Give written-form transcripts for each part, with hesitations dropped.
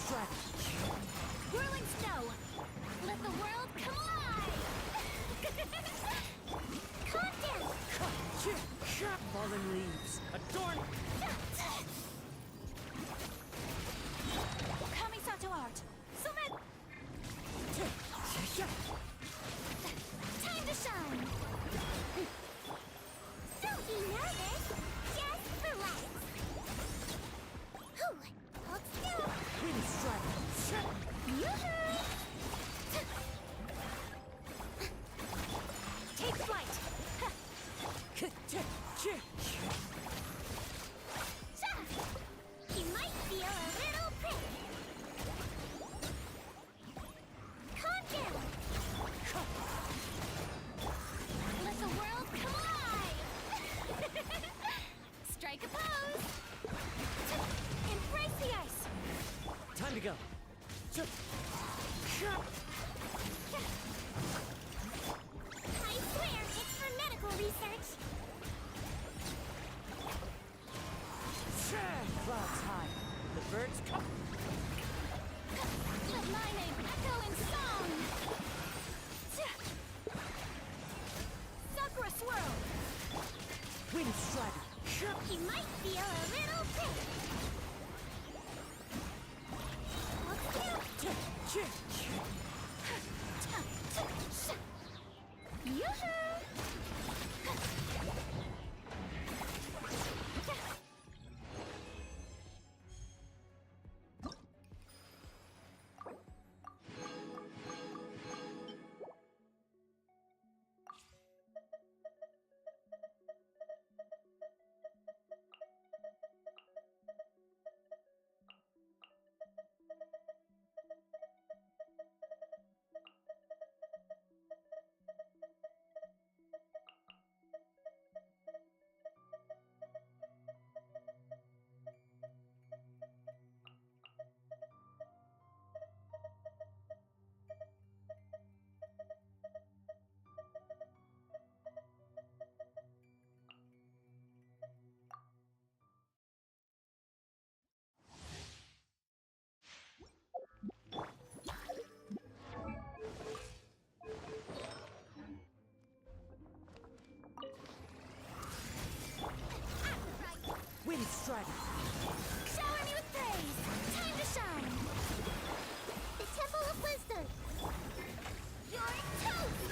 strike! Whirling snow! Let the world come alive! Calm down! Fallen leaves, adorn! Kamisato art! Sumeru! Time to shine! Don't be nervous! Just relax! Hold still! Wind strike! Yoo-hoo! Take flight! You might feel a little prick! Calm down! Let the world come alive! Strike a pose! Embrace the ice! Time to go! I swear it's for medical research! Clouds high, the birds come! Let my name echo in song! Sakura swirl! Wind strike! You might feel a little prick! Yoo-hoo! Wind strike! Shower me with praise! Time to shine! The Temple of Wisdom! You're toast!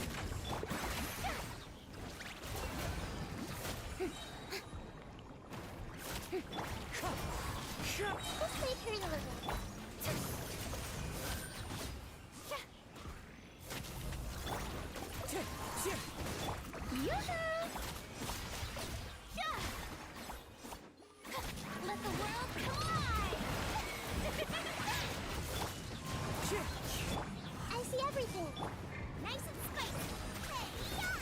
Let's make her a little. Yoo-hoo! Let the world come alive! I see everything. Nice and spicy. Hey, yeah!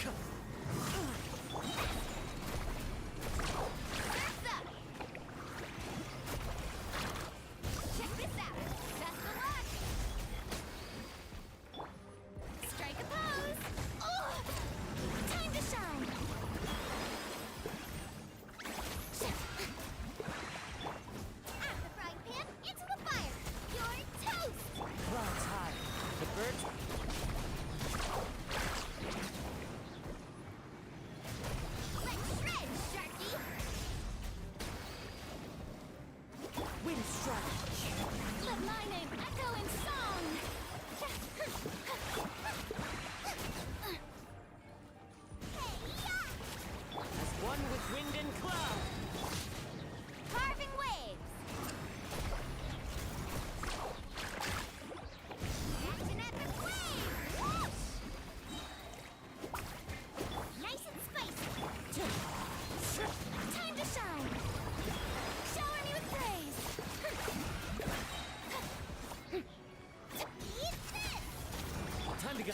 Surf's up! Check this out! Best of luck! Strike a pose! Oh! Time to shine! Out of the frying pan, into the fire! You're toast! Clouds high. The birds. Let's shred, Sharky! Wind strike. Let my name echo in song! Hey-ya! As one with wind and cloud. Carving waves! Action epic wave! Whoosh! Nice and spicy! Time to shine! Shower me with praise! Eat this! Time to go.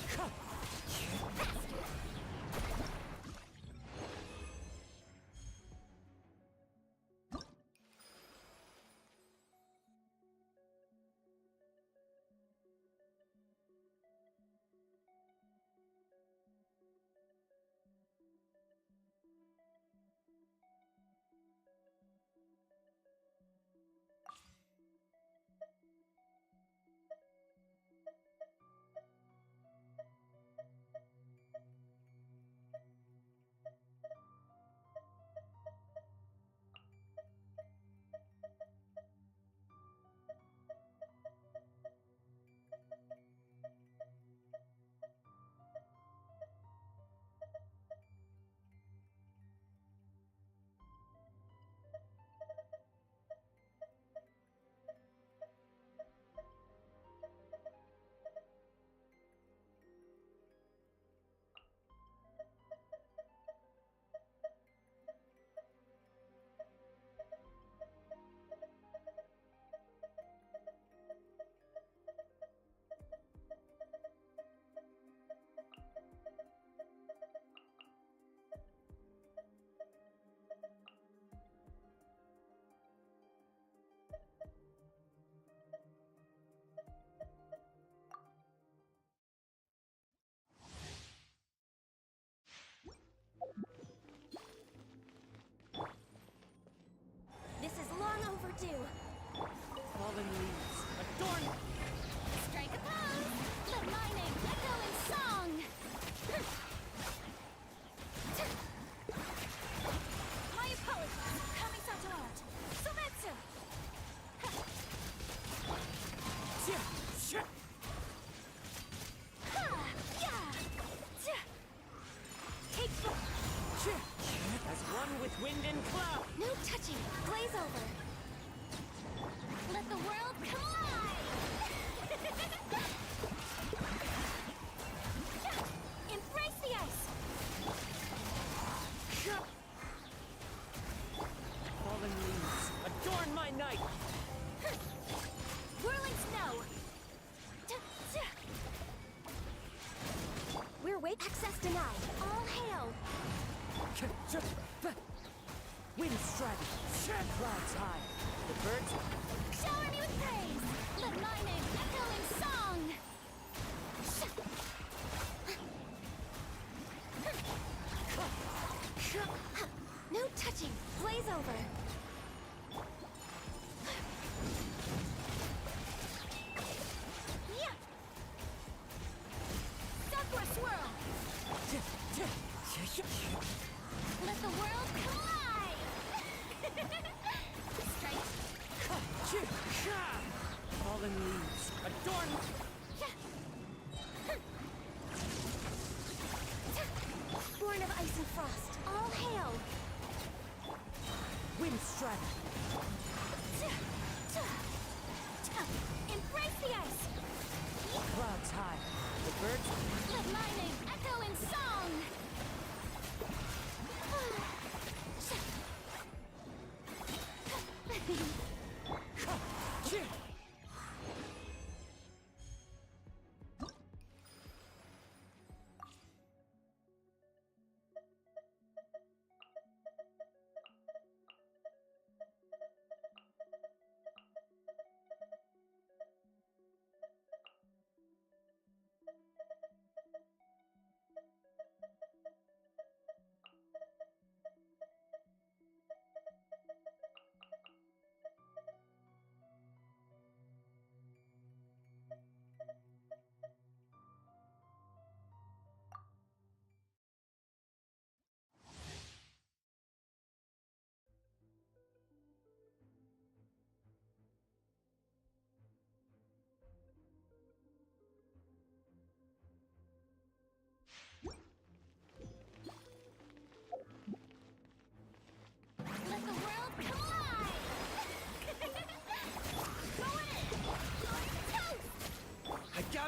This is long overdue. Fallen leaves. Adorn. Strike a pose! Let my name echo in song! My apologies! Coming out! Sumeru! Take the... As one with wind and cloud. No touching! Glaze over! Let the world come alive! Embrace the ice! Fallen leaves. Adorn my night. Whirling snow! We're wait access denied. All hail! Wind strike. Clouds high. The birds. Shower me with praise! Let my name echo in song! No touching! Blaze over! Yeah! Southwest swirl! Let the world collide! Strike! Fallen leaves. Adorn. Born of ice and frost, all hail! Wind strike. Embrace the ice! Clouds high. The birds. Let my name echo in song!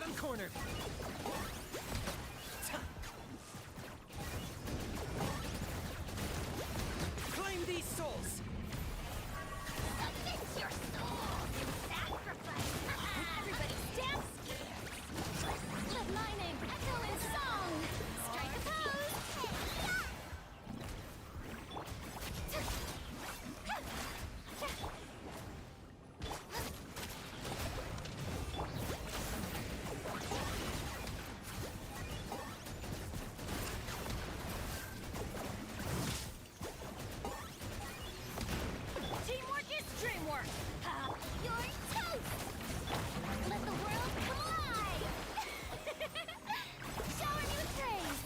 him cornered! Claim these souls! Submit your souls in sacrifice! Everybody stand scared! Let my name echo in song! Strike a pose! Teamwork is dreamwork! You're toast! Let the world collide! Shower me with praise!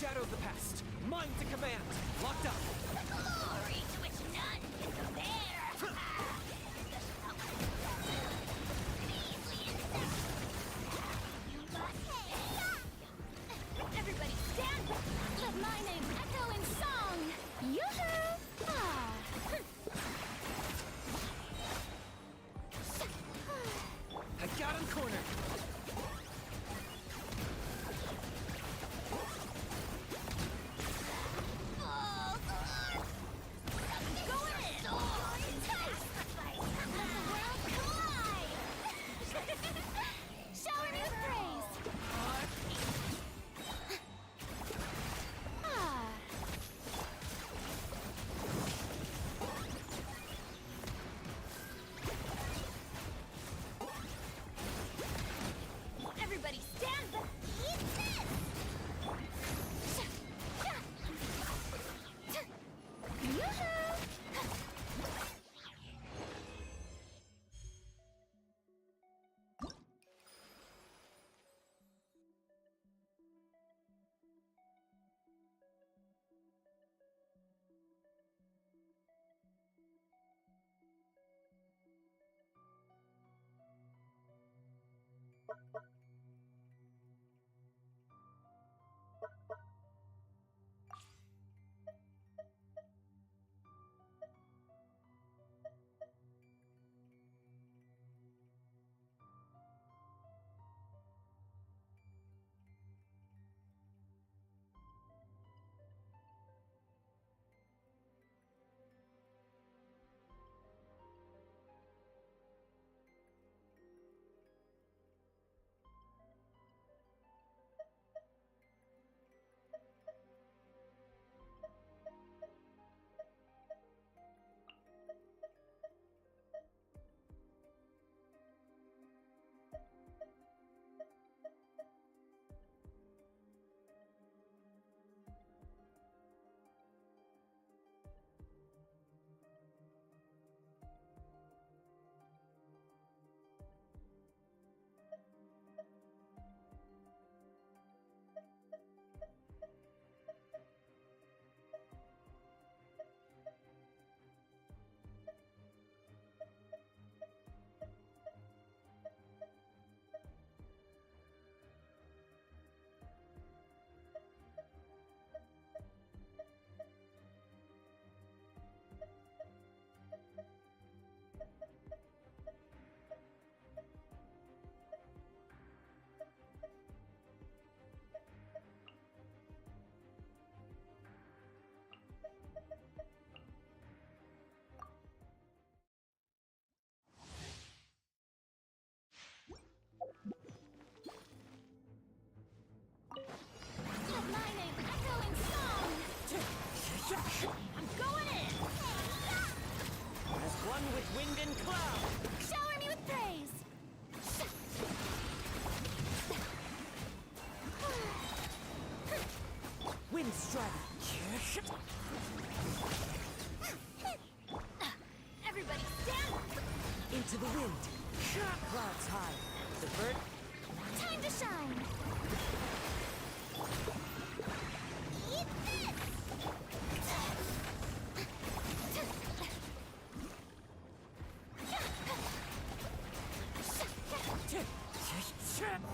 Shadow the past, mine to command, locked up! The glory to which none can compare! Measly insect! You must pay! Everybody stand back! Let my name echo in song! Yoo-hoo! I got him cornered! Shower me with praise! Everybody stand back! Eat this! Yoo-hoo! Let my name echo in song! I'm going in! As one with wind and cloud! Shower me with praise! Wind strike! Everybody stand! Into the wind! Clouds high! The bird... Time to shine! Eat this!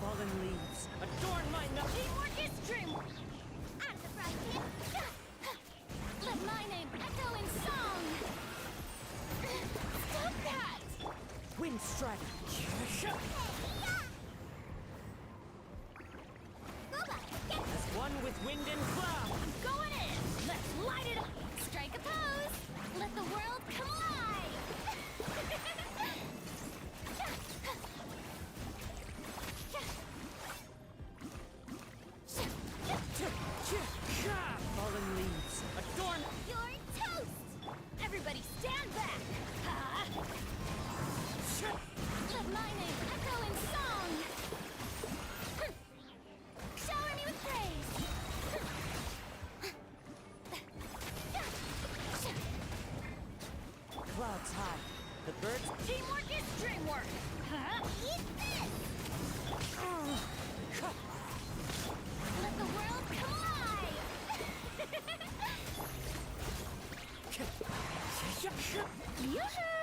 Fallen leaves, adorn my nut! Teamwork is dreamwork! I'm the bright kid! Let my name echo in song! Stop that! Wind wind strategy. As one with wind and cloud. I'm going in! Let's light it up! Strike a pose! Let the world come alive! Fallen leaves. Adorn. You're toast! Everybody stand back! Let my name echo in song! Shower me with praise! Clouds high. The birds. Teamwork is dreamwork! Eat this! Let the world come alive! Yoo-hoo!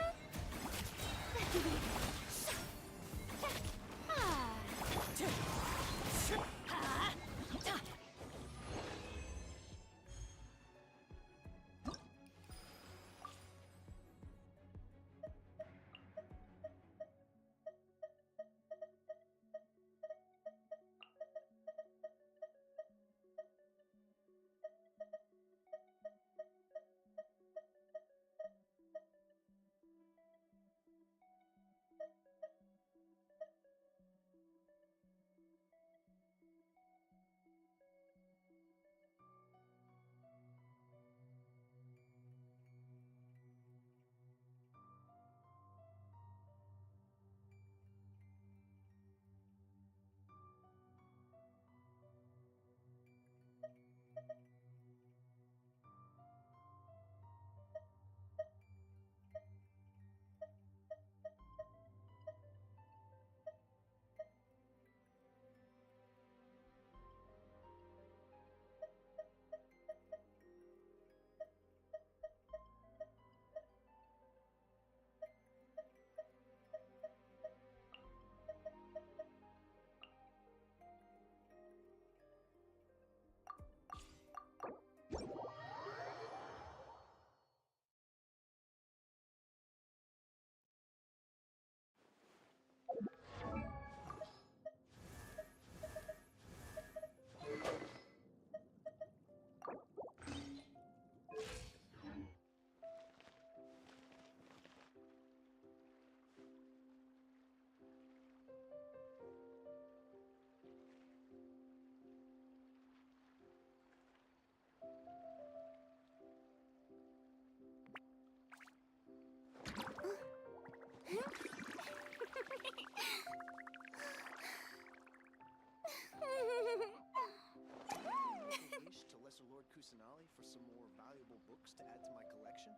Wish to Lesser Lord Kusanali for some more valuable books to add to my collection?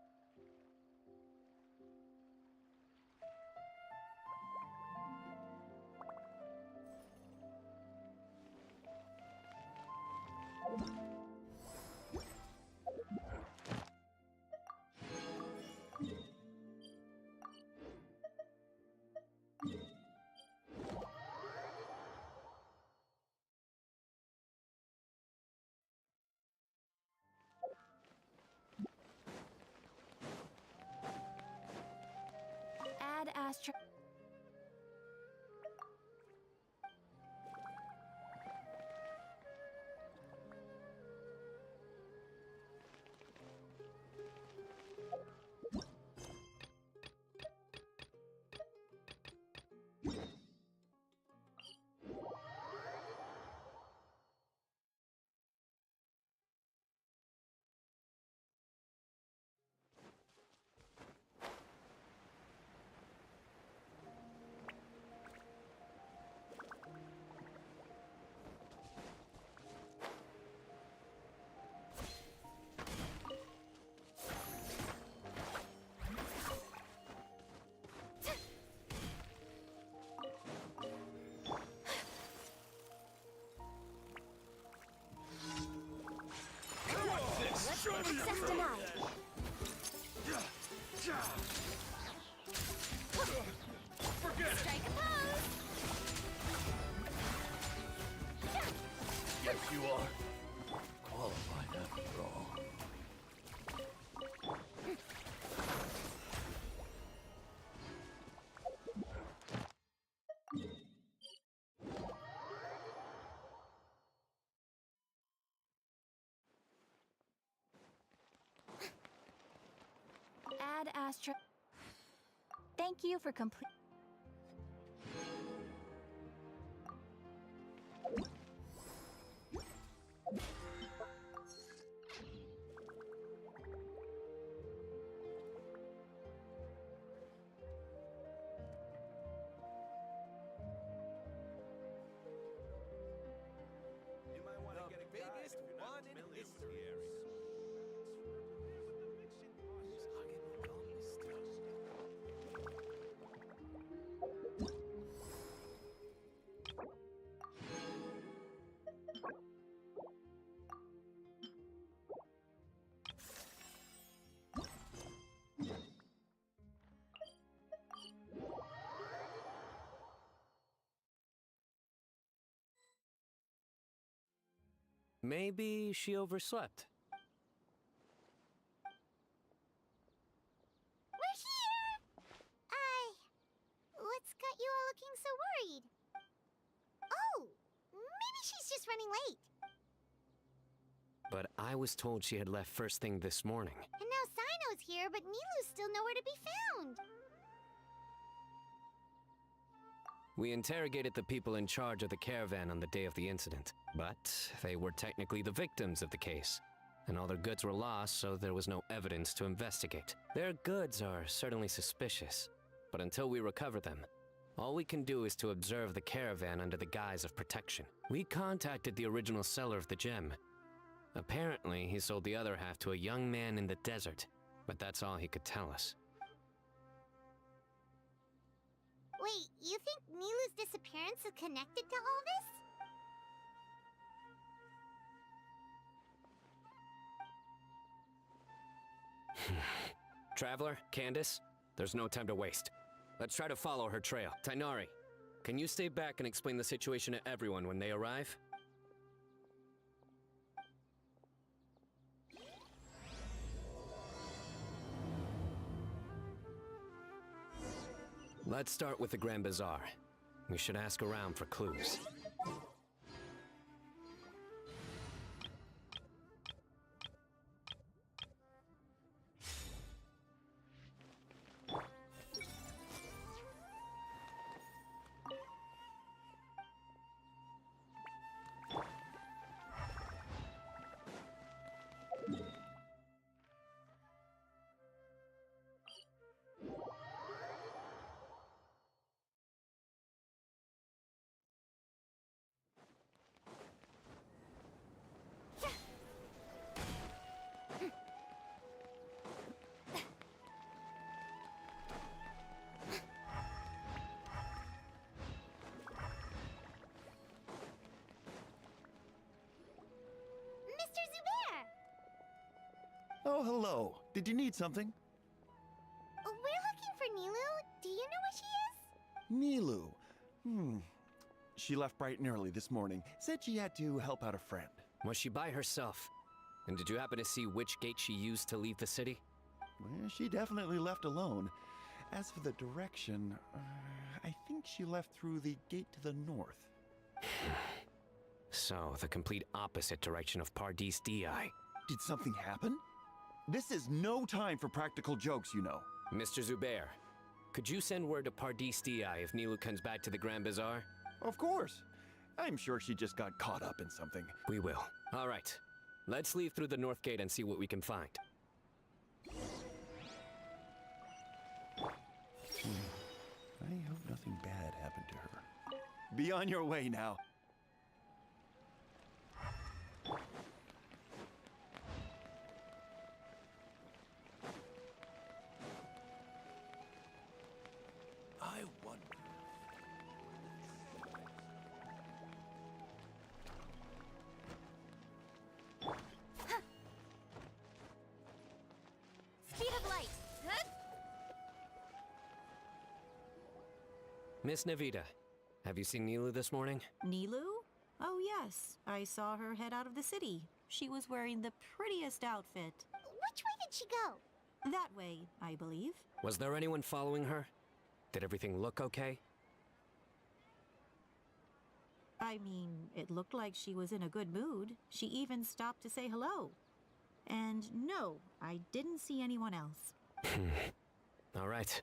Add Astra. Astro. Thank you for complete. You might want to get a biggest one in history. Maybe she overslept. We're here! What's got you all looking so worried? Oh, maybe she's just running late. But I was told she had left first thing this morning. And now Sino's here, but Nilu's still nowhere to be found. We interrogated the people in charge of the caravan on the day of the incident, but they were technically the victims of the case, and all their goods were lost, so there was no evidence to investigate. Their goods are certainly suspicious, but until we recover them, all we can do is to observe the caravan under the guise of protection. We contacted the original seller of the gem. Apparently, he sold the other half to a young man in the desert, but that's all he could tell us. Wait, you think Nilu's disappearance is connected to all this? Traveler, Candace, there's no time to waste. Let's try to follow her trail. Tainari, can you stay back and explain the situation to everyone when they arrive? Let's start with the Grand Bazaar. We should ask around for clues. Mr. Zubair! Oh, hello. Did you need something? We're looking for Nilu. Do you know where she is? Nilu. She left bright and early this morning. Said she had to help out a friend. Was she by herself? And did you happen to see which gate she used to leave the city? Well, she definitely left alone. As for the direction, I think she left through the gate to the north. So, the complete opposite direction of Pardis Di. Did something happen? This is no time for practical jokes, you know. Mr. Zubair, could you send word to Pardis Di if Nilu comes back to the Grand Bazaar? Of course. I'm sure she just got caught up in something. We will. All right. Let's leave through the north gate and see what we can find. I hope nothing bad happened to her. Be on your way now. I wonder. Speed of light. Good? Miss Navita, have you seen Nilu this morning? Nilu? Oh, yes. I saw her head out of the city. She was wearing the prettiest outfit. Which way did she go? That way, I believe. Was there anyone following her? Did everything look okay? I mean, it looked like she was in a good mood. She even stopped to say hello. And no, I didn't see anyone else. All right.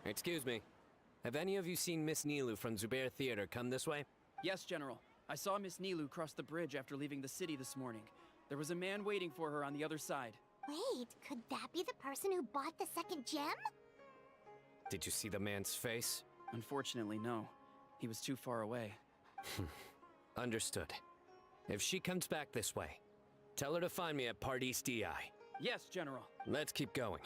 Excuse me. Have any of you seen Miss Nilu from Zubair Theater come this way? Yes, General. I saw Miss Nilu cross the bridge after leaving the city this morning. There was a man waiting for her on the other side. Wait, could that be the person who bought the second gem? Did you see the man's face? Unfortunately, no. He was too far away. Understood. If she comes back this way, tell her to find me at Part East DI. Yes, General. Let's keep going.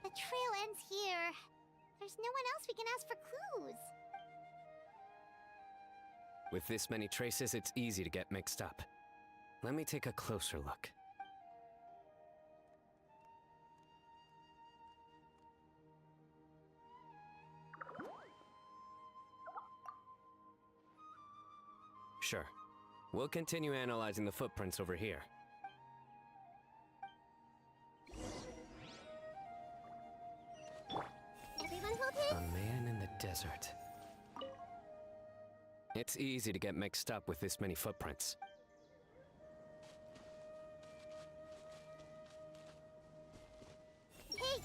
The trail ends here. There's no one else we can ask for clues. With this many traces, it's easy to get mixed up. Let me take a closer look. Sure. We'll continue analyzing the footprints over here. Everyone hold A it. man in the desert. It's easy to get mixed up with this many footprints. Hey!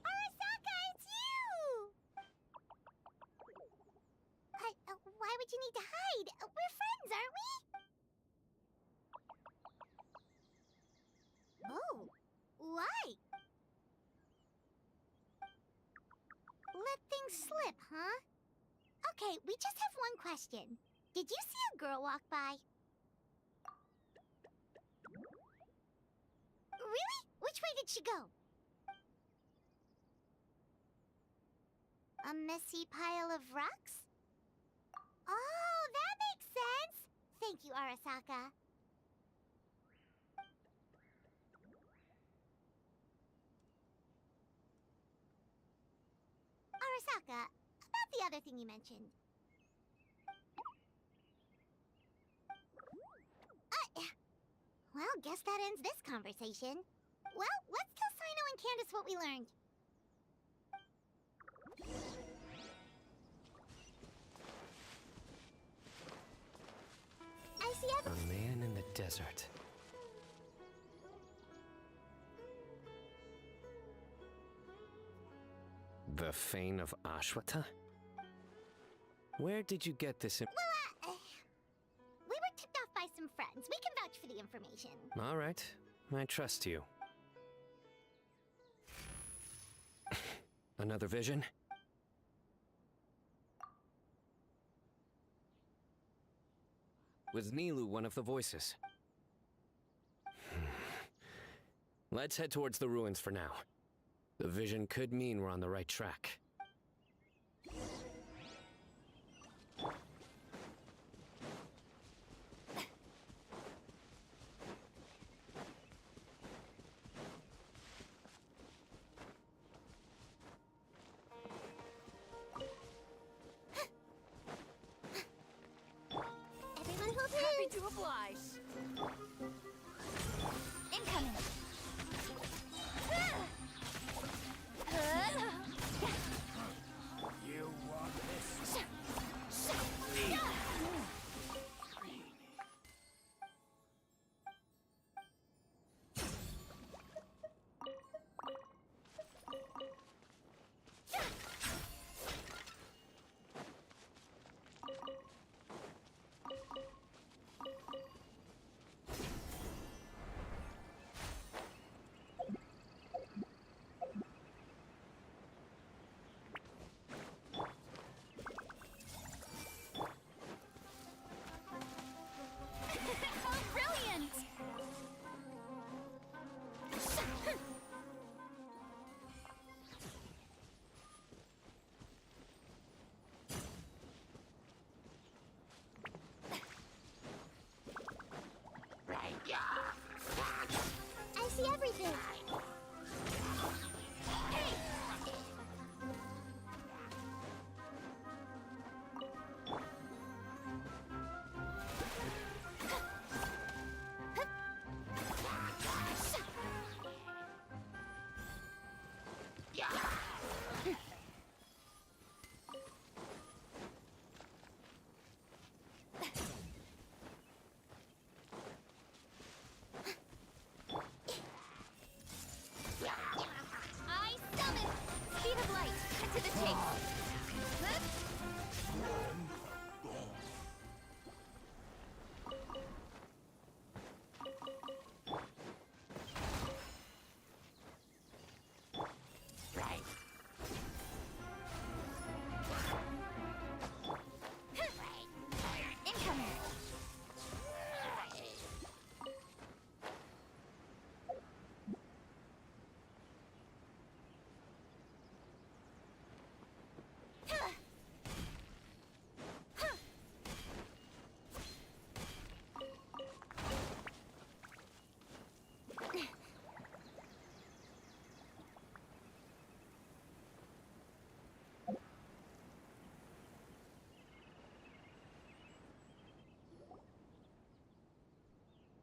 Arasaka, it's you! Why would you need to hide? We're friends, aren't we? Oh, why? Let things slip, huh? Okay, we just have one question. Did you see a girl walk by? Really? Which way did she go? A messy pile of rocks? Oh, that makes sense! Thank you, Arasaka. Arasaka, about the other thing you mentioned. Well, guess that ends this conversation. Well, let's tell Sino and Candace what we learned. I see A man in the desert. The Fane of Ashwata? Where did you get this? we were tipped off by some friends. We can vouch for the information. All right, I trust you. Another vision? Was Nilu one of the voices? Let's head towards the ruins for now. The vision could mean we're on the right track. Everyone hold Happy hands. to oblige. Incoming.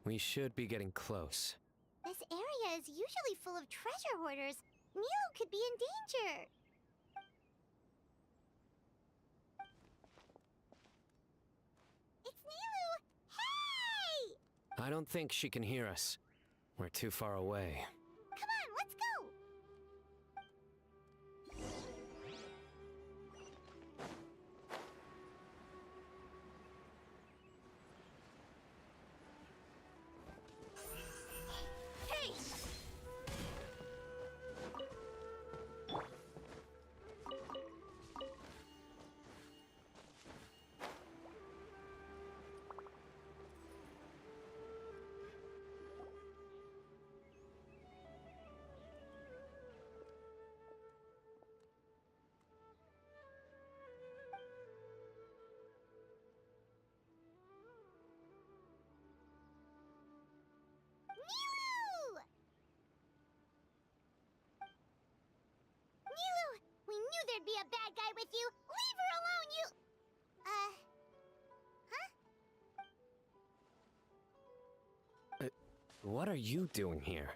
We should be getting close. This area is usually full of treasure hoarders. Nilo could be in danger. It's Nilo! Hey! I don't think she can hear us. We're too far away. Come on, let's go! Hey! Nilo! Nilo! We knew there'd be a bad guy with you! Leave her alone, you... Huh? What are you doing here?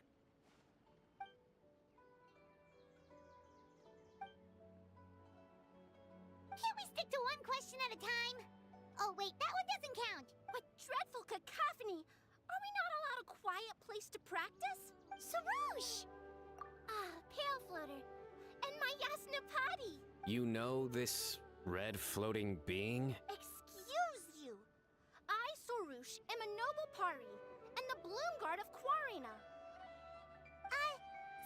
Can't we stick to one question at a time? Oh wait, that one doesn't count! What dreadful cacophony! Are we not allowed a quiet place to practice? Sarouche! Ah, Pale Floater. And my Yasnapati! You know this red floating being? Excuse you! I, Sarouche, am a noble pari, and the Bloom Guard of Quarina.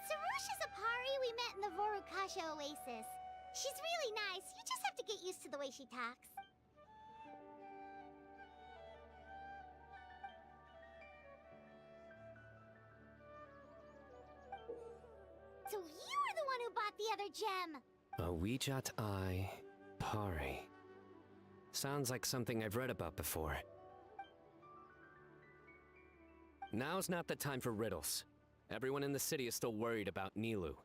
Sarouche is a pari we met in the Vorukasha Oasis. She's really nice, you just have to get used to the way she talks. So you were the one who bought the other gem! A Wijat Eye Pari. Sounds like something I've read about before. Now's not the time for riddles. Everyone in the city is still worried about Nilo.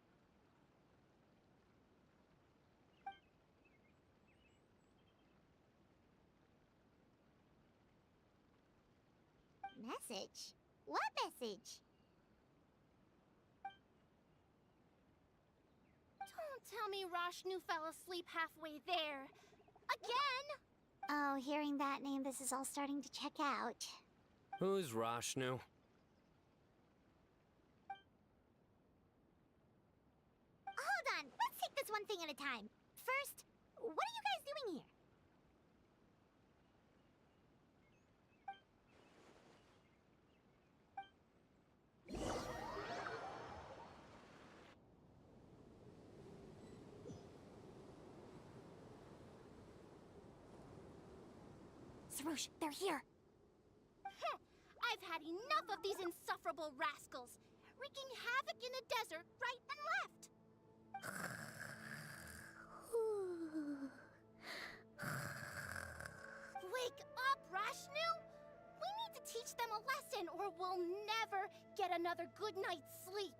Message? What message? Don't tell me Rashnu fell asleep halfway there. Again? Oh, hearing that name, this is all starting to check out. Who's Rashnu? Hold on, let's take this one thing at a time. First, what are you guys doing here? Sarouche, they're here. I've had enough of these insufferable rascals, wreaking havoc in the desert right and left. Wake up, Rashnu! We need to teach them a lesson or we'll never get another good night's sleep.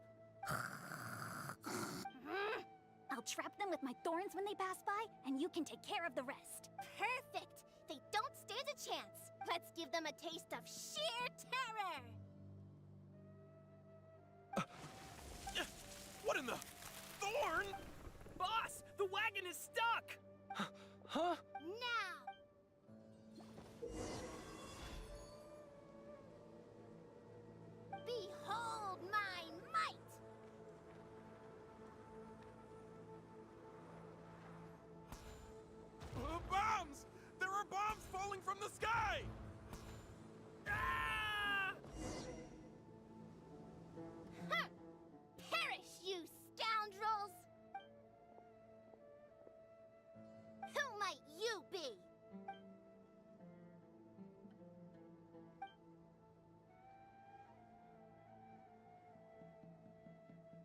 I'll trap them with my thorns when they pass by, and you can take care of the rest. Perfect! They don't stand a chance. Let's give them a taste of sheer terror! What in the... Thorn? Boss, the wagon is stuck! Huh? Now! Behold my might! Bombs! There are bombs falling from the sky! Ah! Huh. Perish, you scoundrels! Who might you be?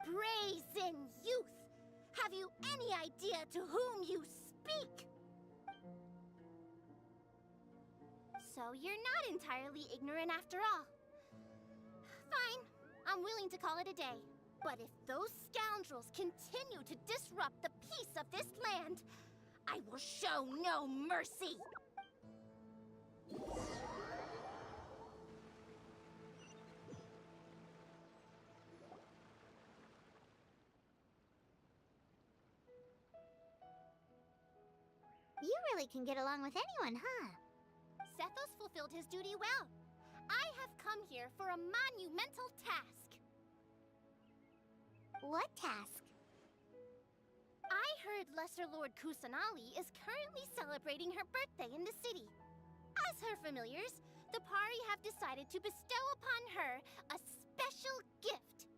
Brazen youth! Have you any idea to whom you speak? So you're not entirely ignorant after all. Fine, I'm willing to call it a day. But if those scoundrels continue to disrupt the peace of this land, I will show no mercy! really can get along with anyone, huh? Sethos fulfilled his duty well. I have come here for a monumental task. What task? I heard Lesser Lord Kusanali is currently celebrating her birthday in the city. As her familiars, the Pari have decided to bestow upon her a special gift.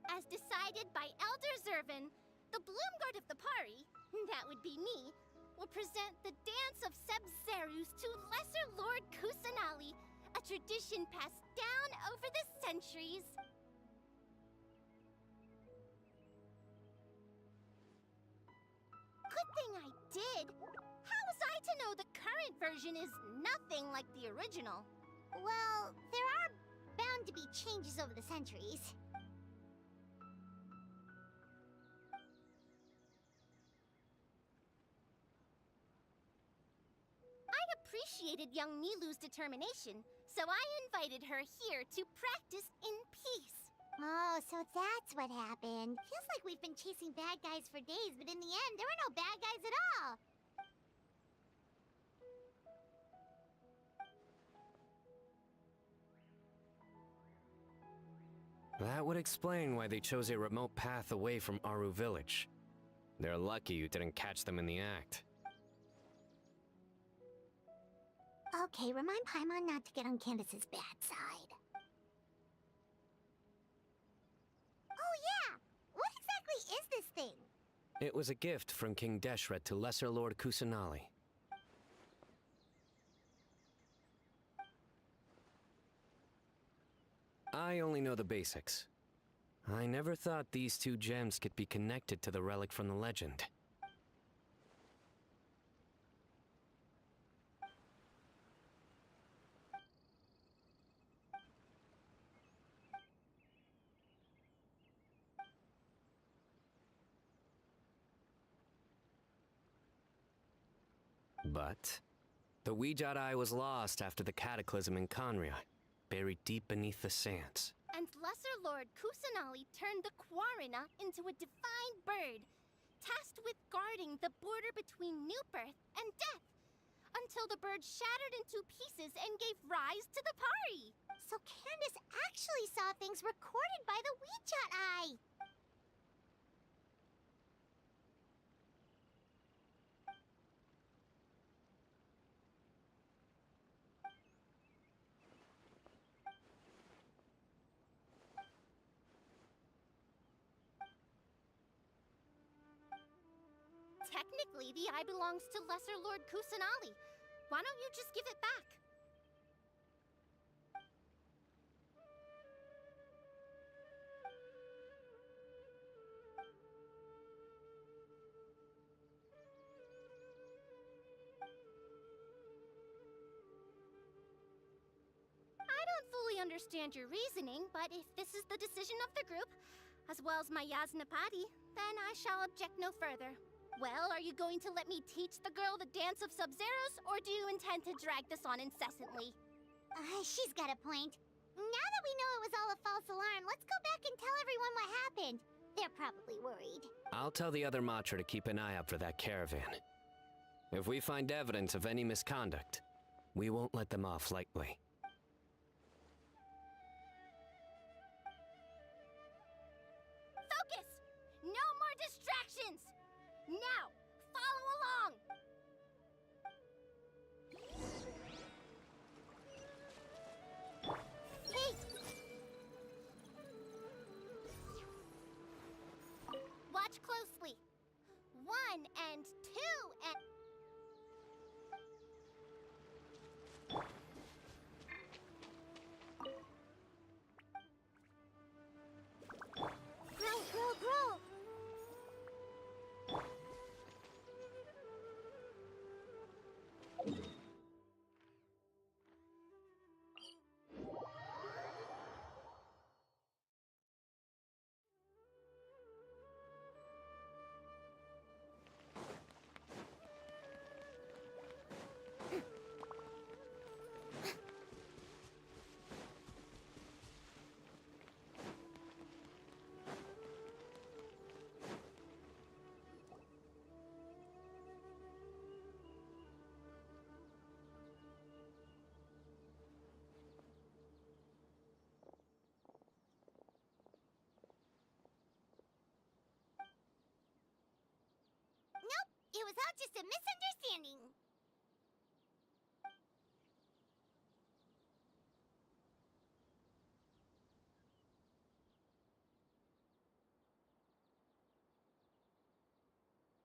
As decided by Elder Zervin, the Bloomguard of the Pari, that would be me, will present the Dance of Sebzerus to Lesser Lord Kusanali, a tradition passed down over the centuries. Good thing I did. How was I to know the current version is nothing like the original? Well, there are bound to be changes over the centuries. I appreciated young Nilu's determination, so I invited her here to practice in peace. Oh, so that's what happened. Feels like we've been chasing bad guys for days, but in the end, there were no bad guys at all. That would explain why they chose a remote path away from Aru village. They're lucky you didn't catch them in the act. Okay, remind Paimon not to get on Candace's bad side. Oh yeah! What exactly is this thing? It was a gift from King Deshret to Lesser Lord Kusanali. I only know the basics. I never thought these two gems could be connected to the relic from the legend. But the Weejat Eye was lost after the cataclysm in Conria, buried deep beneath the sands. And Lesser Lord Kusanali turned the Quarina into a divine bird, tasked with guarding the border between new birth and death, until the bird shattered into pieces and gave rise to the Pari. So Candace actually saw things recorded by the Weejat Eye. Technically, the eye belongs to Lesser Lord Kusanali. Why don't you just give it back? I don't fully understand your reasoning, but if this is the decision of the group, as well as my Yasnapati, then I shall object no further. Well, are you going to let me teach the girl the Dance of Sub-Zeros, or do you intend to drag this on incessantly? She's got a point. Now that we know it was all a false alarm, let's go back and tell everyone what happened. They're probably worried. I'll tell the other Matra to keep an eye out for that caravan. If we find evidence of any misconduct, we won't let them off lightly. Focus! No more distractions! Now, follow along! Hey! Watch closely. 1 and 2 and... It was all just a misunderstanding.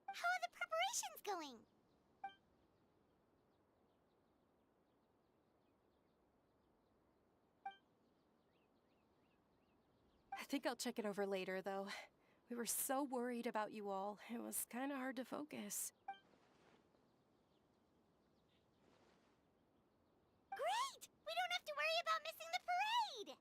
How are the preparations going? I think I'll check it over later, though. We were so worried about you all. It was kind of hard to focus. Great! We don't have to worry about missing the parade!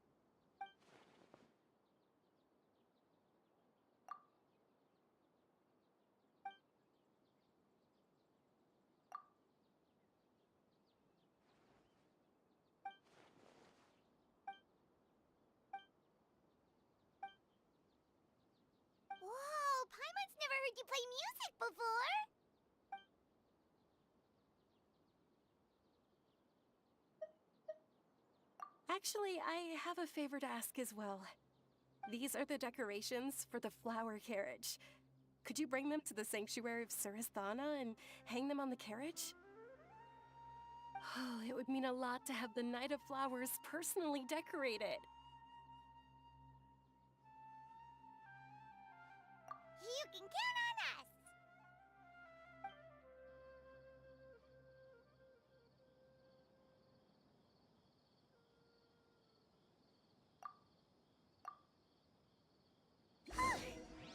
Whoa! Paimon's never heard you play music before! Actually, I have a favor to ask as well. These are the decorations for the flower carriage. Could you bring them to the sanctuary of Surasthana and hang them on the carriage? Oh, it would mean a lot to have the Knight of Flowers personally decorated. You can count on us!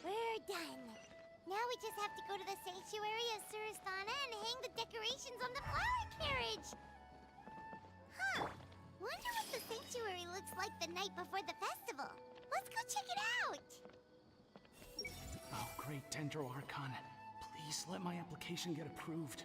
We're done. Now we just have to go to the sanctuary of Surasthana and hang the decorations on the flower carriage. Huh. Wonder what the sanctuary looks like the night before the festival. Let's go check it out. Oh, great Dendro Archon. Please let my application get approved.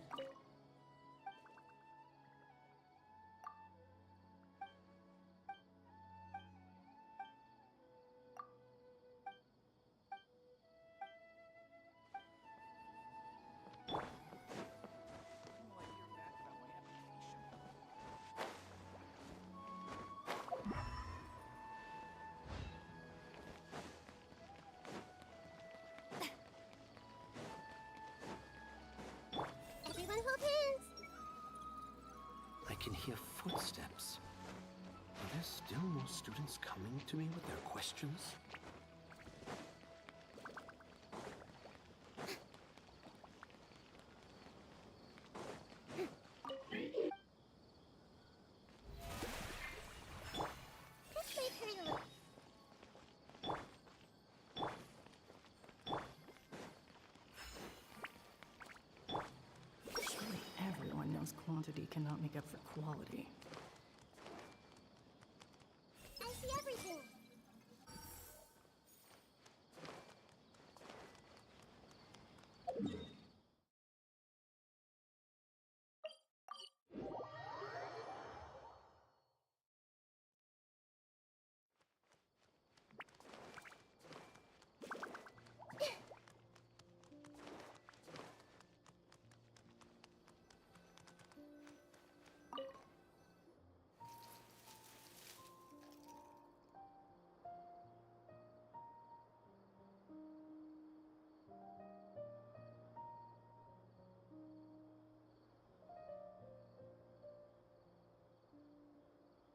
Everyone hold hands. I can hear footsteps. Are there still more students coming to me with their questions? This may hurt a little. Surely everyone knows quantity cannot make up for quality. I see everything.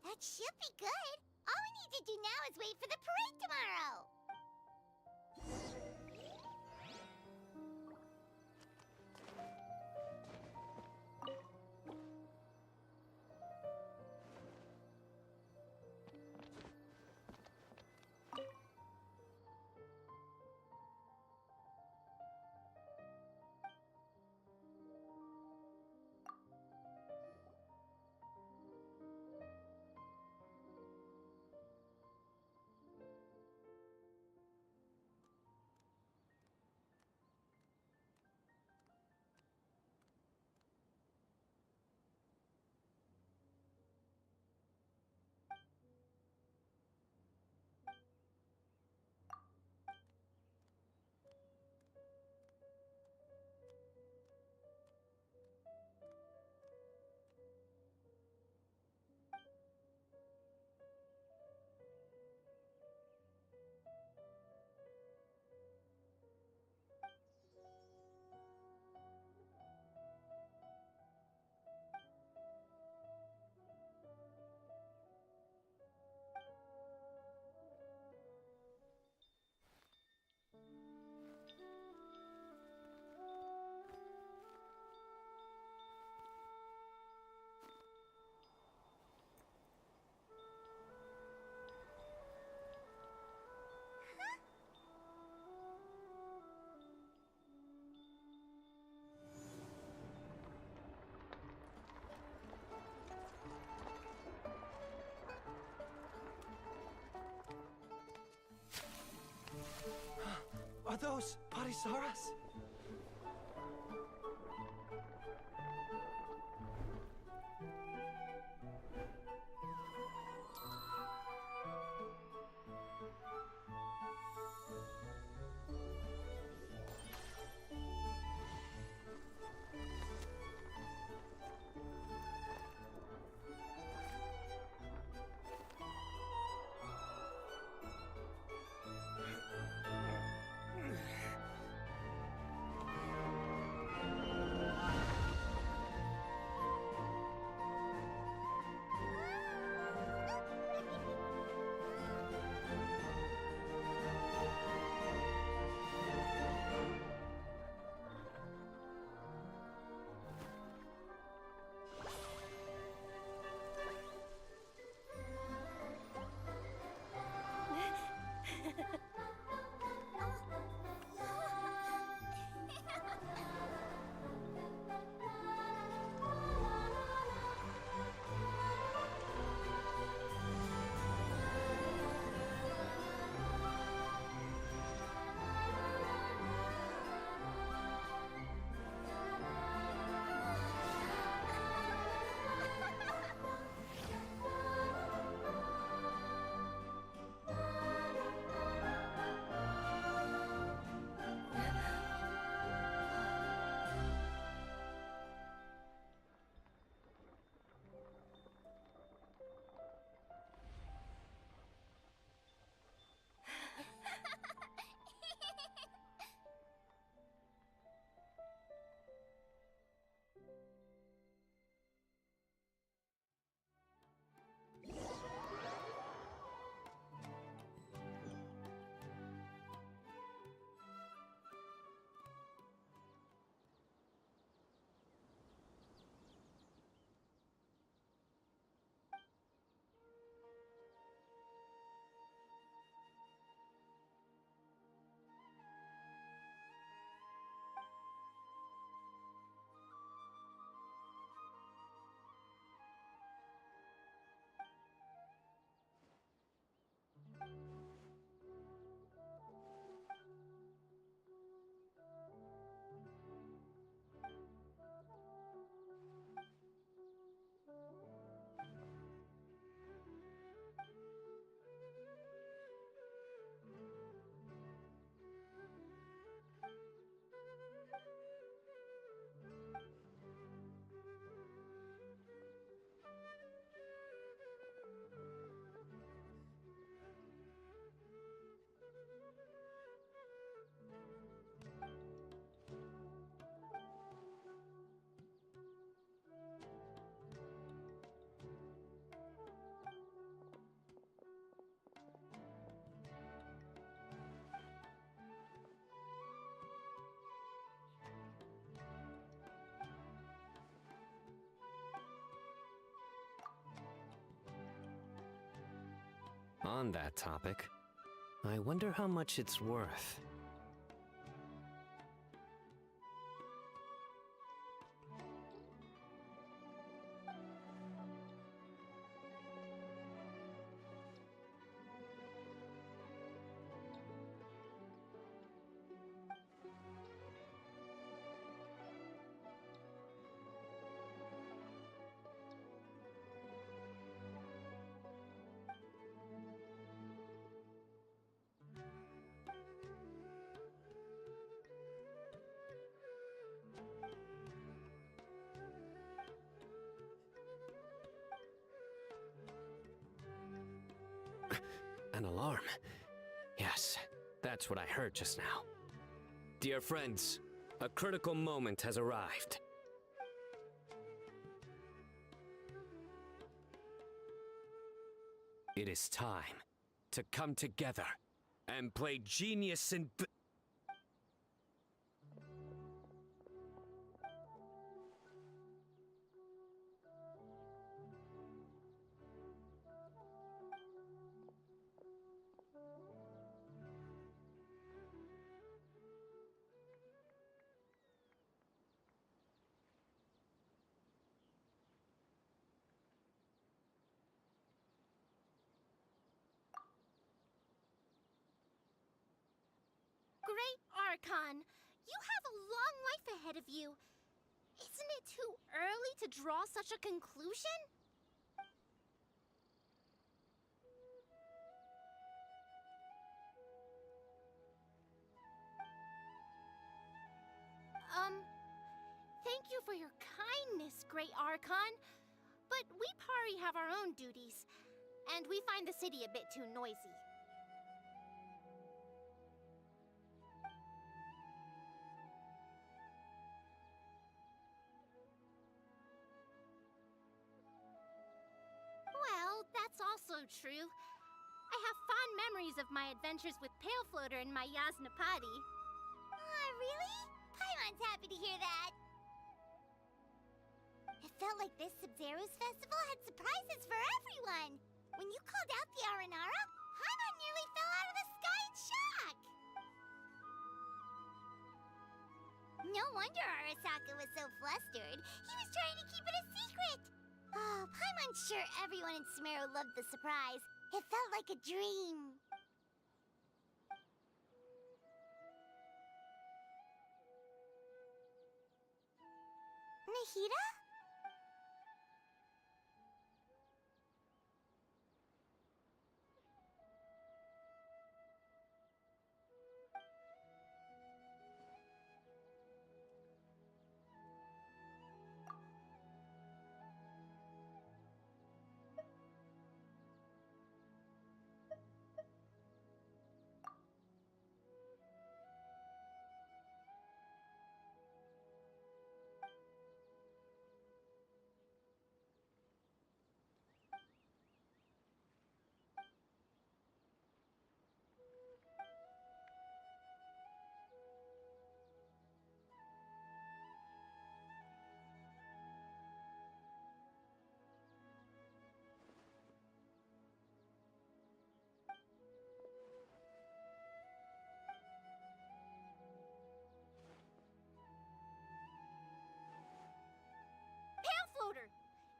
That should be good. All we need to do now is wait for the parade tomorrow. Are those Parisaras? On that topic, I wonder how much it's worth. An alarm. Yes, that's what I heard just now. Dear friends, a critical moment has arrived. It is time to come together and play genius in... Great Archon, you have a long life ahead of you. Isn't it too early to draw such a conclusion? Thank you for your kindness, Great Archon. But we Pari have our own duties, and we find the city a bit too noisy. Well, that's also true. I have fond memories of my adventures with Pale Floater and my Yasnapati. Really? Paimon's happy to hear that. It felt like this Sub-Zero's festival had surprises for everyone. When you called out the Aranara, Paimon nearly fell out of the sky in shock. No wonder Arasaka was so flustered. He was trying to keep it a secret. Oh, Paimon's sure everyone in Sumeru loved the surprise. It felt like a dream. Nahida? Floater.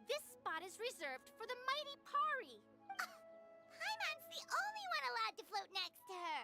This spot is reserved for the mighty Pari. Paimon's the only one allowed to float next to her.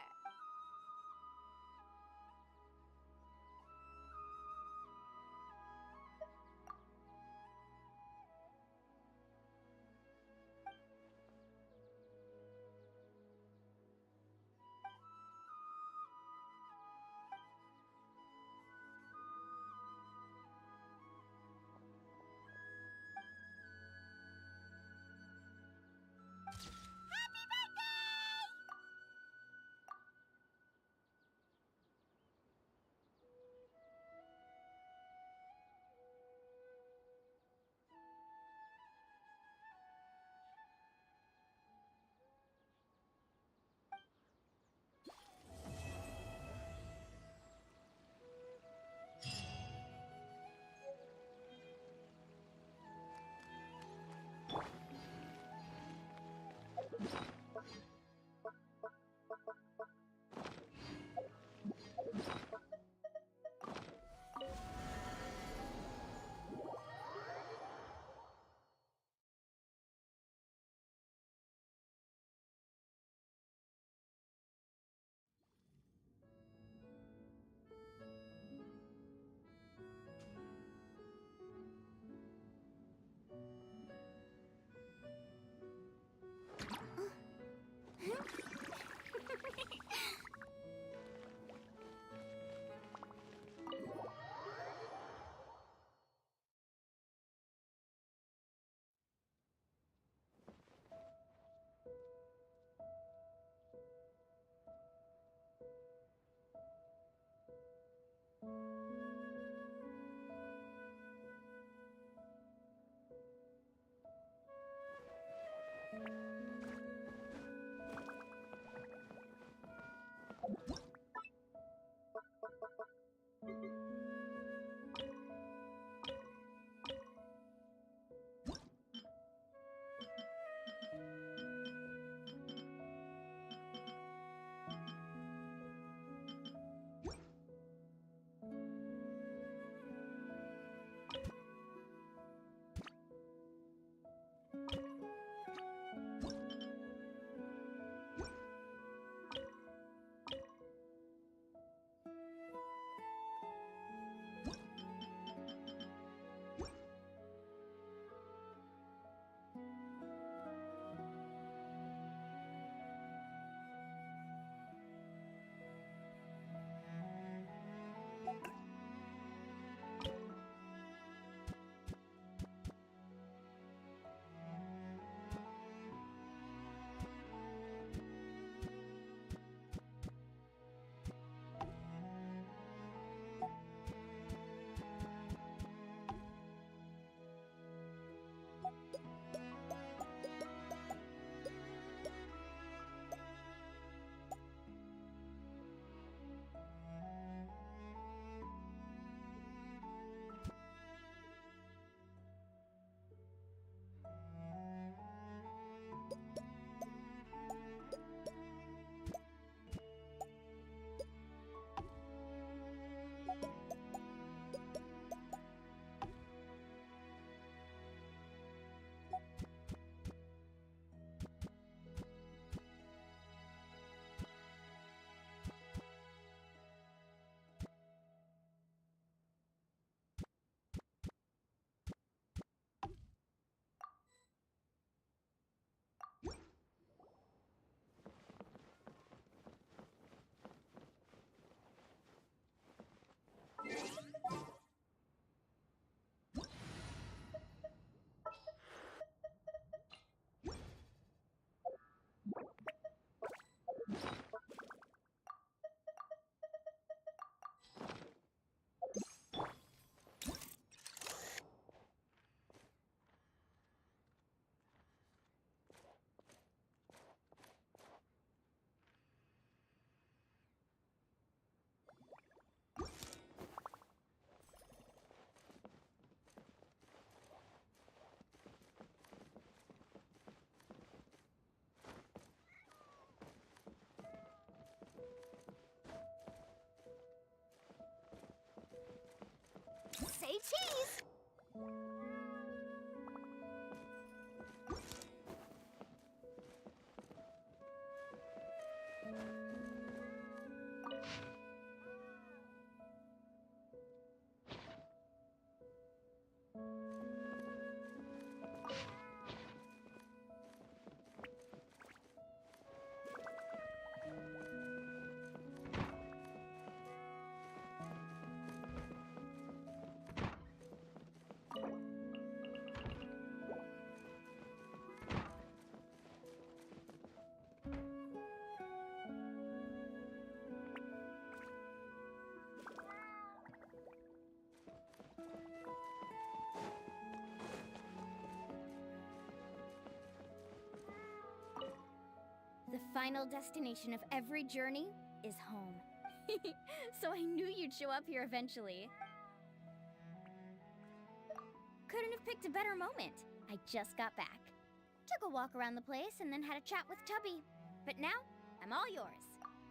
Say cheese! The final destination of every journey is home. So I knew you'd show up here eventually. Couldn't have picked a better moment. I just got back. Took a walk around the place and then had a chat with Tubby. But now, I'm all yours.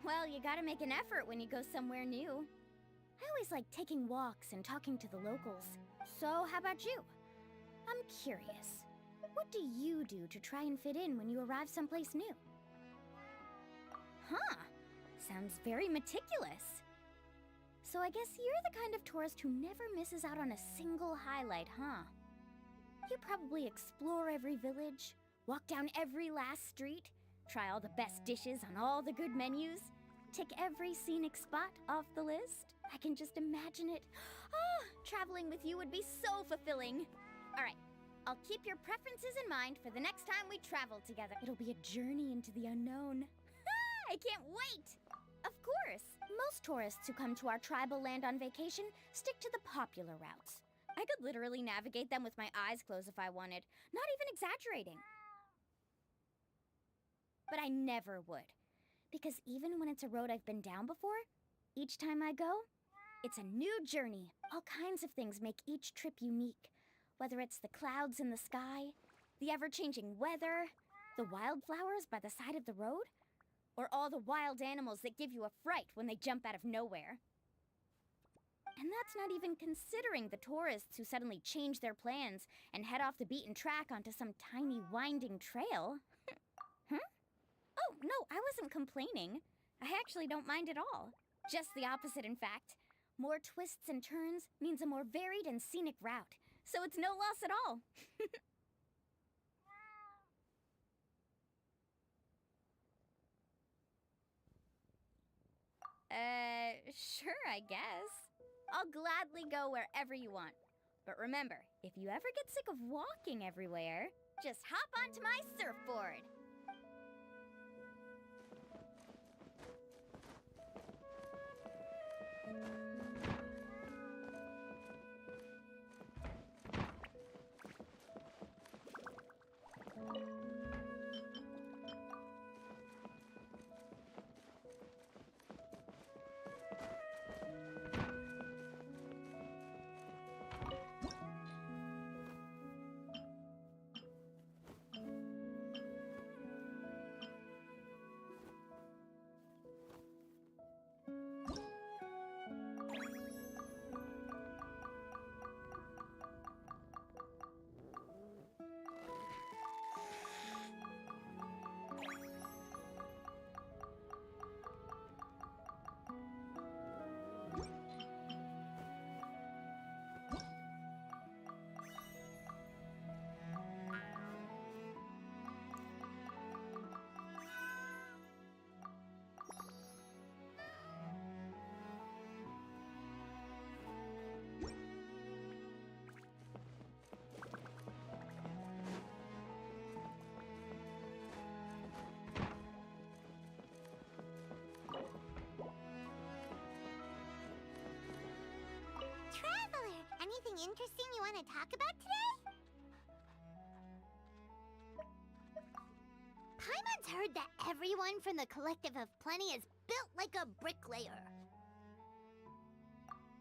Well, you gotta make an effort when you go somewhere new. I always like taking walks and talking to the locals. So, how about you? I'm curious. What do you do to try and fit in when you arrive someplace new? Huh. Sounds very meticulous. So I guess you're the kind of tourist who never misses out on a single highlight, huh? You probably explore every village, walk down every last street, try all the best dishes on all the good menus, tick every scenic spot off the list. I can just imagine it. Ah, traveling with you would be so fulfilling. All right, I'll keep your preferences in mind for the next time we travel together. It'll be a journey into the unknown. I can't wait! Of course, most tourists who come to our tribal land on vacation stick to the popular routes. I could literally navigate them with my eyes closed if I wanted, not even exaggerating. But I never would, because even when it's a road I've been down before, each time I go, it's a new journey. All kinds of things make each trip unique, whether it's the clouds in the sky, the ever-changing weather, the wildflowers by the side of the road, or all the wild animals that give you a fright when they jump out of nowhere. And that's not even considering the tourists who suddenly change their plans and head off the beaten track onto some tiny winding trail. Huh? Oh, no, I wasn't complaining. I actually don't mind at all. Just the opposite, in fact. More twists and turns means a more varied and scenic route, so it's no loss at all. Sure, I guess. I'll gladly go wherever you want. But remember, if you ever get sick of walking everywhere, just hop onto my surfboard. anything interesting you want to talk about today? Paimon's heard that everyone from the Collective of Plenty is built like a bricklayer.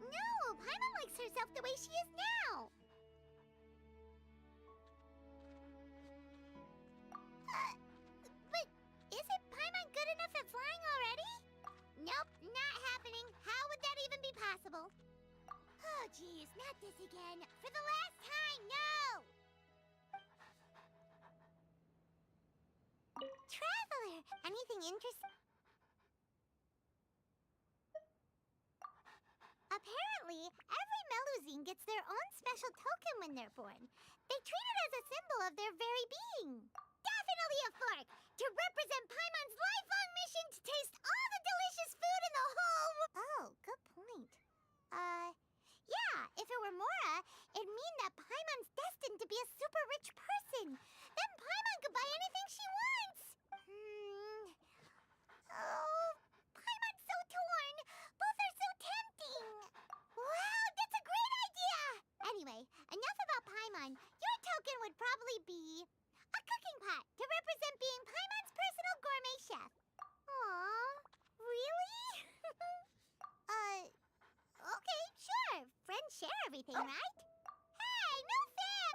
No, Paimon likes herself the way she is now. But isn't Paimon good enough at flying already? Nope, not happening. How would that even be possible? Oh, geez, not this again. For the last time, no! Traveler, anything interesting? Apparently, every Melusine gets their own special token when they're born. They treat it as a symbol of their very being. Definitely a fork! To represent Paimon's lifelong mission to taste all the delicious food in the whole... Oh, good point. Yeah, if it were Mora, it'd mean that Paimon's destined to be a super rich person. Then Paimon could buy anything she wants. Oh, Paimon's so torn. Both are so tempting. Wow, that's a great idea! Anyway, enough about Paimon. Your token would probably be a cooking pot to represent being Paimon's personal gourmet chef. Aw, really? Okay, sure. Friends share everything, right? Hey, no fair!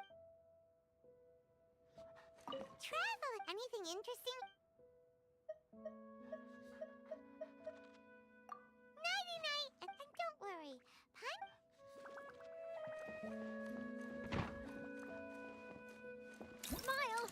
Travel, anything interesting? Nighty-night, and don't worry. Smile!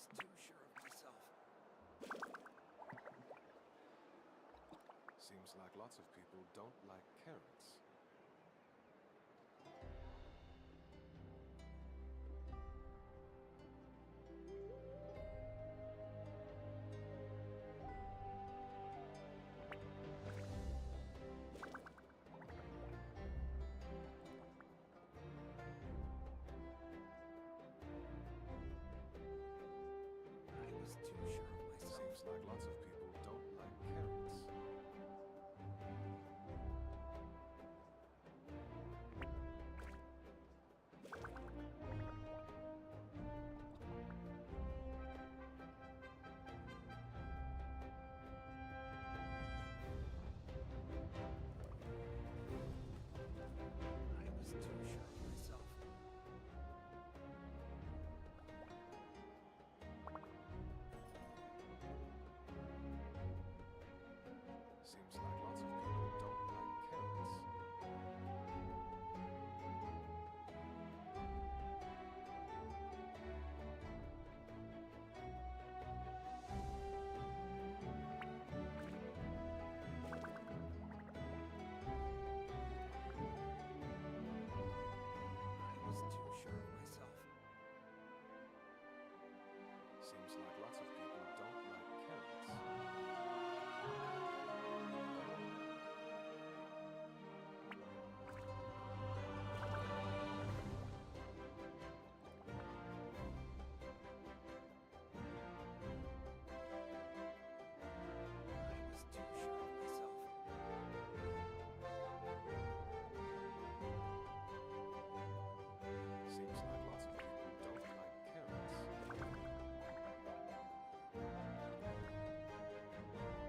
was too sure of myself. Seems like lots of people don't like carrots. I was too sure of myself. Seems like lots of people don't like carrots. I was too sure of myself. Seems like lots of people don't like carrots. I was too sure of myself.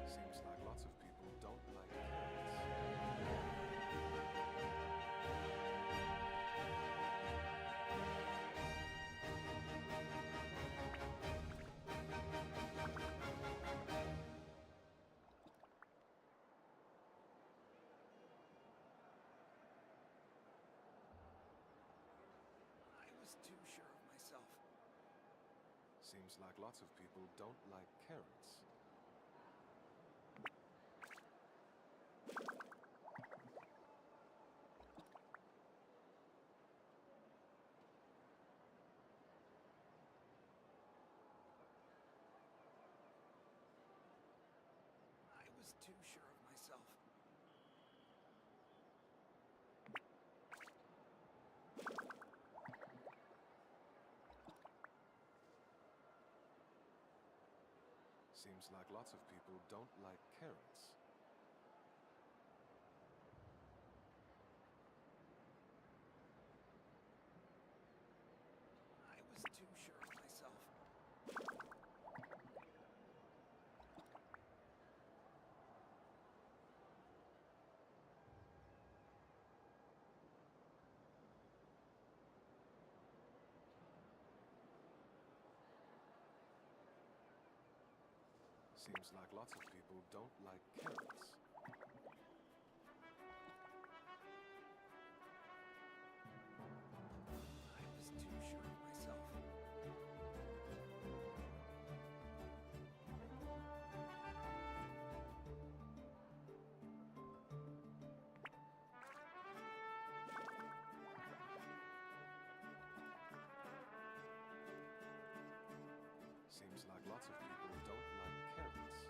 Seems like lots of people don't like carrots. I was too sure of myself. Seems like lots of people don't like carrots. I was too sure of myself. Seems like lots of people don't like carrots. I was too sure of myself. Seems like lots of people don't like carrots. I was too sure of myself. Seems like lots of people don't like carrots. I was too sure of myself. Seems like lots of people don't like carrots. I was too sure of myself. Seems like lots of people don't like carrots.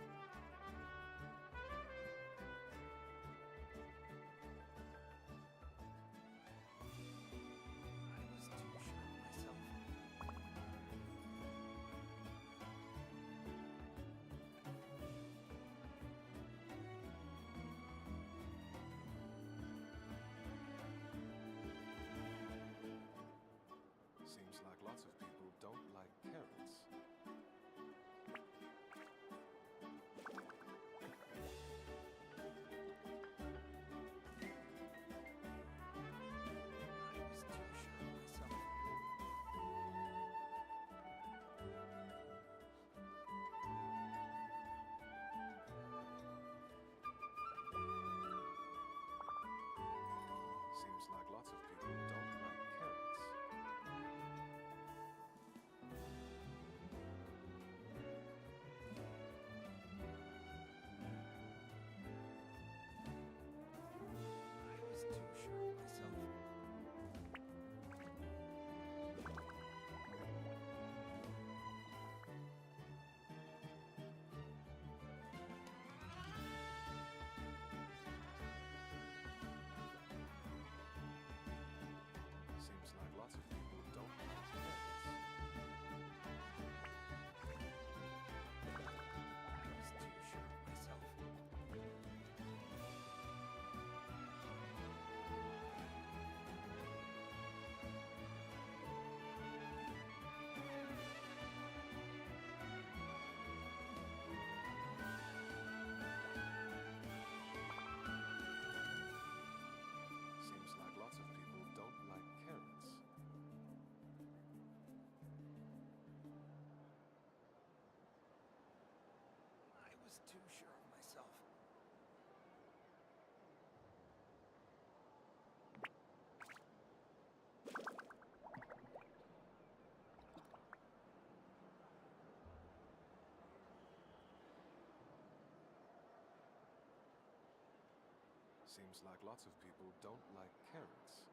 Seems like lots of people don't like carrots.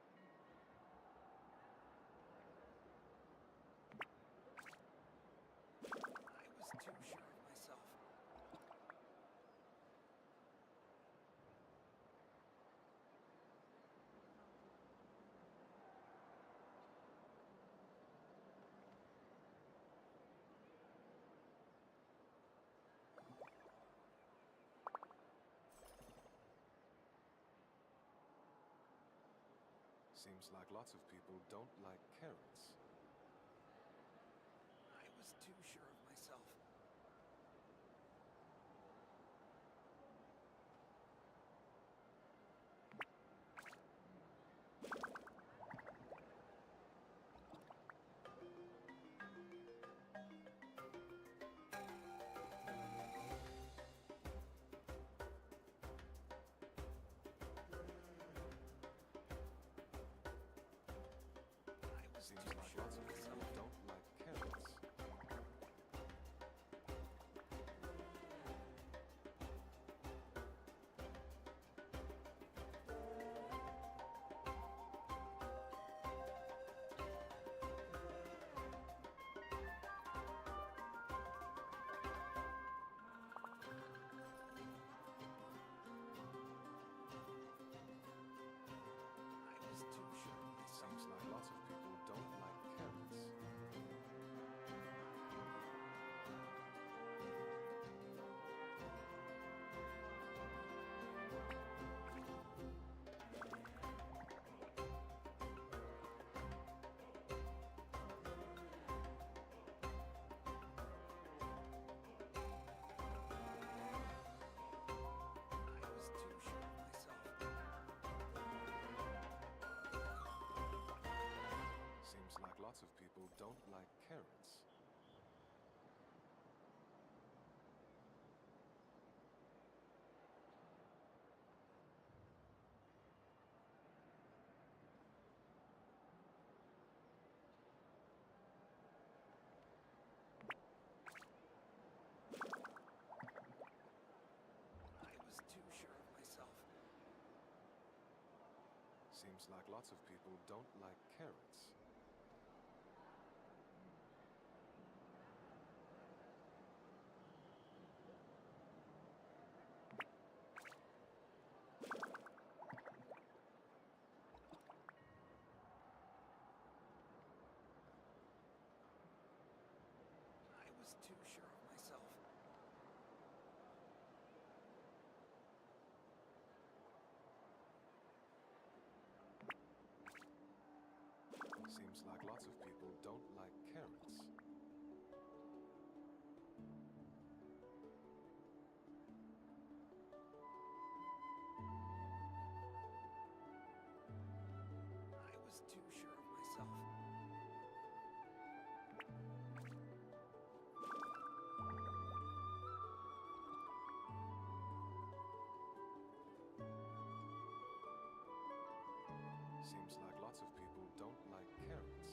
I was too sure of myself. Seems like lots of people don't like carrots. I was too sure of myself. Seems like lots of people don't like carrots. I was too sure of myself. Seems like lots of people don't like carrots. I was too sure of myself. Seems like lots of people don't like carrots. I was too sure of myself. Seems like lots of people don't like carrots. I was too sure of myself. Seems like lots of people don't like carrots. I was too sure of myself. Seems like lots of people don't like carrots.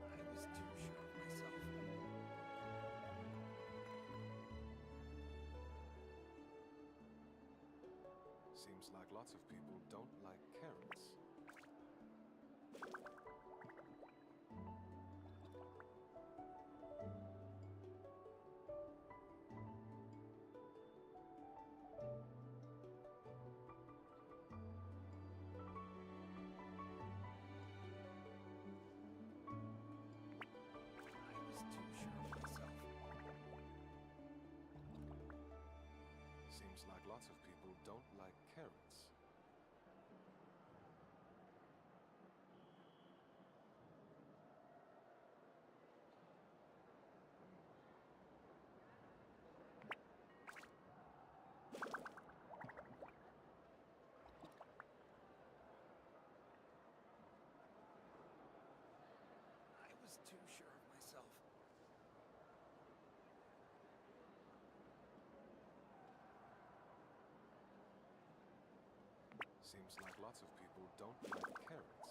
I was too sure of myself. Seems like lots of people don't like carrots. I was too sure of myself. Seems like lots of people don't like carrots. I was too sure of myself. Seems like lots of people don't like carrots.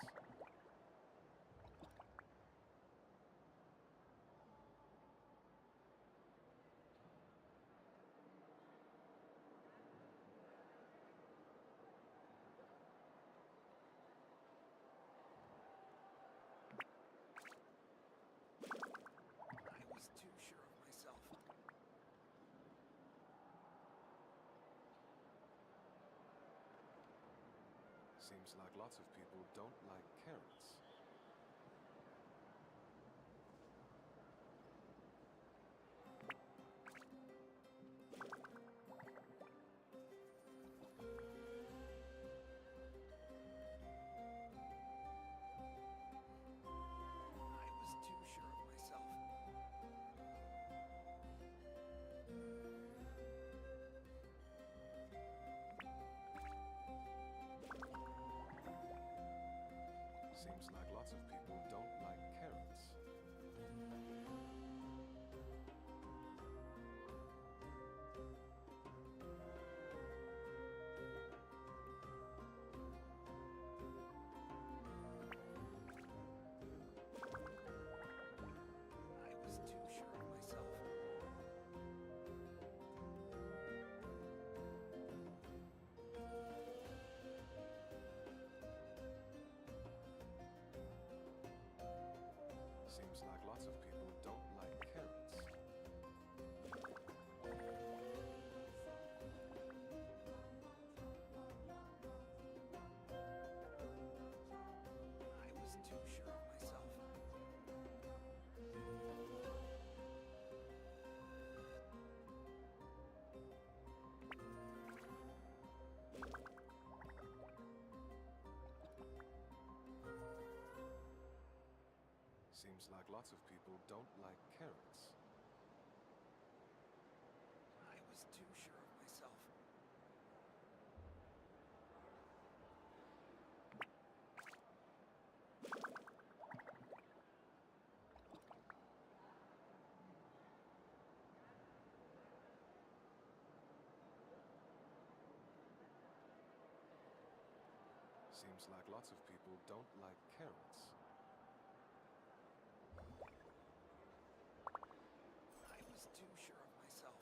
I was too sure of myself. Seems like lots of people don't like carrots. I was too sure of myself. Seems like lots of people don't like carrots. I was too sure of myself. Seems like lots of people don't like carrots. I was too sure of myself. Seems like lots of people don't like carrots. I was too sure of myself. Seems like lots of people don't like carrots. I was too sure of myself.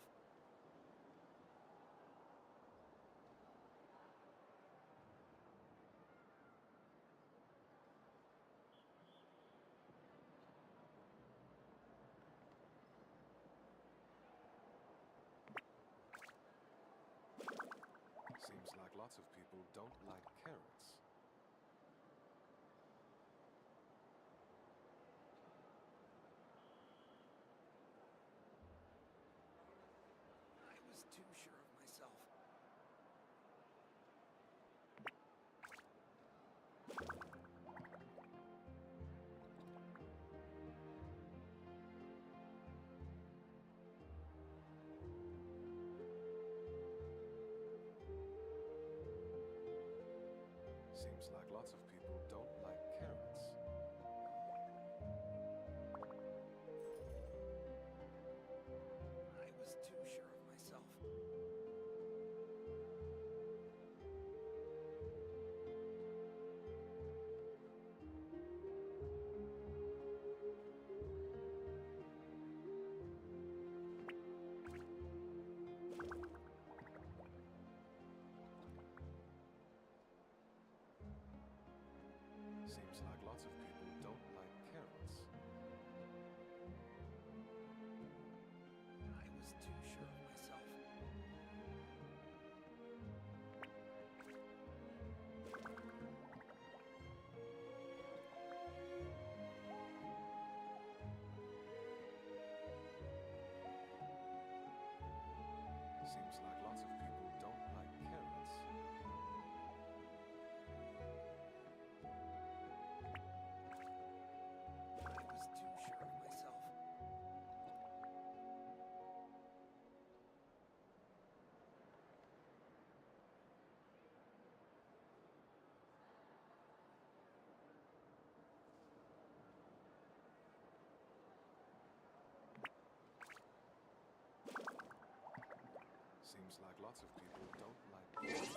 Seems like lots of people don't like carrots. I was too sure of myself. Seems like lots of people don't like carrots. I was too sure of myself. Seems like lots of people don't like carrots. I was too sure of myself. Seems like lots of people don't like carrots. I was too sure of myself. Seems like lots of people don't like carrots.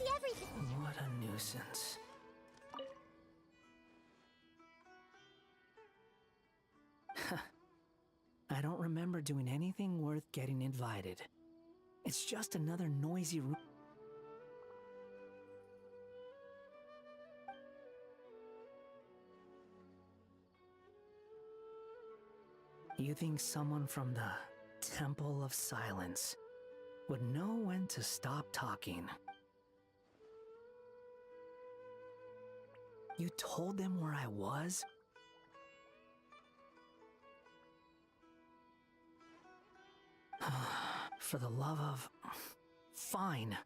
see everything. What a nuisance. I don't remember doing anything worth getting invited. It's just another noisy room. You think someone from the Temple of Silence would know when to stop talking? You told them where I was? For the love of... Fine.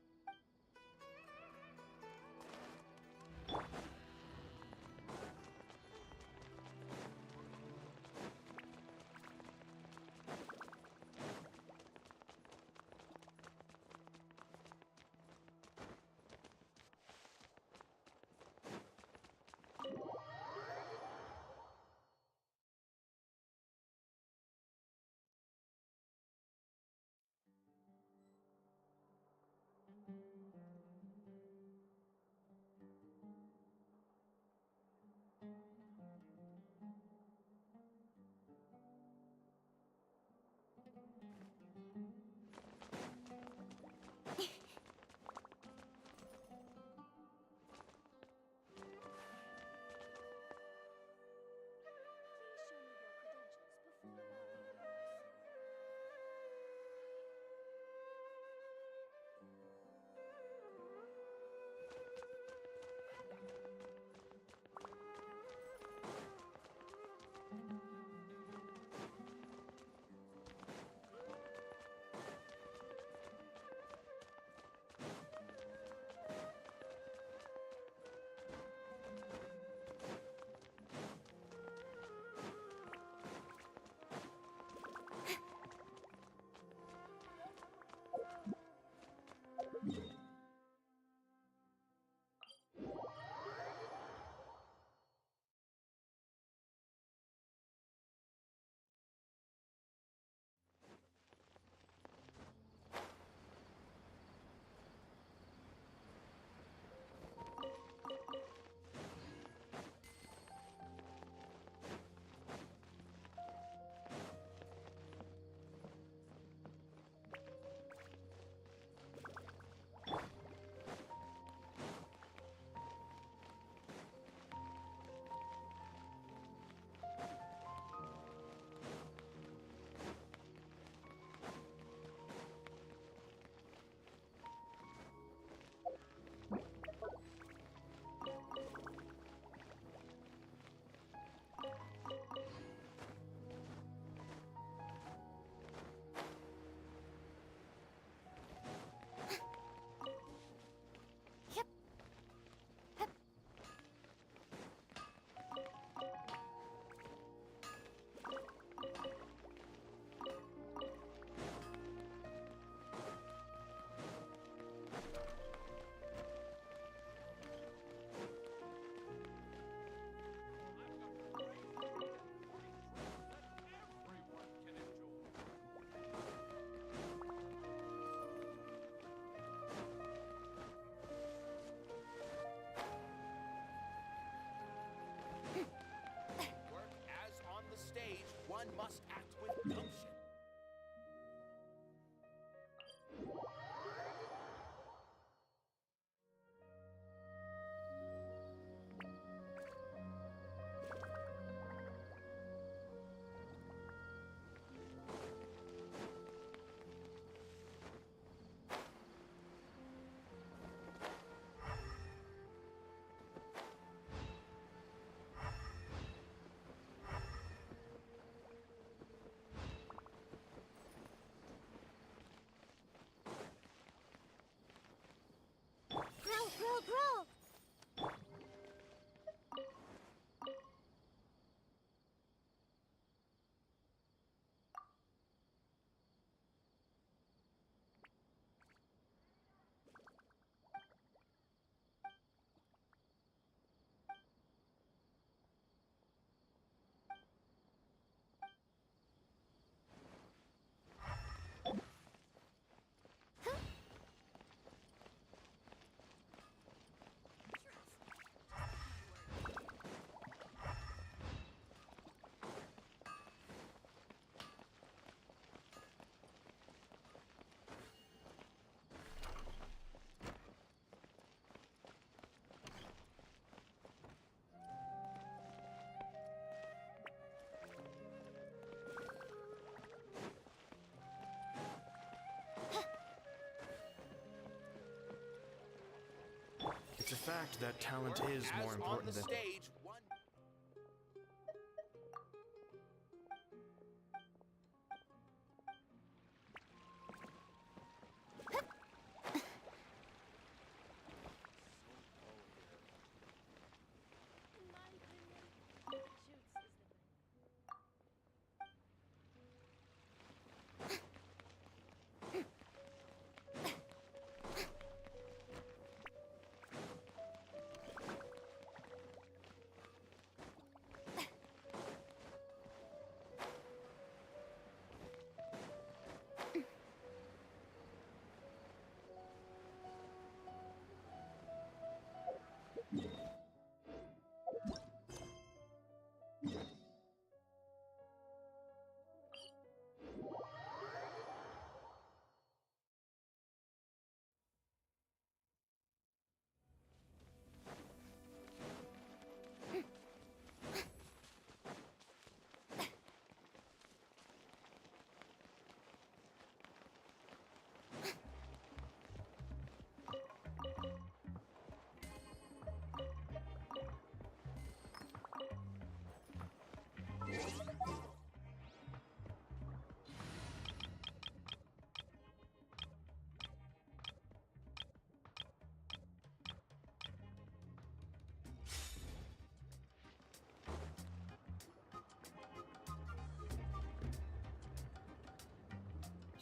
a fact that talent is more important than... Stage, one.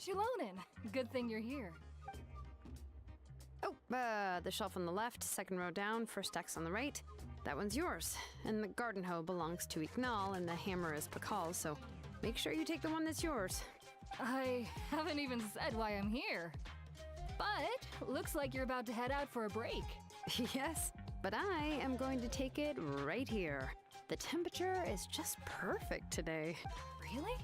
Shilonen, good thing you're here. Oh, the shelf on the left, second row down, first X on the right. That one's yours. And the garden hoe belongs to Ignal, and the hammer is Pakal's, so make sure you take the one that's yours. I haven't even said why I'm here. But looks like you're about to head out for a break. Yes, but I am going to take it right here. The temperature is just perfect today. Really?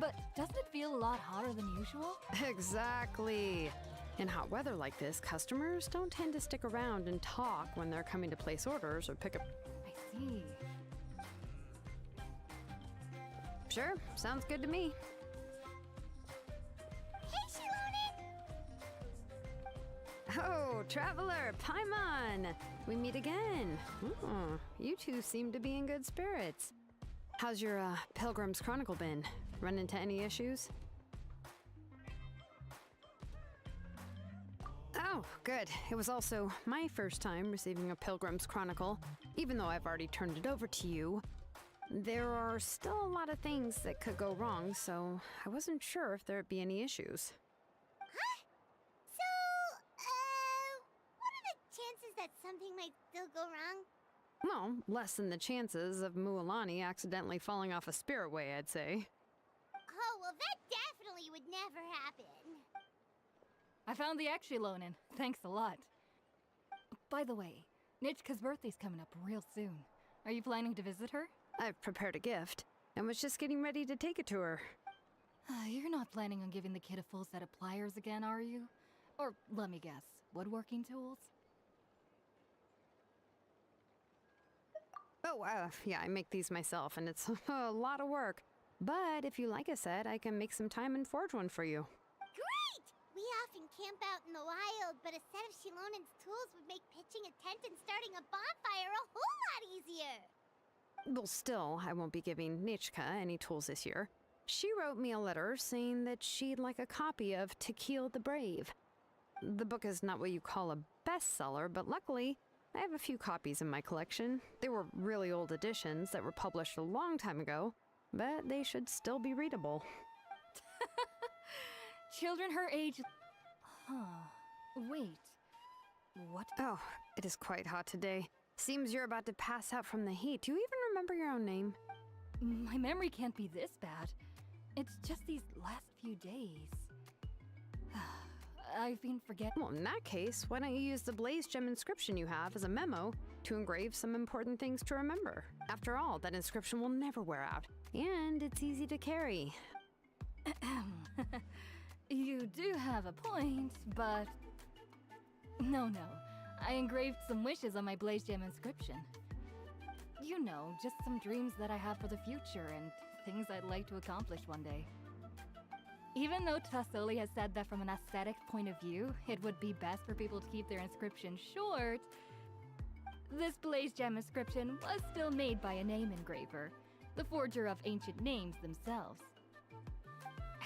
But doesn't it feel a lot hotter than usual? Exactly. In hot weather like this, customers don't tend to stick around and talk when they're coming to place orders or pick up. I see. Sure, sounds good to me. Hey, Shilonen! Oh, Traveler, Paimon! We meet again. You two seem to be in good spirits. How's your Pilgrim's Chronicle been? Run into any issues? Oh, good. It was also my first time receiving a Pilgrim's Chronicle, even though I've already turned it over to you. There are still a lot of things that could go wrong, so I wasn't sure if there'd be any issues. Huh? So, what are the chances that something might still go wrong? Well, less than the chances of Mualani accidentally falling off a spiritway, I'd say. Oh, well, that definitely would never happen. I found the Shilonen. Thanks a lot. By the way, Nichka's birthday's coming up real soon. Are you planning to visit her? I've prepared a gift, and was just getting ready to take it to her. You're not planning on giving the kid a full set of pliers again, are you? Or, let me guess, woodworking tools? Oh, yeah, I make these myself, and it's a lot of work. But if you like a set, I can make some time and forge one for you. Great! We often camp out in the wild, but a set of Shilonen's tools would make pitching a tent and starting a bonfire a whole lot easier. Well, still, I won't be giving Nichka any tools this year. She wrote me a letter saying that she'd like a copy of Tequil the Brave. The book is not what you call a bestseller, but luckily, I have a few copies in my collection. They were really old editions that were published a long time ago, but they should still be readable. Children her age... Huh. Wait. What? Oh, it is quite hot today. Seems you're about to pass out from the heat. Do you even remember your own name? My memory can't be this bad. It's just these last few days. I've been forgetting. Well, in that case, why don't you use the Blaze Gem inscription you have as a memo to engrave some important things to remember? After all, that inscription will never wear out, and it's easy to carry. You do have a point, but... No. I engraved some wishes on my Blaze Gem inscription. You know, just some dreams that I have for the future and things I'd like to accomplish one day. Even though Tassoli has said that from an aesthetic point of view, it would be best for people to keep their inscription short, This blaze gem inscription was still made by a name engraver, the forger of ancient names themselves.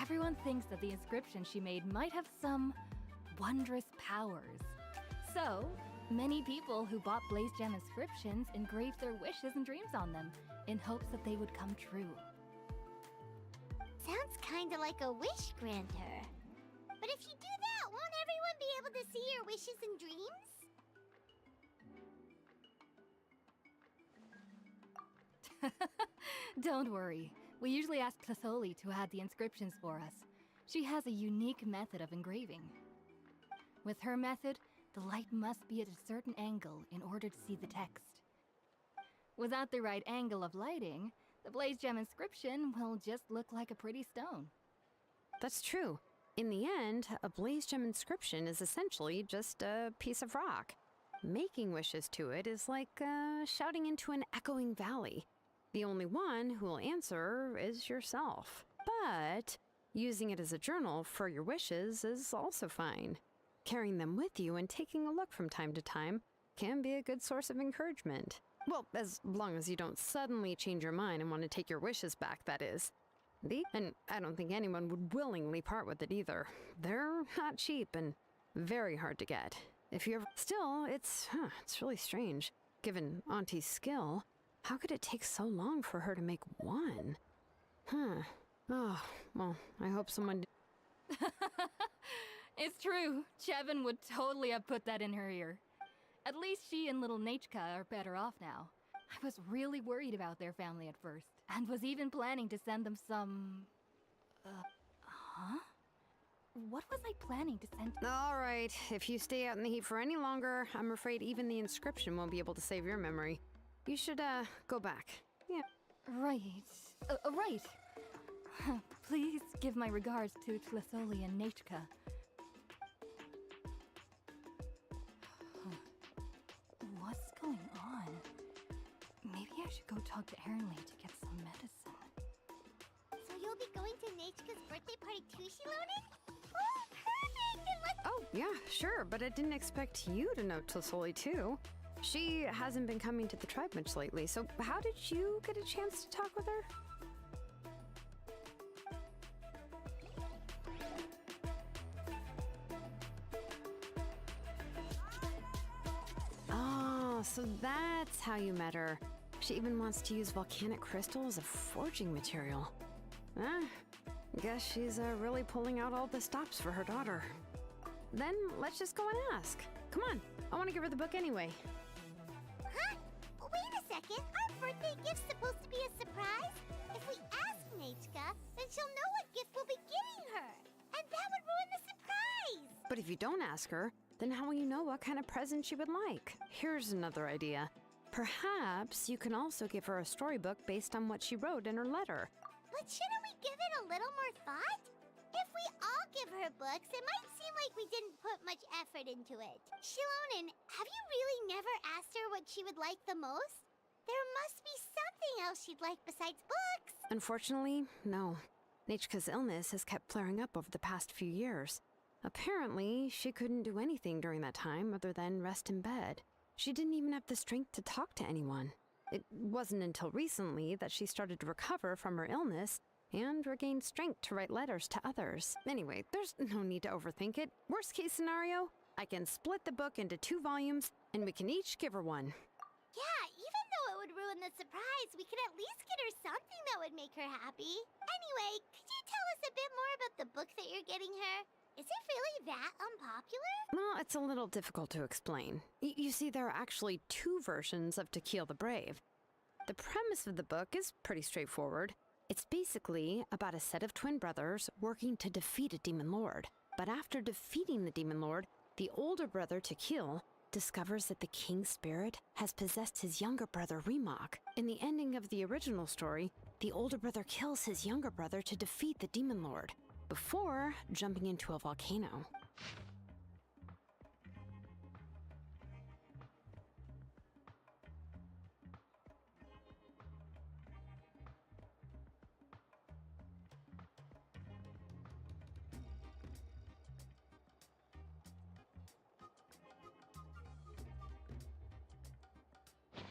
Everyone thinks that the inscription she made might have some wondrous powers. So, many people who bought blaze gem inscriptions engraved their wishes and dreams on them in hopes that they would come true. Sounds kinda like a wish granter. But if you do that, won't everyone be able to see your wishes and dreams? Don't worry. We usually ask Tlatholi to add the inscriptions for us. She has a unique method of engraving. With her method, the light must be at a certain angle in order to see the text. Without the right angle of lighting, the blaze gem inscription will just look like a pretty stone. That's true. In the end, a blaze gem inscription is essentially just a piece of rock. Making wishes to it is like shouting into an echoing valley. The only one who will answer is yourself. But using it as a journal for your wishes is also fine. Carrying them with you and taking a look from time to time can be a good source of encouragement. Well, as long as you don't suddenly change your mind and want to take your wishes back, that is. And I don't think anyone would willingly part with it either. They're not cheap and very hard to get. If you ever... Still, it's really strange. Given Auntie's skill, how could it take so long for her to make one? Oh, well, I hope someone... It's true. Chevin would totally have put that in her ear. At least she and little Nachka are better off now. I was really worried about their family at first, and was even planning to send them some... huh? What was I planning to send? All right, if you stay out in the heat for any longer, I'm afraid even the inscription won't be able to save your memory. You should, go back. Yeah. Right. Right. Please give my regards to Tlatholi and Nachka. What's going on? Maybe I should go talk to Erinley to get some medicine. So you'll be going to Nachka's birthday party too, Shilonen? Oh, perfect! And let's... Oh, yeah, sure, but I didn't expect you to know Tlatholi too. She hasn't been coming to the tribe much lately, so how did you get a chance to talk with her? Oh, so that's how you met her. She even wants to use volcanic crystal as a forging material. Guess she's really pulling out all the stops for her daughter. Then let's just go and ask. Come on, I want to give her the book anyway. Huh? Wait a second. Our birthday gift's supposed to be a surprise. If we ask Nachka, then she'll know what gift we'll be giving her. And that would ruin the surprise. But if you don't ask her, then how will you know what kind of present she would like? Here's another idea. Perhaps you can also give her a storybook based on what she wrote in her letter. But shouldn't we give it a little more thought? If we all give her books, it might seem like we didn't put much effort into it. Shilonen, have you really never asked her what she would like the most? There must be something else she'd like besides books. Unfortunately, no. Nachka's illness has kept flaring up over the past few years. Apparently, she couldn't do anything during that time other than rest in bed. She didn't even have the strength to talk to anyone. It wasn't until recently that she started to recover from her illness and regained strength to write letters to others. Anyway, there's no need to overthink it. Worst case scenario, I can split the book into 2 volumes and we can each give her one. Yeah, even though it would ruin the surprise, we could at least get her something that would make her happy. Anyway, could you tell us a bit more about the book that you're getting her? Is it really that unpopular? Well, it's a little difficult to explain. You see, there are actually 2 versions of To Kill the Brave. The premise of the book is pretty straightforward. It's basically about a set of twin brothers working to defeat a demon lord. But after defeating the demon lord, the older brother, To Kill, discovers that the king's spirit has possessed his younger brother, Remok. In the ending of the original story, the older brother kills his younger brother to defeat the demon lord, before jumping into a volcano.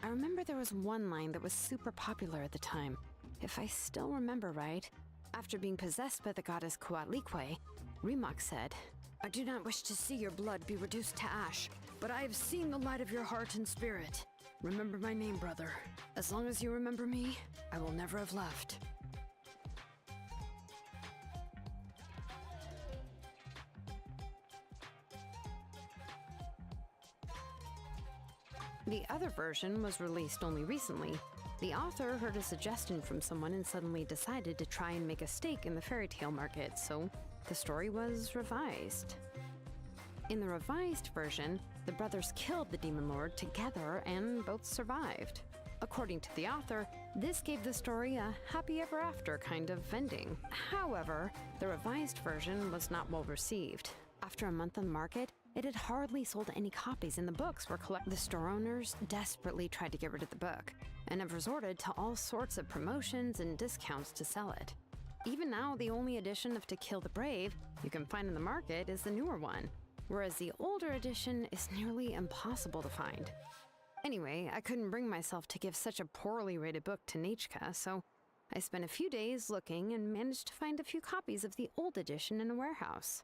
I remember there was one line that was super popular at the time. If I still remember right, after being possessed by the goddess Coatlicue, Rimac said, "I do not wish to see your blood be reduced to ash, but I have seen the light of your heart and spirit. Remember my name, brother. As long as you remember me, I will never have left." The other version was released only recently. The author heard a suggestion from someone and suddenly decided to try and make a stake in the fairy tale market, so the story was revised. In the revised version, the brothers killed the demon lord together and both survived. According to the author, this gave the story a happy ever after kind of ending. However, the revised version was not well received. After a month on the market, it had hardly sold any copies, and the books were the store owners desperately tried to get rid of the book, and have resorted to all sorts of promotions and discounts to sell it. Even now, the only edition of To Kill the Brave you can find in the market is the newer one, whereas the older edition is nearly impossible to find. Anyway, I couldn't bring myself to give such a poorly rated book to Nechka, so I spent a few days looking and managed to find a few copies of the old edition in a warehouse.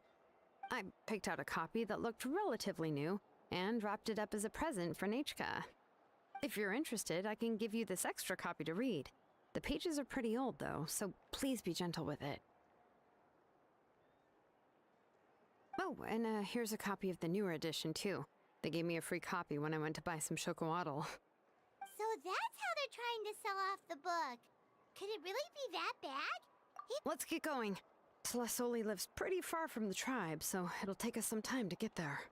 I picked out a copy that looked relatively new and wrapped it up as a present for Nechka. If you're interested, I can give you this extra copy to read. The pages are pretty old though, so please be gentle with it. Oh, and here's a copy of the newer edition too. They gave me a free copy when I went to buy some chocolatl. So that's how they're trying to sell off the book. Could it really be that bad? Let's get going. Telesoli lives pretty far from the tribe, so it'll take us some time to get there.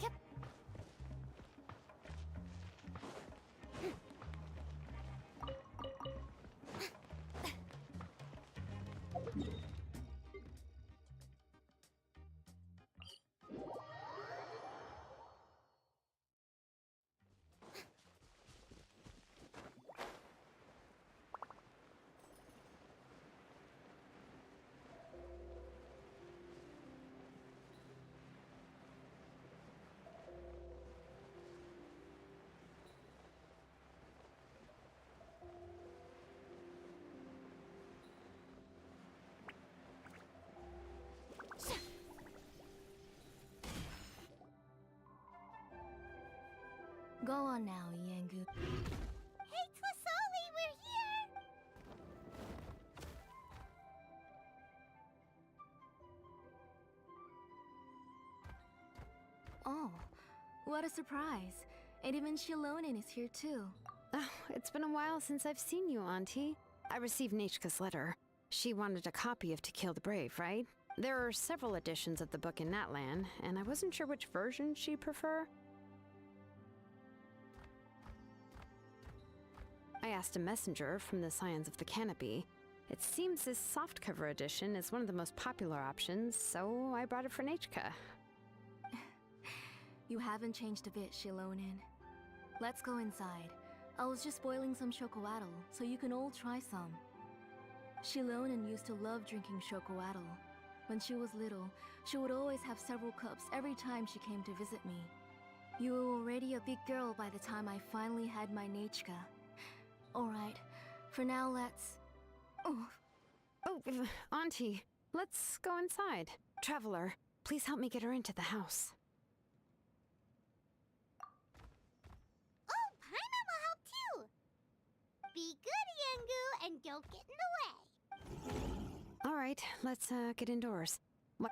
Yep. Go on now, Yengu. Hey, Tlasoli, we're here! Oh, what a surprise. And even Shilonin is here too. Oh, it's been a while since I've seen you, Auntie. I received Nechka's letter. She wanted a copy of To Kill the Brave, right? There are several editions of the book in Natlan, and I wasn't sure which version she'd prefer. I asked a messenger from the Scions of the Canopy. It seems this softcover edition is one of the most popular options, so I brought it for Nechka. You haven't changed a bit, Shilonin. Let's go inside. I was just boiling some chocolatl, so you can all try some. Shilonin used to love drinking chocolatl. When she was little, she would always have several cups every time she came to visit me. You were already a big girl by the time I finally had my Nechka. Alright, for now let's... Oh, Auntie, let's go inside. Traveler, please help me get her into the house. Oh, Paimon will help too! Be good, Yengu, and don't get in the way. Alright, let's get indoors. What?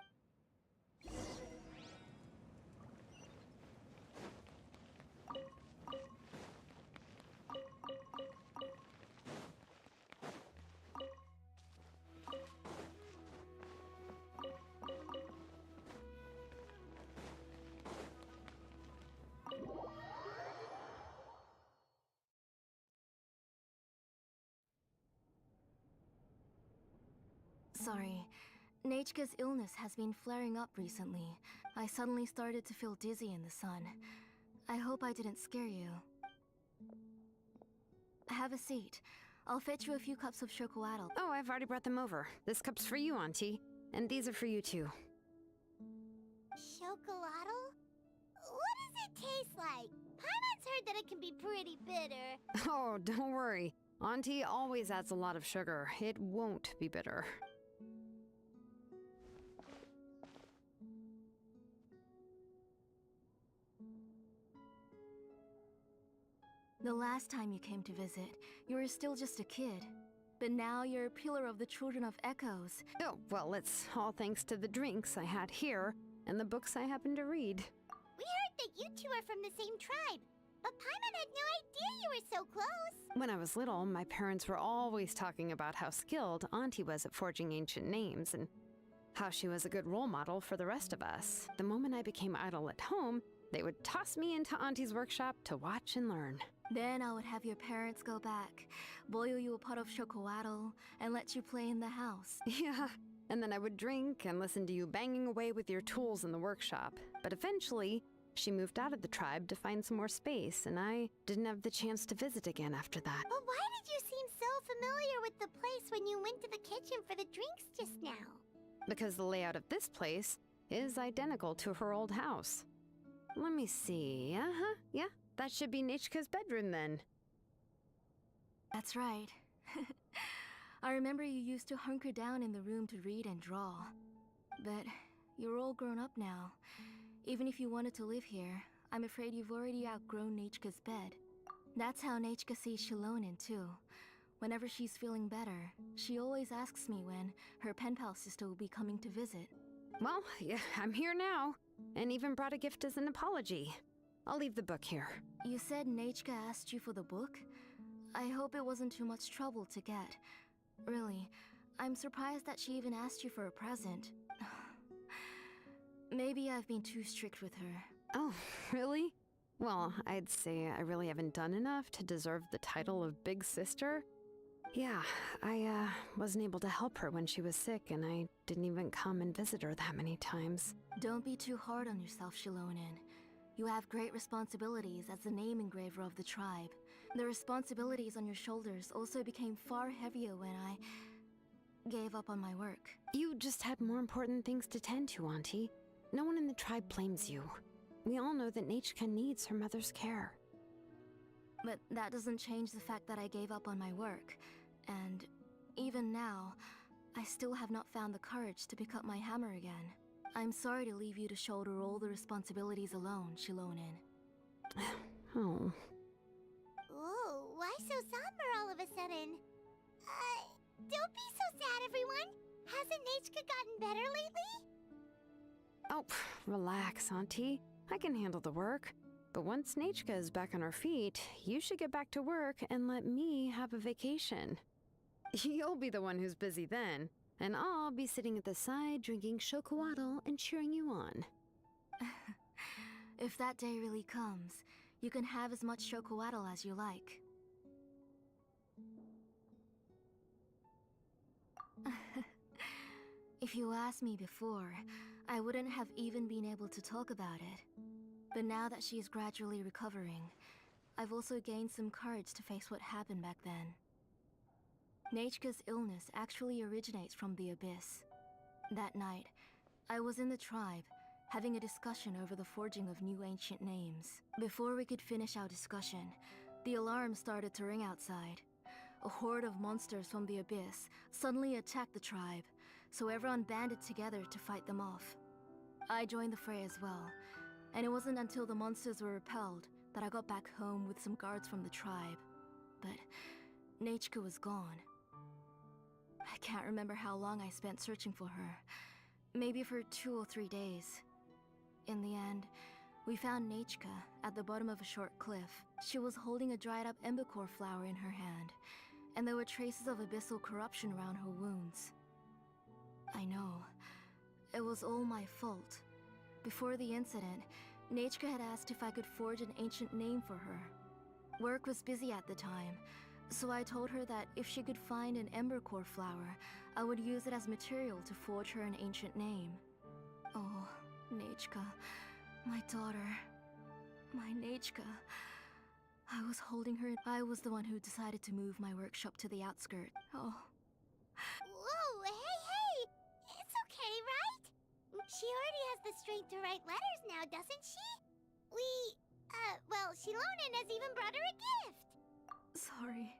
Sorry. Nechka's illness has been flaring up recently. I suddenly started to feel dizzy in the sun. I hope I didn't scare you. Have a seat. I'll fetch you a few cups of chocolatl. Oh, I've already brought them over. This cup's for you, Auntie. And these are for you, too. Chocolatl? What does it taste like? Paimon's heard that it can be pretty bitter. Oh, don't worry. Auntie always adds a lot of sugar. It won't be bitter. The last time you came to visit, you were still just a kid. But now you're a pillar of the Children of Echoes. Oh, well, it's all thanks to the drinks I had here and the books I happen to read. We heard that you two are from the same tribe, but Paimon had no idea you were so close. When I was little, my parents were always talking about how skilled Auntie was at forging ancient names and how she was a good role model for the rest of us. The moment I became idle at home, they would toss me into Auntie's workshop to watch and learn. Then I would have your parents go back, boil you a pot of chocolatl, and let you play in the house. Yeah, and then I would drink and listen to you banging away with your tools in the workshop. But eventually, she moved out of the tribe to find some more space, and I didn't have the chance to visit again after that. But why did you seem so familiar with the place when you went to the kitchen for the drinks just now? Because the layout of this place is identical to her old house. Let me see. Yeah, that should be Nechka's bedroom then. That's right. I remember you used to hunker down in the room to read and draw. But you're all grown up now. Even if you wanted to live here, I'm afraid you've already outgrown Nechka's bed. That's how Nechka sees Shilonen too. Whenever she's feeling better, she always asks me when her pen pal sister will be coming to visit. Well, yeah, I'm here now, and even brought a gift as an apology. I'll leave the book here. You said Nechka asked you for the book? I hope it wasn't too much trouble to get. Really, I'm surprised that she even asked you for a present. Maybe I've been too strict with her. Oh, really? Well, I'd say I really haven't done enough to deserve the title of Big Sister. Yeah, I wasn't able to help her when she was sick, and I didn't even come and visit her that many times. Don't be too hard on yourself, Shilonen. You have great responsibilities as the name engraver of the tribe. The responsibilities on your shoulders also became far heavier when I gave up on my work. You just had more important things to tend to, Auntie. No one in the tribe blames you. We all know that Nechka needs her mother's care. But that doesn't change the fact that I gave up on my work. And even now, I still have not found the courage to pick up my hammer again. I'm sorry to leave you to shoulder all the responsibilities alone, Shilonen. Oh. Ooh, why so somber all of a sudden? Don't be so sad, everyone. Hasn't Nechka gotten better lately? Oh, relax, Auntie. I can handle the work. But once Nechka is back on her feet, you should get back to work and let me have a vacation. You'll be the one who's busy then, and I'll be sitting at the side drinking chocolatl and cheering you on. If that day really comes, you can have as much chocolatl as you like. If you asked me before, I wouldn't have even been able to talk about it. But now that she is gradually recovering, I've also gained some courage to face what happened back then. Nechka's illness actually originates from the Abyss. That night, I was in the tribe, having a discussion over the forging of new ancient names. Before we could finish our discussion, the alarm started to ring outside. A horde of monsters from the Abyss suddenly attacked the tribe, so everyone banded together to fight them off. I joined the fray as well, and it wasn't until the monsters were repelled that I got back home with some guards from the tribe. But Nechka was gone. I can't remember how long I spent searching for her. Maybe for 2 or 3 days. In the end, we found Nechka at the bottom of a short cliff. She was holding a dried up embercore flower in her hand, and there were traces of abyssal corruption around her wounds. I know. It was all my fault. Before the incident, Nechka had asked if I could forge an ancient name for her. Work was busy at the time, so I told her that if she could find an embercore flower, I would use it as material to forge her an ancient name. Oh, Nechka, my daughter, my Nechka. I was holding her. I was the one who decided to move my workshop to the outskirts. Oh. Whoa, hey! It's okay, right? She already has the strength to write letters now, doesn't she? Well, Shilonen has even brought her a gift. Sorry.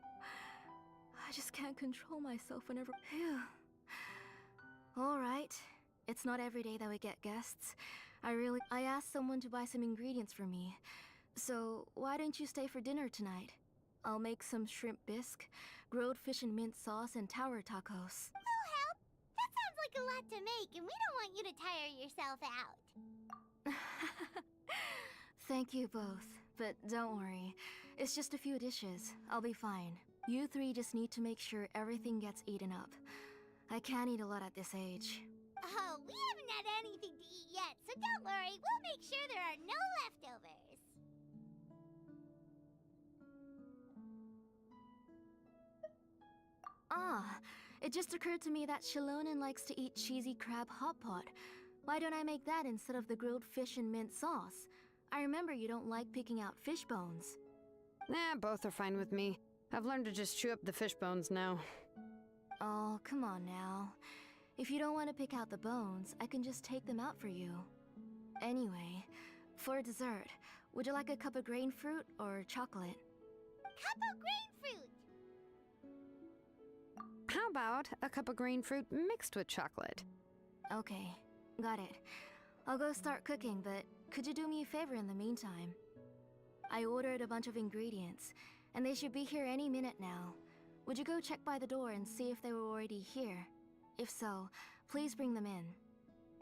I just can't control myself whenever... Phew. Alright. It's not every day that we get guests. I asked someone to buy some ingredients for me. So, why don't you stay for dinner tonight? I'll make some shrimp bisque, grilled fish and mint sauce, and tower tacos. I'll help. That sounds like a lot to make, and we don't want you to tire yourself out. Thank you both, but don't worry. It's just a few dishes. I'll be fine. You three just need to make sure everything gets eaten up. I can't eat a lot at this age. Oh, we haven't had anything to eat yet, so don't worry. We'll make sure there are no leftovers. Ah, it just occurred to me that Shilonen likes to eat cheesy crab hot pot. Why don't I make that instead of the grilled fish and mint sauce? I remember you don't like picking out fish bones. Nah, both are fine with me. I've learned to just chew up the fish bones now. Oh, come on now. If you don't want to pick out the bones, I can just take them out for you. Anyway, for dessert, would you like a cup of grain fruit or chocolate? Cup of grain fruit! How about a cup of green fruit mixed with chocolate? Okay, got it. I'll go start cooking, but could you do me a favor in the meantime? I ordered a bunch of ingredients, and they should be here any minute now. Would you go check by the door and see if they were already here? If so, please bring them in.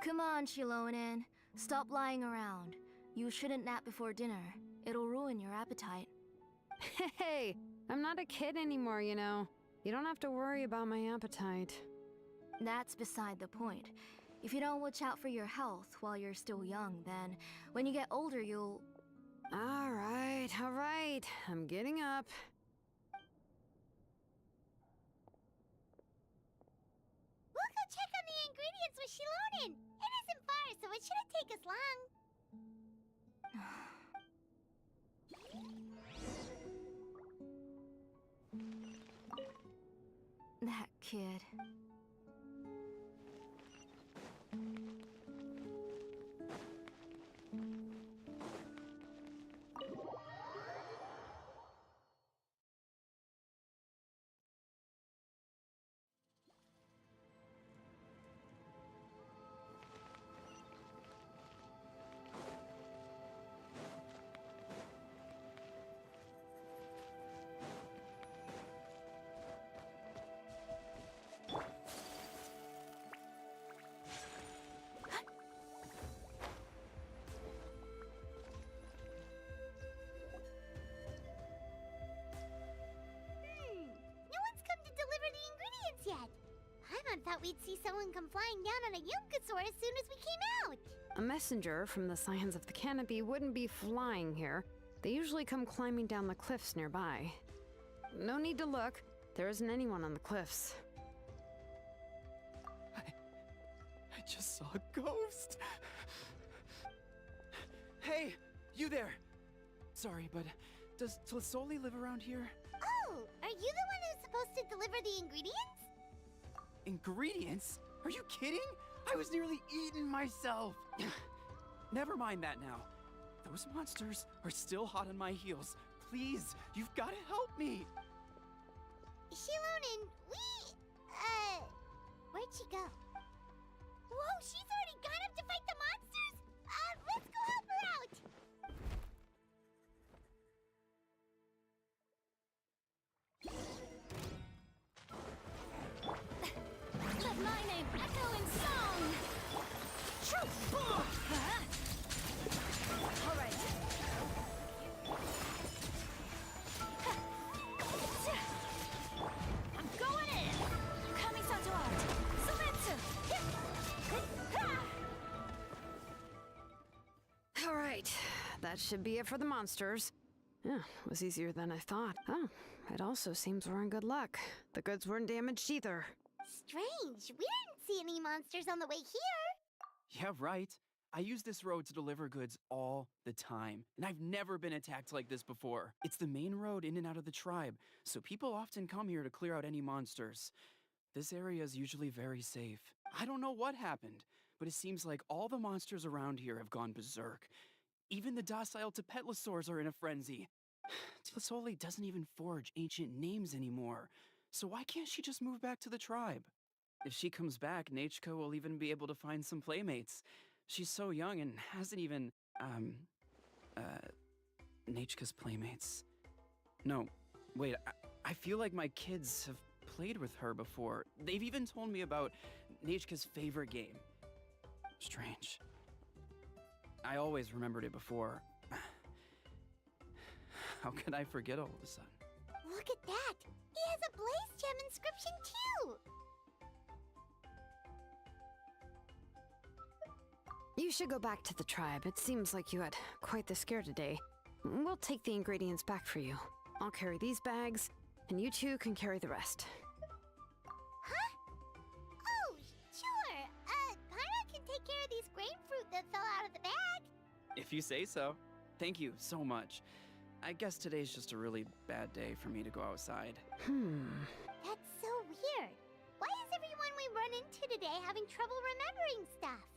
Come on, Shilonen. Stop lying around. You shouldn't nap before dinner. It'll ruin your appetite. Hey, I'm not a kid anymore, you know. You don't have to worry about my appetite. That's beside the point. If you don't watch out for your health while you're still young, then when you get older, you'll... All right. I'm getting up. We'll go check on the ingredients with Shilonen. It isn't far, so it shouldn't take us long. That kid. Yet. Paimon thought we'd see someone come flying down on a Yunkasaur as soon as we came out. A messenger from the Scions of the Canopy wouldn't be flying here. They usually come climbing down the cliffs nearby. No need to look. There isn't anyone on the cliffs. I just saw a ghost. Hey, you there. Sorry, but does Tlisoli live around here? Oh, are you the one who's supposed to deliver the ingredients? Ingredients? Are you kidding? I was nearly eaten myself. Never mind that now. Those monsters are still hot on my heels. Please, you've got to help me. Shilonen, where'd she go? Whoa, she's already gone up to fight the monsters? Let's go help her out. Let my name echo in song! All right. I'm going in! Kamisato art! Sumetsu! All right, that should be it for the monsters. Yeah, it was easier than I thought. Oh, it also seems we're in good luck. The goods weren't damaged either. Strange. We didn't see any monsters on the way here. Yeah, right. I use this road to deliver goods all the time, and I've never been attacked like this before. It's the main road in and out of the tribe, so people often come here to clear out any monsters. This area is usually very safe. I don't know what happened, but it seems like all the monsters around here have gone berserk. Even the docile Tepetlosaurs are in a frenzy. Tlisoli doesn't even forge ancient names anymore, so why can't she just move back to the tribe? If she comes back, Nachka will even be able to find some playmates. She's so young and hasn't even, Nachka's playmates. No, wait, I feel like my kids have played with her before. They've even told me about Nachka's favorite game. Strange. I always remembered it before. How could I forget all of a sudden? Look at that! He has a Blaze Gem inscription too! You should go back to the tribe. It seems like you had quite the scare today. We'll take the ingredients back for you. I'll carry these bags, and you two can carry the rest. Huh? Oh, sure. Paimon can take care of these grain fruit that fell out of the bag. If you say so. Thank you so much. I guess today's just a really bad day for me to go outside. That's so weird. Why is everyone we run into today having trouble remembering stuff?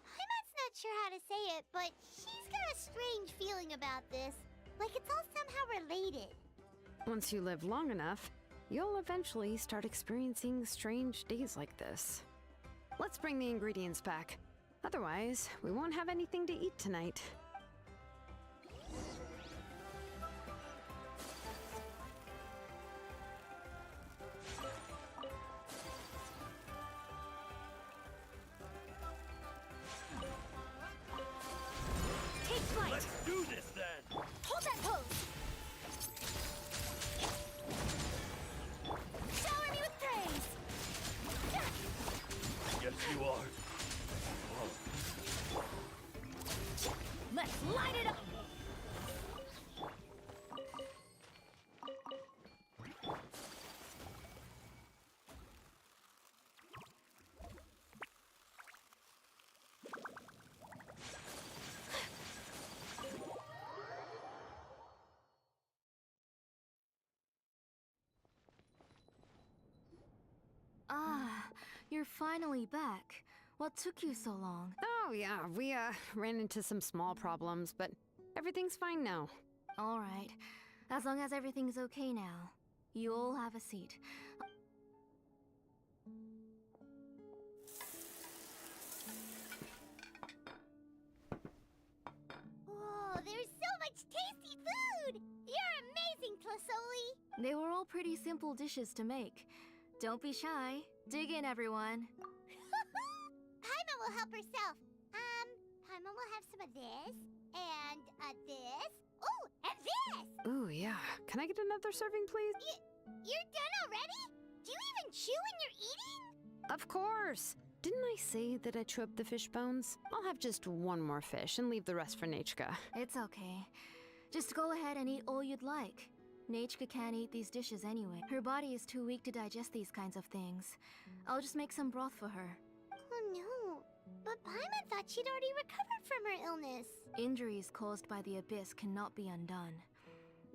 Paimon's not sure how to say it, but she's got a strange feeling about this. Like it's all somehow related. Once you live long enough, you'll eventually start experiencing strange days like this. Let's bring the ingredients back. Otherwise, we won't have anything to eat tonight. Take flight! Let's do this then! Hold that pose! Shower me with praise! Yes, you are. Let's light it up! Ah, you're finally back. What took you so long? Oh yeah, we ran into some small problems, but everything's fine now. All right. As long as everything's okay now. You all have a seat. Whoa, there's so much tasty food! You're amazing, Tlisoli! They were all pretty simple dishes to make. Don't be shy. Dig in, everyone. Paimon will help herself. Paimon will have some of this, and this. Oh, and this! Ooh, yeah. Can I get another serving, please? You're done already? Do you even chew when you're eating? Of course! Didn't I say that I chew up the fish bones? I'll have just one more fish and leave the rest for Nachka. It's okay. Just go ahead and eat all you'd like. Nachka can't eat these dishes anyway. Her body is too weak to digest these kinds of things. I'll just make some broth for her. Oh no, but Paimon thought she'd already recovered from her illness. Injuries caused by the Abyss cannot be undone.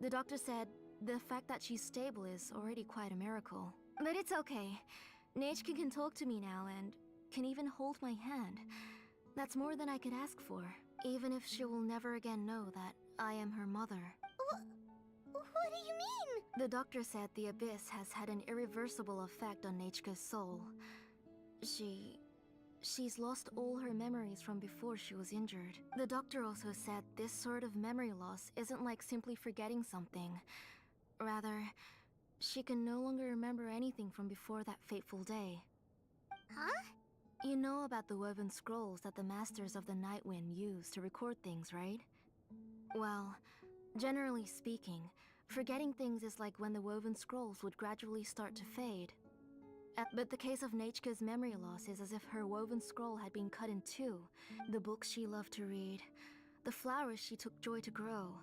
The doctor said the fact that she's stable is already quite a miracle. But it's okay. Nachka can talk to me now and can even hold my hand. That's more than I could ask for, even if she will never again know that I am her mother. What do you mean? The doctor said the Abyss has had an irreversible effect on Nachka's soul. She's lost all her memories from before she was injured. The doctor also said this sort of memory loss isn't like simply forgetting something. Rather, she can no longer remember anything from before that fateful day. Huh? You know about the woven scrolls that the Masters of the Night Wind use to record things, right? Well, generally speaking, forgetting things is like when the woven scrolls would gradually start to fade. But the case of Nachka's memory loss is as if her woven scroll had been cut in two. The books she loved to read, the flowers she took joy to grow,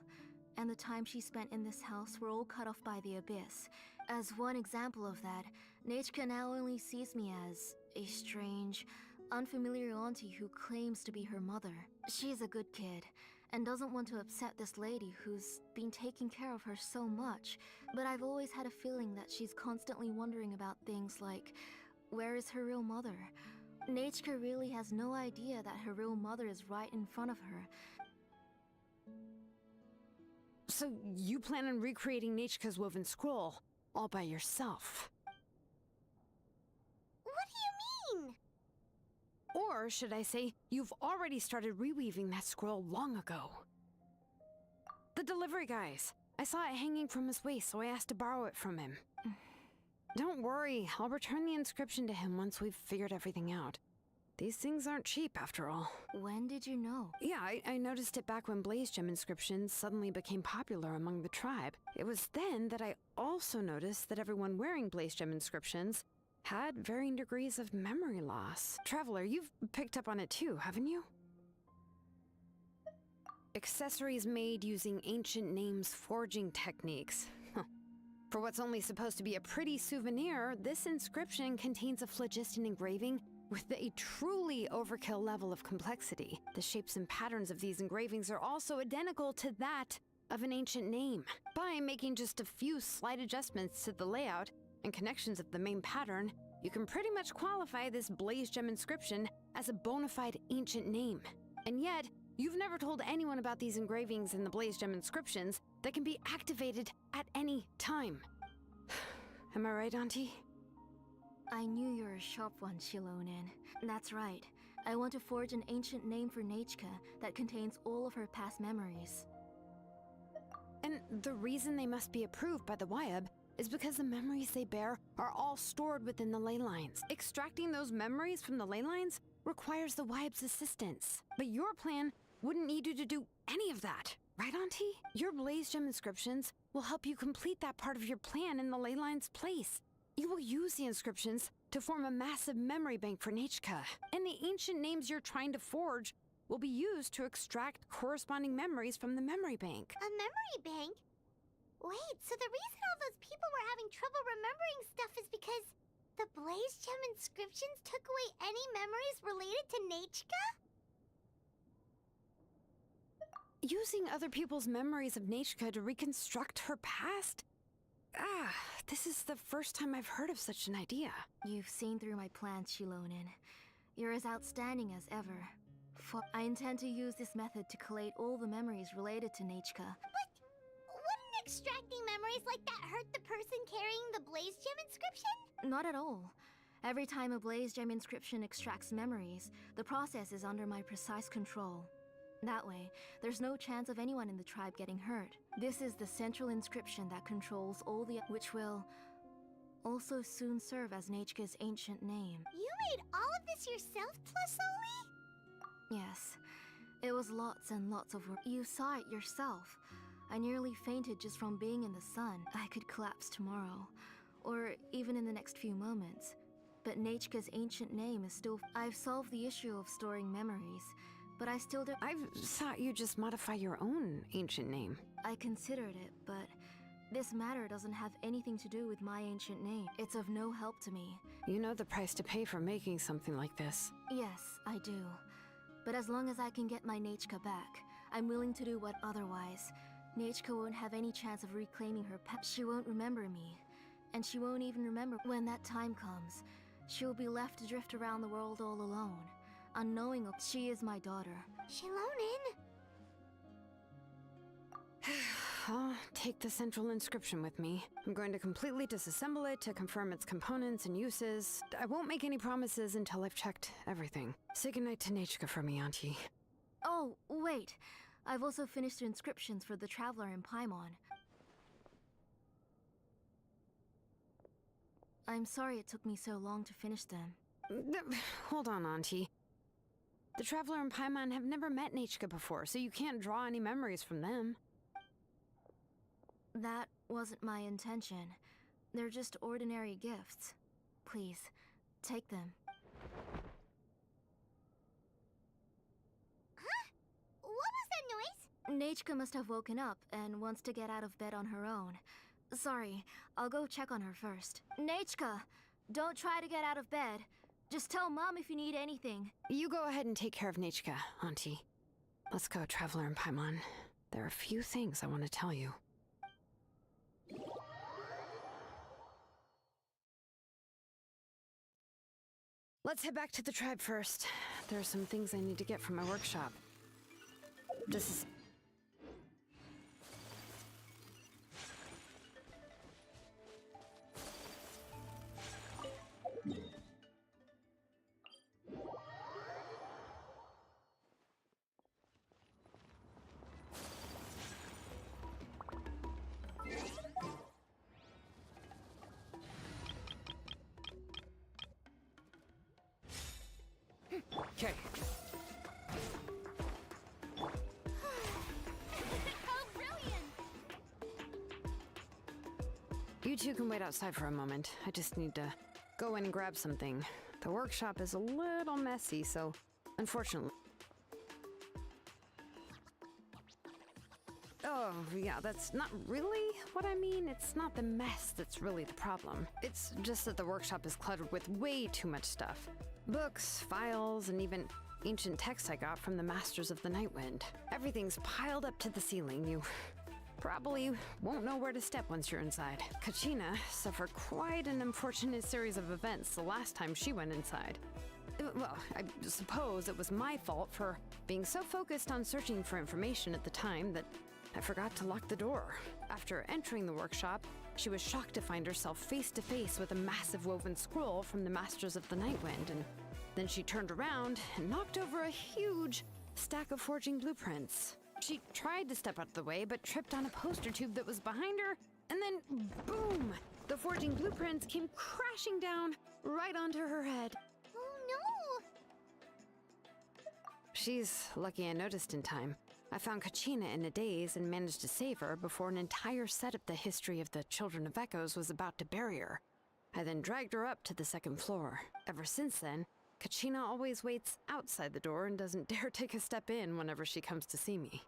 and the time she spent in this house were all cut off by the Abyss. As one example of that, Nachka now only sees me as a strange, unfamiliar auntie who claims to be her mother. She's a good kid, and doesn't want to upset this lady who's been taking care of her so much, but I've always had a feeling that she's constantly wondering about things like, where is her real mother? Nechka really has no idea that her real mother is right in front of her. So you plan on recreating Nechka's woven scroll all by yourself? What do you mean? Or should I say, you've already started reweaving that scroll long ago. The delivery guys. I saw it hanging from his waist, so I asked to borrow it from him. Don't worry, I'll return the inscription to him once we've figured everything out. These things aren't cheap, after all. When did you know? Yeah, I noticed it back when Blaze Gem inscriptions suddenly became popular among the tribe. It was then that I also noticed that everyone wearing Blaze Gem inscriptions had varying degrees of memory loss. Traveler, you've picked up on it too, haven't you? Accessories made using ancient names forging techniques. For what's only supposed to be a pretty souvenir, this inscription contains a phlogiston engraving with a truly overkill level of complexity. The shapes and patterns of these engravings are also identical to that of an ancient name. By making just a few slight adjustments to the layout and connections of the main pattern, you can pretty much qualify this Blaze Gem inscription as a bona fide ancient name. And yet, you've never told anyone about these engravings in the Blaze Gem inscriptions that can be activated at any time. Am I right, Auntie? I knew you were a sharp one, Shilonin. That's right. I want to forge an ancient name for Nechka that contains all of her past memories. And the reason they must be approved by the Wyab is because the memories they bear are all stored within the ley lines. Extracting those memories from the ley lines requires the Wyab's assistance. But your plan wouldn't need you to do any of that. Right, Auntie? Your Blaze Gem inscriptions will help you complete that part of your plan in the ley line's place. You will use the inscriptions to form a massive memory bank for Nechka. And the ancient names you're trying to forge will be used to extract corresponding memories from the memory bank. A memory bank? Wait, so the reason all those people were having trouble remembering stuff is because the Blaze Gem inscriptions took away any memories related to Nechka? Using other people's memories of Nechka to reconstruct her past? This is the first time I've heard of such an idea. You've seen through my plans, Shilonin. You're as outstanding as ever. I intend to use this method to collate all the memories related to Nechka. But wouldn't extracting memories like that hurt the person carrying the Blaze Gem inscription? Not at all. Every time a Blaze Gem inscription extracts memories, the process is under my precise control. That way, there's no chance of anyone in the tribe getting hurt. This is the central inscription that controls all the... which will also soon serve as Nechka's ancient name. You made all of this yourself, Tlusoli? Yes. It was lots and lots of work. You saw it yourself. I nearly fainted just from being in the sun. I could collapse tomorrow, or even in the next few moments. But Nechka's ancient name is still... I've solved the issue of storing memories, but I still don't... I thought you just modify your own ancient name. I considered it, but this matter doesn't have anything to do with my ancient name. It's of no help to me. You know the price to pay for making something like this. Yes, I do. But as long as I can get my Nechka back, I'm willing to do what otherwise. Nechka won't have any chance of reclaiming her pet. She won't remember me. And she won't even remember when that time comes. She'll be left to drift around the world all alone. Unknowing she is my daughter. Shilonin! I'll take the central inscription with me. I'm going to completely disassemble it to confirm its components and uses. I won't make any promises until I've checked everything. Say goodnight to Nechka for me, Auntie. Oh, wait. I've also finished the inscriptions for the Traveler in Paimon. I'm sorry it took me so long to finish them. Hold on, Auntie. The Traveler and Paimon have never met Nechka before, so you can't draw any memories from them. That wasn't my intention. They're just ordinary gifts. Please, take them. Huh? What was that noise? Nechka must have woken up and wants to get out of bed on her own. Sorry, I'll go check on her first. Nechka! Don't try to get out of bed. Just tell Mom if you need anything. You go ahead and take care of Nichka, Auntie. Let's go, Traveler and Paimon. There are a few things I want to tell you. Let's head back to the tribe first. There are some things I need to get from my workshop. This is... Okay. Oh, brilliant! You two can wait outside for a moment. I just need to go in and grab something. The workshop is a little messy, so unfortunately... Oh, yeah, that's not really what I mean. It's not the mess that's really the problem. It's just that the workshop is cluttered with way too much stuff. Books, files, and even ancient texts I got from the Masters of the Nightwind. Everything's piled up to the ceiling. You probably won't know where to step once you're inside. Kachina suffered quite an unfortunate series of events the last time she went inside. Well, I suppose it was my fault for being so focused on searching for information at the time that I forgot to lock the door. After entering the workshop, she was shocked to find herself face to face with a massive woven scroll from the Masters of the Nightwind, and then she turned around and knocked over a huge stack of forging blueprints. She tried to step out of the way, but tripped on a poster tube that was behind her, and then boom! The forging blueprints came crashing down right onto her head. Oh no! She's lucky I noticed in time. I found Kachina in a daze and managed to save her before an entire set of the history of the Children of Echoes was about to bury her. I then dragged her up to the second floor. Ever since then, Kachina always waits outside the door and doesn't dare take a step in whenever she comes to see me.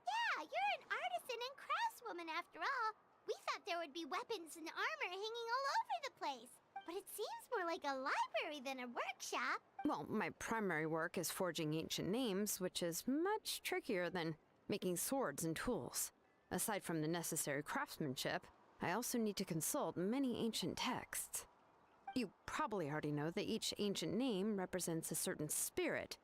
Yeah, you're an artisan and craftswoman after all. We thought there would be weapons and armor hanging all over the place. But it seems more like a library than a workshop. Well, my primary work is forging ancient names, which is much trickier than making swords and tools. Aside from the necessary craftsmanship, I also need to consult many ancient texts. You probably already know that each ancient name represents a certain spirit.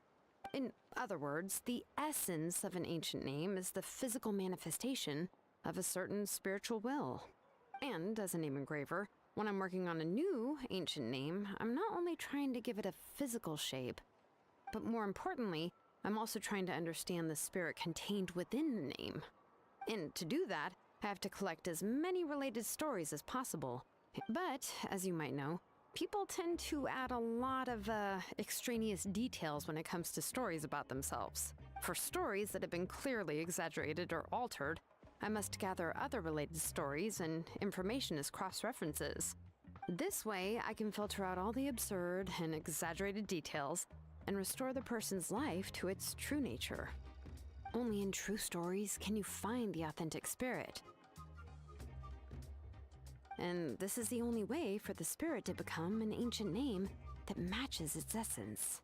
In other words, the essence of an ancient name is the physical manifestation of a certain spiritual will. And as a name engraver, when I'm working on a new ancient name, I'm not only trying to give it a physical shape, but more importantly, I'm also trying to understand the spirit contained within the name. And to do that, I have to collect as many related stories as possible. But, as you might know, people tend to add a lot of extraneous details when it comes to stories about themselves. For stories that have been clearly exaggerated or altered, I must gather other related stories and information as cross-references. This way, I can filter out all the absurd and exaggerated details and restore the person's life to its true nature. Only in true stories can you find the authentic spirit. And this is the only way for the spirit to become an ancient name that matches its essence.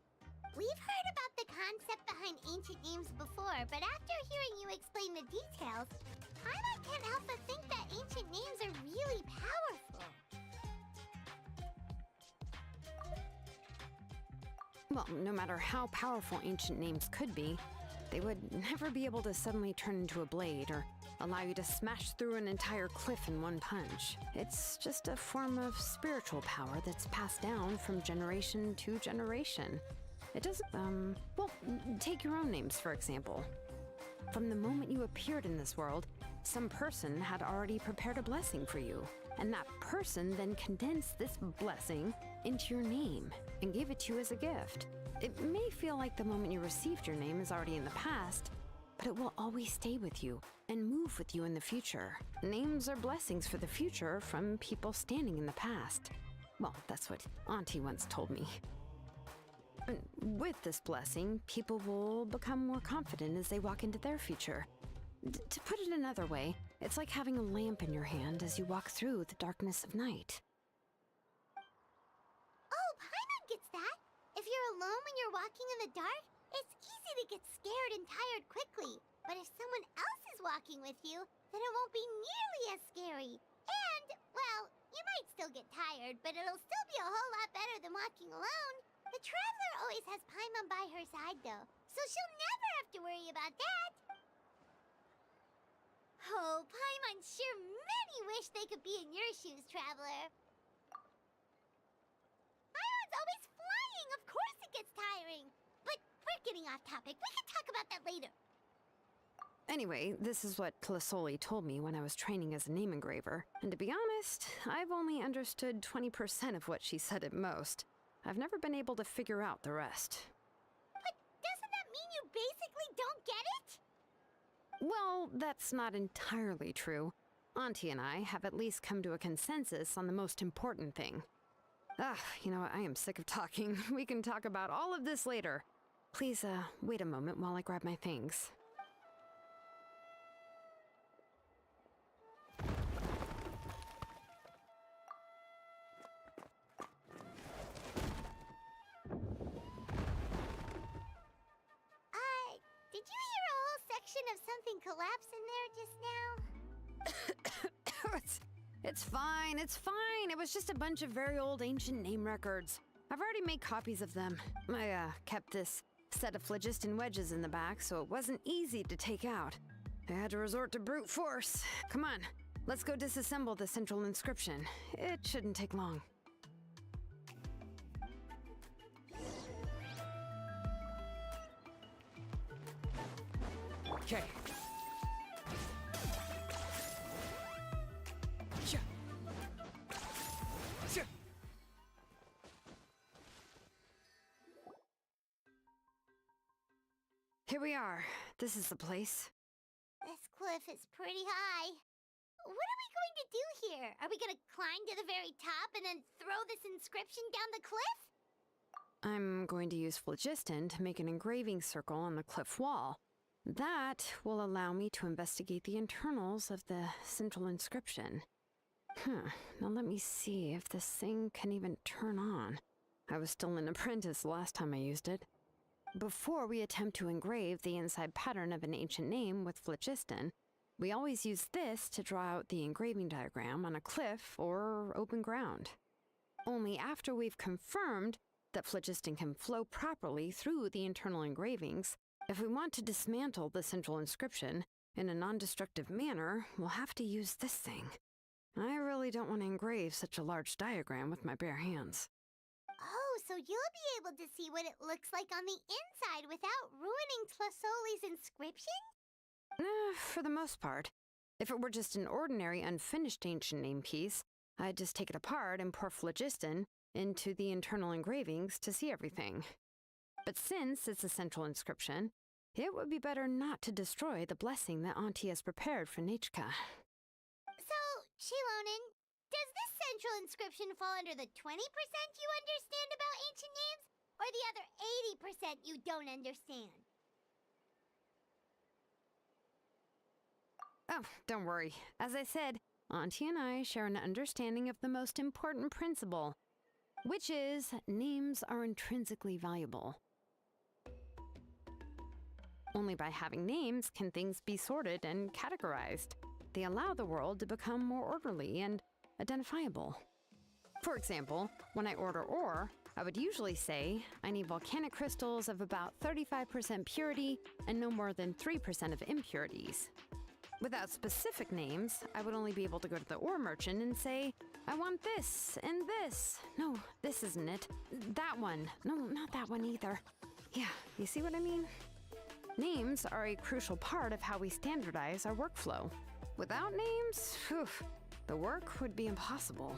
We've heard about the concept behind ancient names before, but after hearing you explain the details, I can't help but think that ancient names are really powerful. Well, no matter how powerful ancient names could be, they would never be able to suddenly turn into a blade or allow you to smash through an entire cliff in one punch. It's just a form of spiritual power that's passed down from generation to generation. It doesn't, well, take your own names, for example. From the moment you appeared in this world, some person had already prepared a blessing for you, and that person then condensed this blessing into your name and gave it to you as a gift. It may feel like the moment you received your name is already in the past, but it will always stay with you and move with you in the future. Names are blessings for the future from people standing in the past. Well, that's what Auntie once told me. And with this blessing, people will become more confident as they walk into their future. To put it another way, it's like having a lamp in your hand as you walk through the darkness of night. alone when you're walking in the dark, it's easy to get scared and tired quickly. But if someone else is walking with you, then it won't be nearly as scary. And, well, you might still get tired, but it'll still be a whole lot better than walking alone. The Traveler always has Paimon by her side, though, so she'll never have to worry about that. Oh, Paimon sure many wish they could be in your shoes, Traveler. Paimon's always flying. Of course it gets tiring. But we're getting off topic. We can talk about that later. Anyway, this is what Plisoli told me when I was training as a name engraver. And to be honest, I've only understood 20% of what she said at most. I've never been able to figure out the rest. But doesn't that mean you basically don't get it? Well, that's not entirely true. Auntie and I have at least come to a consensus on the most important thing. You know what? I am sick of talking. We can talk about all of this later. Please, wait a moment while I grab my things. Did you hear a whole section of something collapse in there just now? It's fine, it's fine. It was just a bunch of very old ancient name records. I've already made copies of them. I kept this set of phlogiston wedges in the back, so it wasn't easy to take out. I had to resort to brute force. Come on, let's go disassemble the central inscription. It shouldn't take long. Okay. Here we are. This is the place. This cliff is pretty high. What are we going to do here? Are we going to climb to the very top and then throw this inscription down the cliff? I'm going to use phlogiston to make an engraving circle on the cliff wall. That will allow me to investigate the internals of the central inscription. Now let me see if this thing can even turn on. I was still an apprentice last time I used it. Before we attempt to engrave the inside pattern of an ancient name with phlogiston, we always use this to draw out the engraving diagram on a cliff or open ground. Only after we've confirmed that phlogiston can flow properly through the internal engravings, if we want to dismantle the central inscription in a non-destructive manner, we'll have to use this thing. I really don't want to engrave such a large diagram with my bare hands. Oh, so you'll be able to see what it looks like on the inside without ruining Tlasoli's inscription? For the most part. If it were just an ordinary unfinished ancient name piece, I'd just take it apart and pour phlogiston into the internal engravings to see everything. But since it's a central inscription, it would be better not to destroy the blessing that Auntie has prepared for Nichka. So, Shilonen, does this central inscription fall under the 20% you understand about ancient names, or the other 80% you don't understand? Oh, don't worry. As I said, Auntie and I share an understanding of the most important principle, which is names are intrinsically valuable. Only by having names can things be sorted and categorized. They allow the world to become more orderly and identifiable. For example, when I order ore, I would usually say I need volcanic crystals of about 35% purity and no more than 3% of impurities. Without specific names, I would only be able to go to the ore merchant and say, I want this and this. No, this isn't it. That one. No, not that one either. Yeah, you see what I mean? Names are a crucial part of how we standardize our workflow. Without names, the work would be impossible.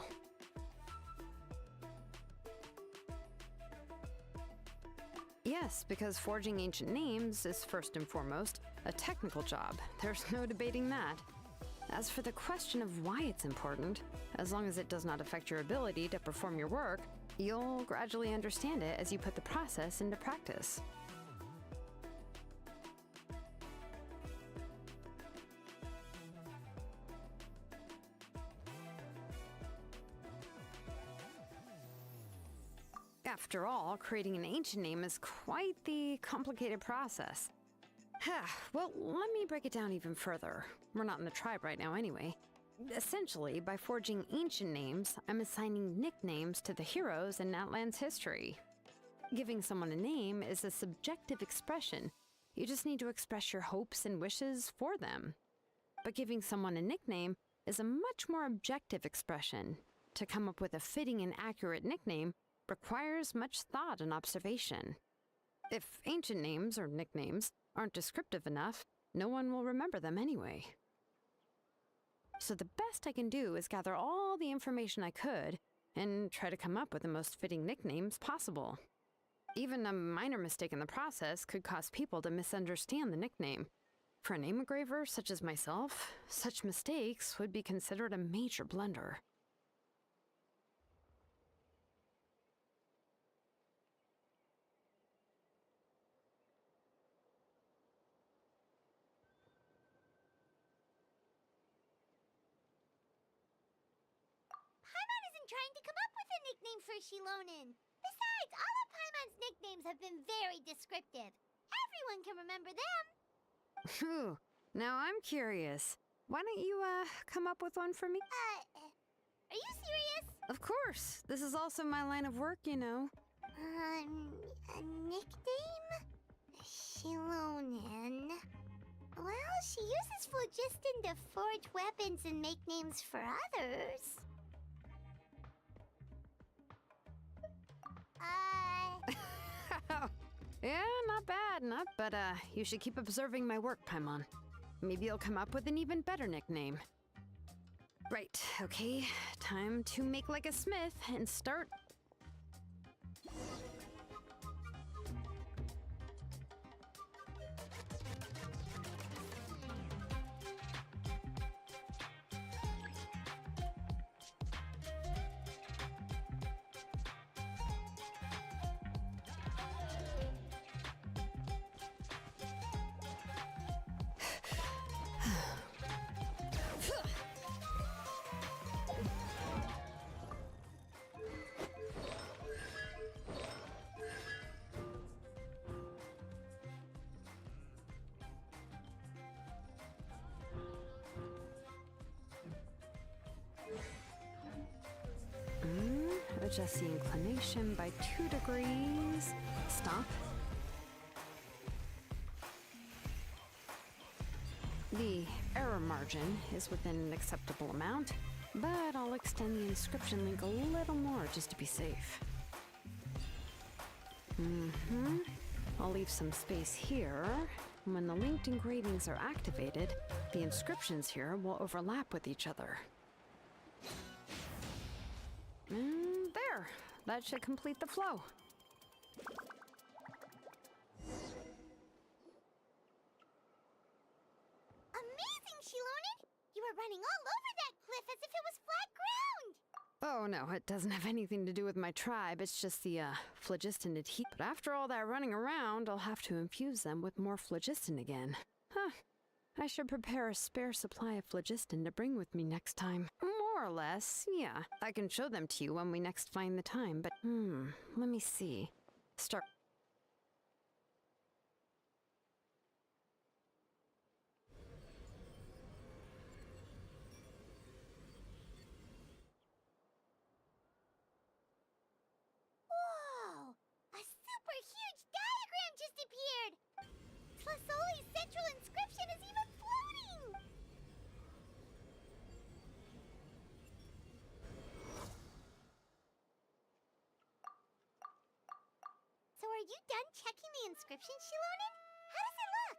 Yes, because forging ancient names is first and foremost a technical job. There's no debating that. As for the question of why it's important, as long as it does not affect your ability to perform your work, you'll gradually understand it as you put the process into practice. After all, creating an ancient name is quite the complicated process. Well, let me break it down even further. We're not in the tribe right now anyway. Essentially, by forging ancient names, I'm assigning nicknames to the heroes in Outland's history. Giving someone a name is a subjective expression. You just need to express your hopes and wishes for them. But giving someone a nickname is a much more objective expression. To come up with a fitting and accurate nickname requires much thought and observation. If ancient names or nicknames aren't descriptive enough, no one will remember them anyway. So the best I can do is gather all the information I could and try to come up with the most fitting nicknames possible. Even a minor mistake in the process could cause people to misunderstand the nickname. For a name engraver such as myself, such mistakes would be considered a major blunder. Paimon isn't trying to come up with a nickname for Shilonen. Besides, all of Paimon's nicknames have been very descriptive. Everyone can remember them. Phew. Now I'm curious. Why don't you, come up with one for me? Are you serious? Of course. This is also my line of work, you know. A nickname? Shilonen. Well, she uses phlogiston to forge weapons and make names for others. Yeah, not bad, but you should keep observing my work, Paimon. Maybe you'll come up with an even better nickname. Right, okay. Time to make like a smith and start. Adjust the inclination by 2 degrees. Stop. The error margin is within an acceptable amount, but I'll extend the inscription link a little more just to be safe. I'll leave some space here. When the linked engravings are activated, the inscriptions here will overlap with each other. There! That should complete the flow. Amazing, Shilonen! You were running all over that cliff as if it was flat ground! Oh no, it doesn't have anything to do with my tribe. It's just the, phlogiston heat. But after all that running around, I'll have to infuse them with more phlogiston again. I should prepare a spare supply of phlogiston to bring with me next time. More or less, yeah. I can show them to you when we next find the time, but, let me see. Start. Whoa! A super huge diagram just appeared! Tlasoli's central inscription is even floating! So are you done checking the inscription, Shilonen? How does it look?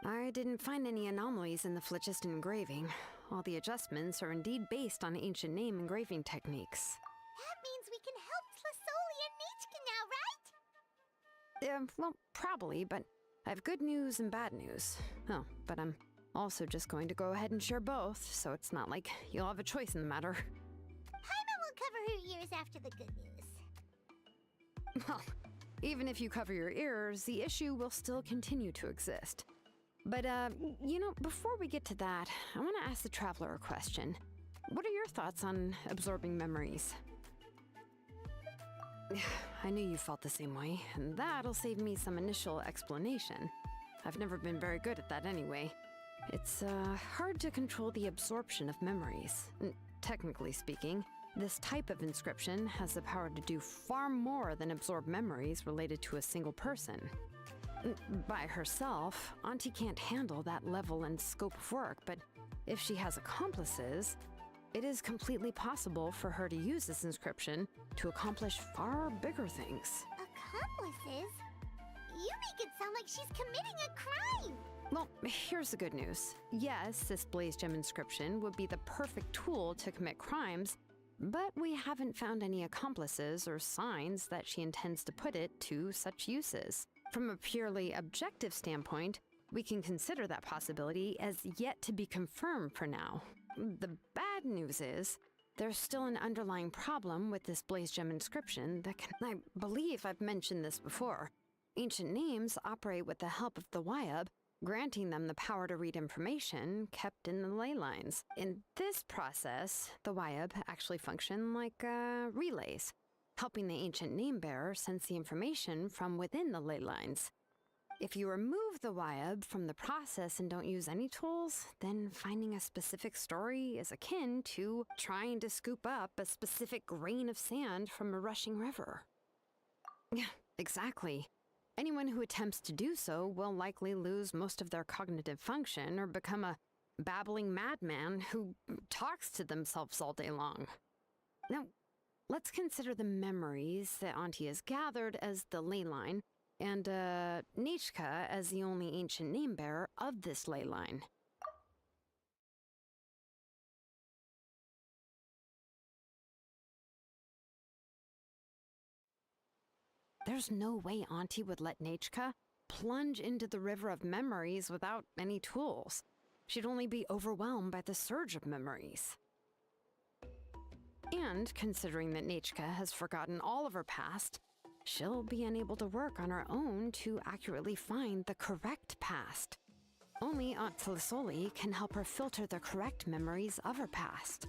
I didn't find any anomalies in the phlogiston engraving. All the adjustments are indeed based on ancient name engraving techniques. That means we can help Tlasoli and Nichka now, right? Well, probably, but I have good news and bad news. Oh, but I'm also just going to go ahead and share both, so it's not like you'll have a choice in the matter. Paimon will cover her ears after the good news. Well, even if you cover your ears, the issue will still continue to exist. But, before we get to that, I want to ask the Traveler a question. What are your thoughts on absorbing memories? I knew you felt the same way, and that'll save me some initial explanation. I've never been very good at that anyway. It's hard to control the absorption of memories. Technically speaking, this type of inscription has the power to do far more than absorb memories related to a single person. By herself, Auntie can't handle that level and scope of work, but if she has accomplices, it is completely possible for her to use this inscription to accomplish far bigger things. Accomplices? You make it sound like she's committing a crime! Well, here's the good news. Yes, this Blaze Gem inscription would be the perfect tool to commit crimes, but we haven't found any accomplices or signs that she intends to put it to such uses. From a purely objective standpoint, we can consider that possibility as yet to be confirmed for now. The bad news is, there's still an underlying problem with this Blaze Gem inscription that I believe I've mentioned this before. Ancient names operate with the help of the Wyab, granting them the power to read information kept in the ley lines. In this process, the Wyab actually function like relays, helping the ancient name bearer sense the information from within the ley lines. If you remove the Wyab from the process and don't use any tools, then finding a specific story is akin to trying to scoop up a specific grain of sand from a rushing river. Yeah, exactly. Anyone who attempts to do so will likely lose most of their cognitive function or become a babbling madman who talks to themselves all day long. Now, let's consider the memories that Auntie has gathered as the ley line, and Nichka as the only ancient name bearer of this ley line. There's no way Auntie would let Nichka plunge into the river of memories without any tools. She'd only be overwhelmed by the surge of memories. And considering that Nichka has forgotten all of her past, she'll be unable to work on her own to accurately find the correct past. Only Aunt Tlisoli can help her filter the correct memories of her past.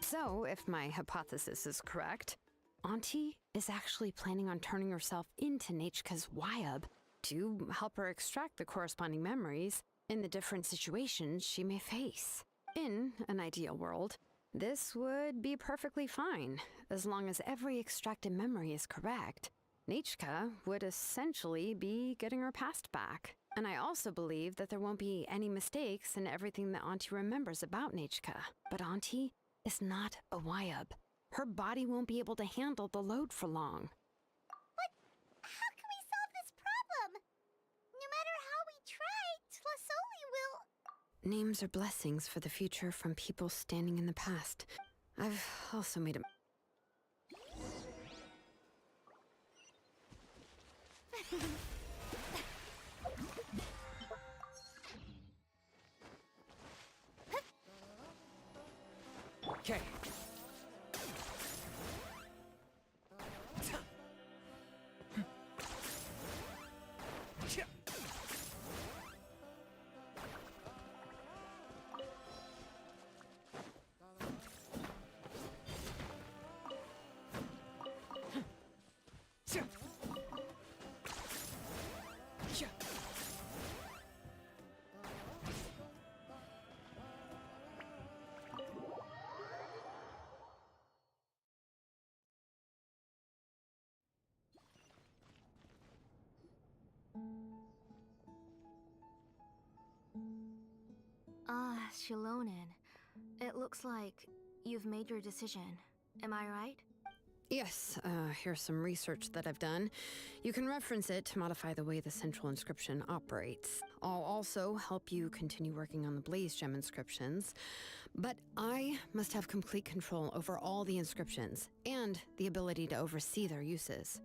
So, if my hypothesis is correct, Auntie is actually planning on turning herself into Nichka's Wyab to help her extract the corresponding memories in the different situations she may face. In an ideal world, this would be perfectly fine, as long as every extracted memory is correct. Nichka would essentially be getting her past back. And I also believe that there won't be any mistakes in everything that Auntie remembers about Nichka. But Auntie is not a Wyab. Her body won't be able to handle the load for long. But how can we solve this problem? No matter how we try, Tlisoli will... Names are blessings for the future from people standing in the past. I've also made a... Okay. Shilonen. It looks like you've made your decision. Am I right? Yes, here's some research that I've done. You can reference it to modify the way the central inscription operates. I'll also help you continue working on the Blaze Gem inscriptions, but I must have complete control over all the inscriptions and the ability to oversee their uses.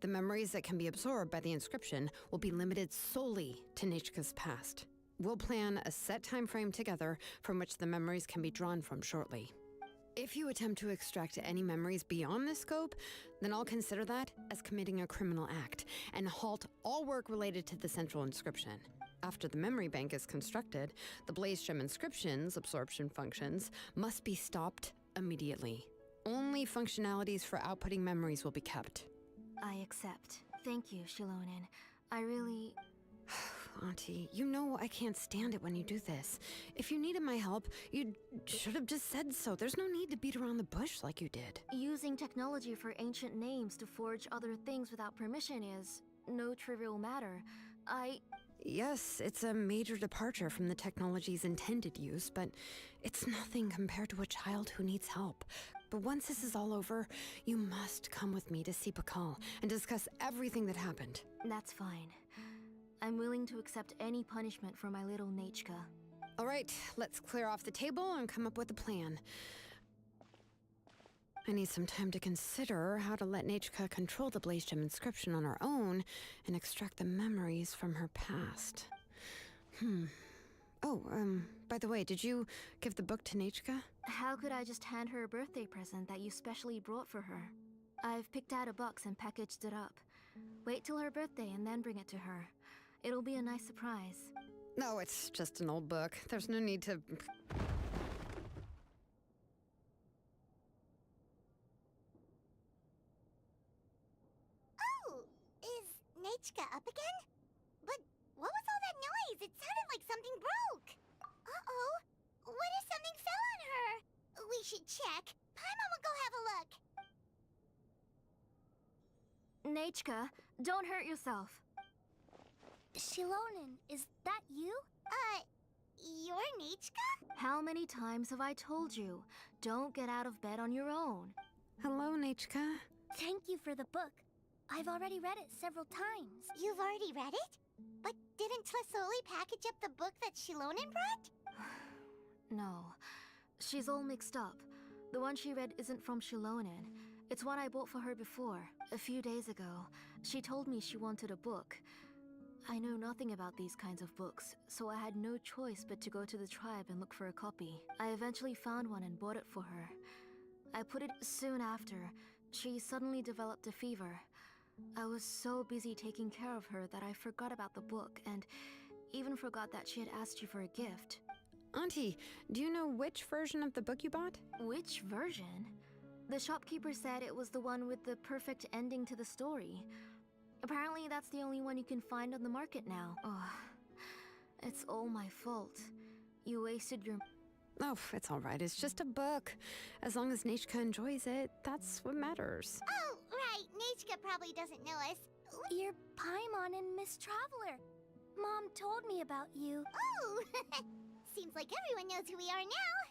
The memories that can be absorbed by the inscription will be limited solely to Nichka's past. We'll plan a set time frame together from which the memories can be drawn from shortly. If you attempt to extract any memories beyond this scope, then I'll consider that as committing a criminal act and halt all work related to the central inscription. After the memory bank is constructed, the Blaze Gem inscription's absorption functions must be stopped immediately. Only functionalities for outputting memories will be kept. I accept. Thank you, Shilonen. I really... Auntie, you know I can't stand it when you do this. If you needed my help, you should have just said so. There's no need to beat around the bush like you did. Using technology for ancient names to forge other things without permission is no trivial matter. Yes, it's a major departure from the technology's intended use, but it's nothing compared to a child who needs help. But once this is all over, you must come with me to see Pakal and discuss everything that happened. That's fine. I'm willing to accept any punishment for my little Nechka. All right, let's clear off the table and come up with a plan. I need some time to consider how to let Nechka control the Blaze Gem inscription on her own and extract the memories from her past. Oh, by the way, did you give the book to Nechka? How could I just hand her a birthday present that you specially brought for her? I've picked out a box and packaged it up. Wait till her birthday and then bring it to her. It'll be a nice surprise. No, it's just an old book. There's no need to... Oh, is Nechka up again? But what was all that noise? It sounded like something broke. Uh-oh. What if something fell on her? We should check. Paimon will go have a look. Nechka, don't hurt yourself. Shilonen, is that you? You're Nechka? How many times have I told you? Don't get out of bed on your own. Hello, Nechka. Thank you for the book. I've already read it several times. You've already read it? But didn't Tlesoli package up the book that Shilonen brought? No. She's all mixed up. The one she read isn't from Shilonen. It's one I bought for her before. A few days ago, she told me she wanted a book. I know nothing about these kinds of books, so I had no choice but to go to the tribe and look for a copy. I eventually found one and bought it for her. I put it soon after. She suddenly developed a fever. I was so busy taking care of her that I forgot about the book and even forgot that she had asked you for a gift. Auntie, do you know which version of the book you bought? Which version? The shopkeeper said it was the one with the perfect ending to the story. Apparently that's the only one you can find on the market now. Oh, it's all my fault. You wasted your... Oh, it's all right. It's just a book. As long as Nechka enjoys it, that's what matters. Oh, right. Nechka probably doesn't know us. You're Paimon and Miss Traveler. Mom told me about you. Oh! Seems like everyone knows who we are now.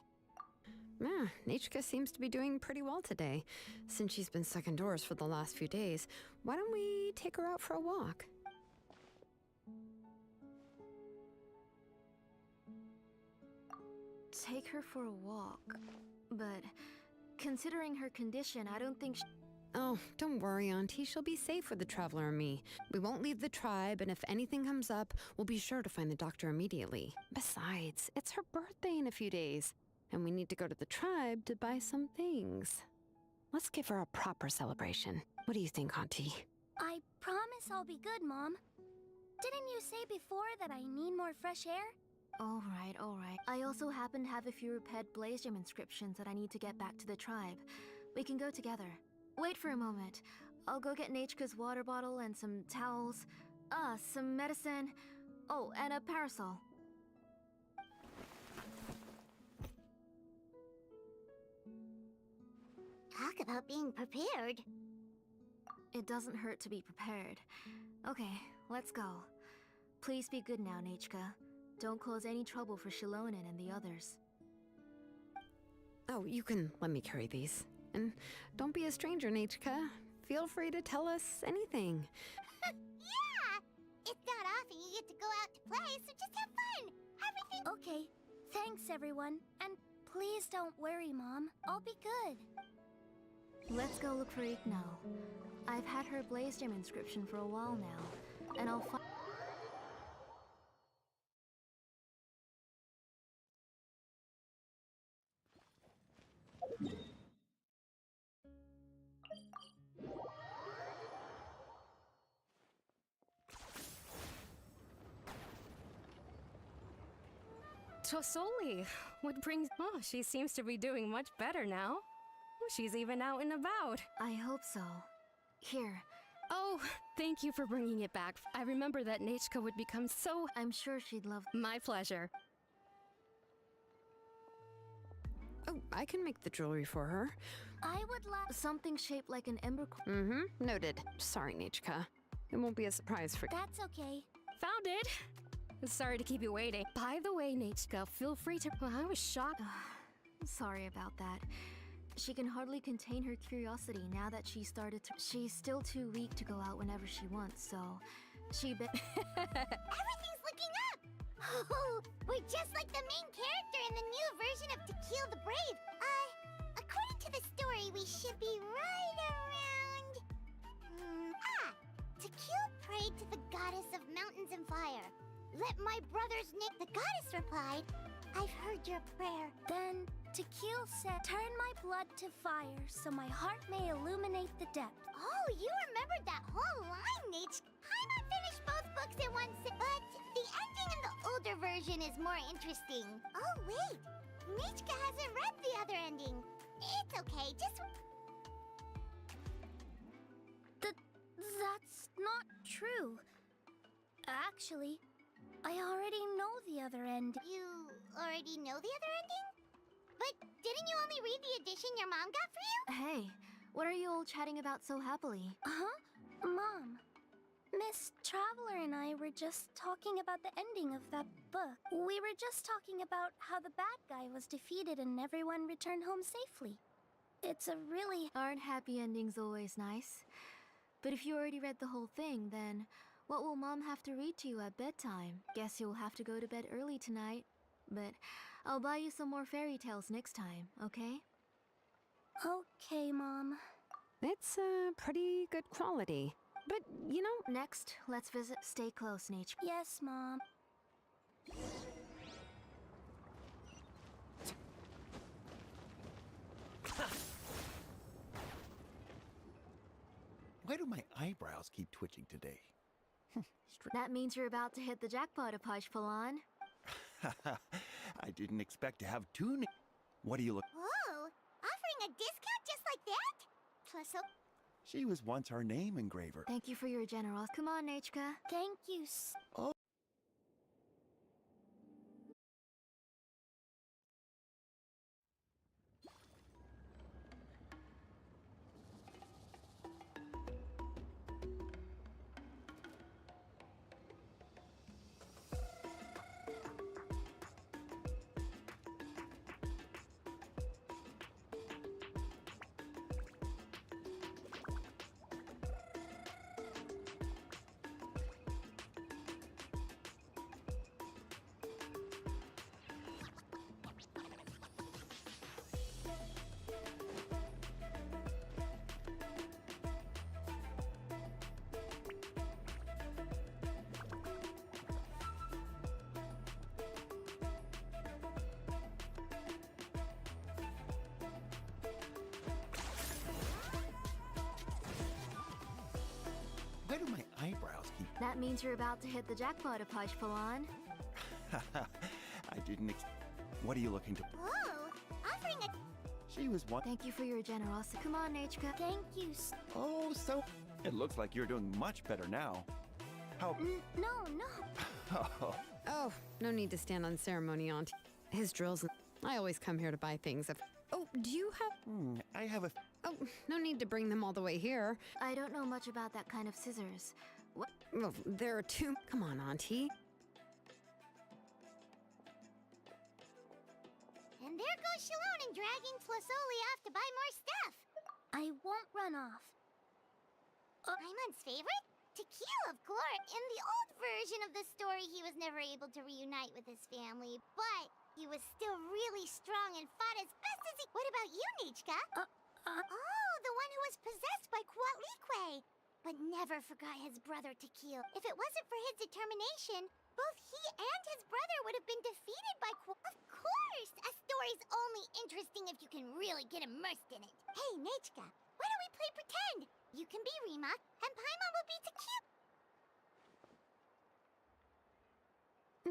Yeah, Nechka seems to be doing pretty well today. Since she's been stuck indoors for the last few days, why don't we take her out for a walk? Take her for a walk. But considering her condition, I don't think Oh, don't worry, Auntie. She'll be safe with the Traveler and me. We won't leave the tribe, and if anything comes up, we'll be sure to find the doctor immediately. Besides, it's her birthday in a few days, and we need to go to the tribe to buy some things. Let's give her a proper celebration. What do you think, Auntie? I promise I'll be good, Mom. Didn't you say before that I need more fresh air? All right, all right. I also happen to have a few repaired Blaze Gem inscriptions that I need to get back to the tribe. We can go together. Wait for a moment. I'll go get Nechka's water bottle and some towels. Some medicine. Oh, and a parasol. Talk about being prepared. It doesn't hurt to be prepared. Okay, let's go. Please be good now, Nechka. Don't cause any trouble for Shilonen and the others. Oh, you can let me carry these. And don't be a stranger, Nechka. Feel free to tell us anything. Yeah! It's not often you get to go out to play, so just have fun. Everything... Okay. Thanks, everyone. And please don't worry, Mom. I'll be good. Let's go look for Igno. I've had her Blaze Gem inscription for a while now, and I'll find... Tosoli, what brings... Oh, she seems to be doing much better now. She's even out and about. I hope so. Here. Oh, thank you for bringing it back. I remember that Nechka would become so... I'm sure she'd love... My pleasure. Oh, I can make the jewelry for her. I would love something shaped like an ember. Noted. Sorry, Nechka. It won't be a surprise for... That's okay. Found it. Sorry to keep you waiting. By the way, Nechka, feel free to... I was shocked. Sorry about that. She can hardly contain her curiosity now that she started to... She's still too weak to go out whenever she wants, so... Everything's looking up! Oh, we're just like the main character in the new version of To Kill the Brave. According to the story, we should be right around... To kill prayed to the goddess of mountains and fire. Let my brothers Nick... The goddess replied, I've heard your prayer. Then Tequil said, turn my blood to fire so my heart may illuminate the depth. Oh, you remembered that whole line, Nate. Paimon finished both books in one sit, but the ending in the older version is more interesting. Oh, wait. Nichka hasn't read the other ending. It's okay, just... That's not true. Actually, I already know the other end. You already know the other ending? But didn't you only read the edition your mom got for you? Hey, what are you all chatting about so happily? Mom, Miss Traveler and I were just talking about the ending of that book. We were just talking about how the bad guy was defeated and everyone returned home safely. It's a really... Aren't happy endings always nice? But if you already read the whole thing, then what will Mom have to read to you at bedtime? Guess you'll have to go to bed early tonight. But I'll buy you some more fairy tales next time, okay? Okay, Mom. It's pretty good quality. But, you know... Next, let's visit... Stay close, Nature. Yes, Mom. Why do my eyebrows keep twitching today? That means you're about to hit the jackpot, Apaj-Palan. I didn't expect to have two... What do you look... Whoa! Offering a discount just like that? Plus, She was once our name engraver. Thank you for your generosity. Come on, Nachka. Thank you. Oh. Why do my eyebrows keep... That means you're about to hit the jackpot, Apaj-Palan. I didn't What are you looking to... Whoa! Offering a... She was one... Thank you for your generosity. Come on, Nachka. Thank you. Oh, so... It looks like you're doing much better now. How... No. Oh, no need to stand on ceremony, Auntie. His drills... I always come here to buy things. Oh, do you have... I have a... Oh, no need to bring them all the way here. I don't know much about that kind of scissors. What? Well, there are two... Come on, Auntie. And there goes Shalone and dragging Flosoli off to buy more stuff. I won't run off. Paimon's favorite? Tequila, of course. In the old version of the story, he was never able to reunite with his family, but he was still really strong and fought as best as he... What about you, Nichka? Oh, the one who was possessed by Quatlique, but never forgot his brother Tequila. If it wasn't for his determination, both he and his brother would have been defeated by Of course! A story's only interesting if you can really get immersed in it. Hey, Nichka, why don't we play pretend? You can be Rima, and Paimon will be Tequila.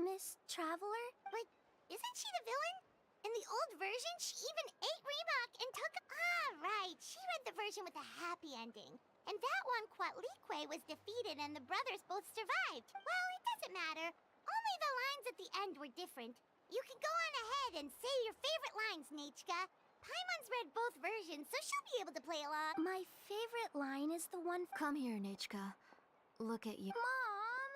Miss Traveler? But isn't she the villain? In the old version, she even ate Reebok and took... Ah, right. She read the version with a happy ending. And that one, Quatlique was defeated and the brothers both survived. Well, it doesn't matter. Only the lines at the end were different. You can go on ahead and say your favorite lines, Nechka. Paimon's read both versions, so she'll be able to play along. My favorite line is the one. Come here, Nechka. Look at you. Mom!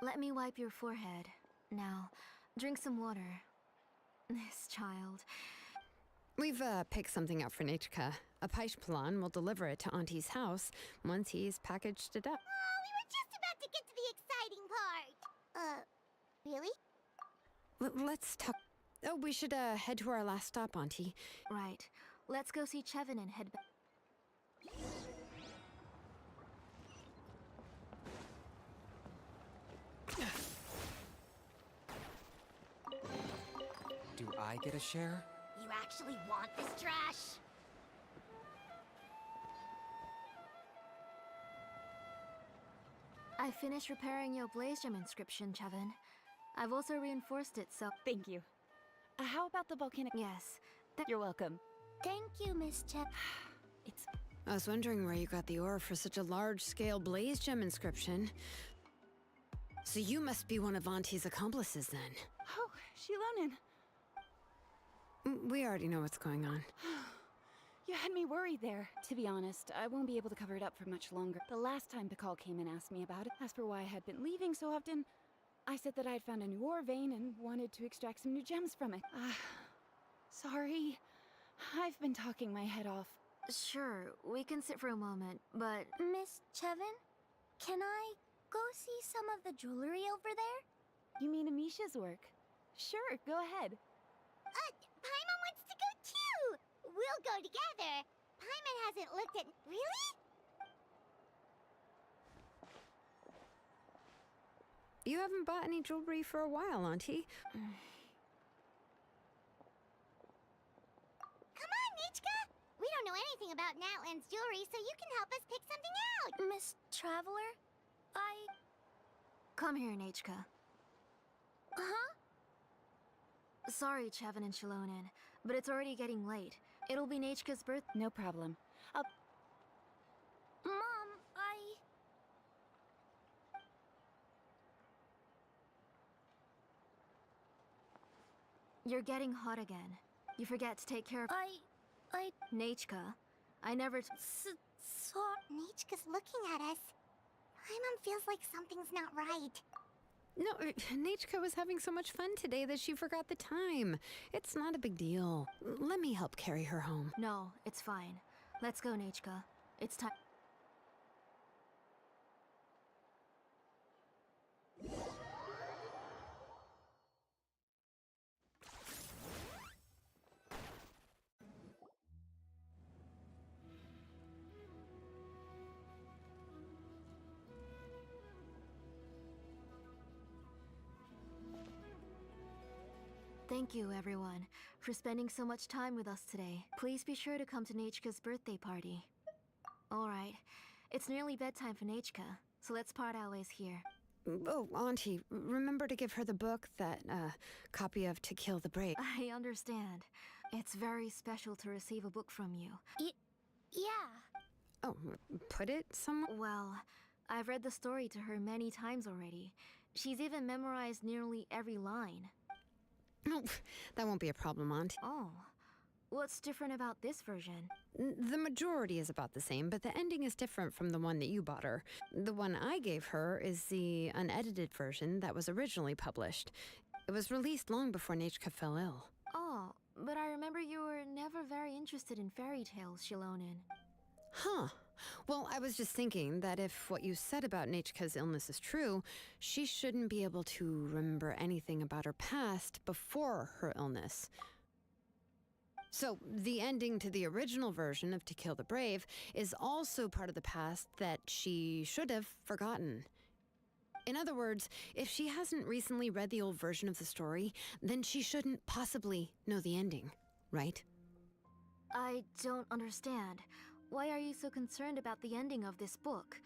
Let me wipe your forehead. Now, drink some water. This child. We've picked something up for Nechka. A Paishpalan will deliver it to Auntie's house once he's packaged it up. Oh, we were just about to get to the exciting part. Really? Let's talk. Oh, we should head to our last stop, Auntie. Right. Let's go see Chevin and head back. Do I get a share? You actually want this trash? I finished repairing your blaze gem inscription, Chevin. I've also reinforced it, so... Thank you. How about the volcanic... Yes. You're welcome. Thank you, Miss Chep. I was wondering where you got the ore for such a large-scale blaze gem inscription. So you must be one of Auntie's accomplices, then. Oh, Shilonen. We already know what's going on. You had me worried there. To be honest, I won't be able to cover it up for much longer. The last time Pakal came and asked me about it, as for why I had been leaving so often, I said that I'd found a new ore vein and wanted to extract some new gems from it. Sorry. I've been talking my head off. Sure, we can sit for a moment, but... Miss Chevin, can I go see some of the jewelry over there? You mean Amisha's work? Sure, go ahead. Paimon wants to go too! We'll go together. Paimon hasn't looked at... Really? You haven't bought any jewelry for a while, Auntie. Come on, Nechka! We don't know anything about Natlan's jewelry, so you can help us pick something out! Miss Traveler? Come here, Nechka. Huh? Sorry, Chevin and Shilonen, but it's already getting late. It'll be Nechka's birthday. No problem. Mom, You're getting hot again. You forget to take care of... Nechka, I never... Nechka's looking at us. Paimon feels like something's not right. No, Nechka was having so much fun today that she forgot the time. It's not a big deal. Let me help carry her home. No, it's fine. Let's go, Nechka. It's time... Thank you, everyone, for spending so much time with us today. Please be sure to come to Nechka's birthday party. Alright, it's nearly bedtime for Nechka, so let's part our ways here. Oh, Auntie, remember to give her the book, that copy of To Kill the Brave. I understand. It's very special to receive a book from you. Yeah. Oh, put it somewhere? Well, I've read the story to her many times already. She's even memorized nearly every line. No, that won't be a problem, Auntie. Oh. What's different about this version? The majority is about the same, but the ending is different from the one that you bought her. The one I gave her is the unedited version that was originally published. It was released long before Nechka fell ill. Oh, but I remember you were never very interested in fairy tales, Shilonen. Huh. Well, I was just thinking that if what you said about Nechka's illness is true, she shouldn't be able to remember anything about her past before her illness. So, the ending to the original version of To Kill the Brave is also part of the past that she should have forgotten. In other words, if she hasn't recently read the old version of the story, then she shouldn't possibly know the ending, right? I don't understand. Why are you so concerned about the ending of this book?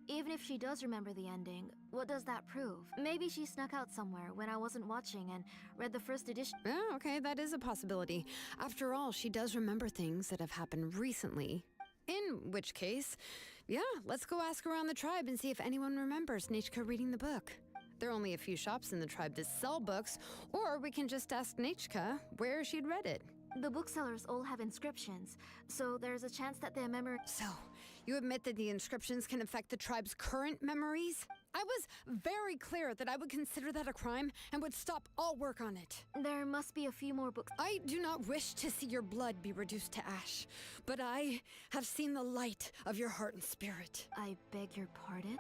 Even if she does remember the ending, what does that prove? Maybe she snuck out somewhere when I wasn't watching and read the first edition. Oh, okay, that is a possibility. After all, she does remember things that have happened recently. In which case, yeah, let's go ask around the tribe and see if anyone remembers Nichka reading the book. There are only a few shops in the tribe that sell books, or we can just ask Nichka where she'd read it. The booksellers all have inscriptions, so there's a chance that their memory. So, you admit that the inscriptions can affect the tribe's current memories? I was very clear that I would consider that a crime and would stop all work on it. There must be a few more books. I do not wish to see your blood be reduced to ash, but I have seen the light of your heart and spirit. I beg your pardon?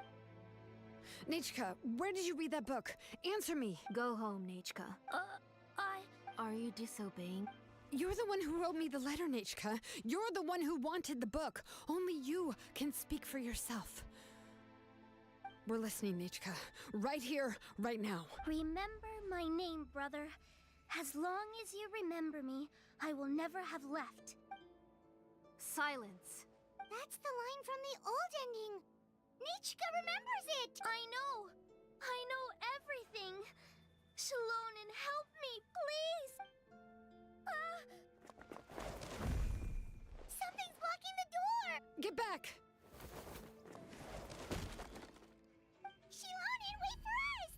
Nichka, where did you read that book? Answer me. Go home, Nichka. Are you disobeying? You're the one who wrote me the letter, Nichka. You're the one who wanted the book. Only you can speak for yourself. We're listening, Nichka. Right here, right now. Remember my name, brother. As long as you remember me, I will never have left. Silence. That's the line from the old ending. Nichka remembers it! I know everything. Shalonen, help me, please! Something's blocking the door! Get back! Shalonen, wait for us!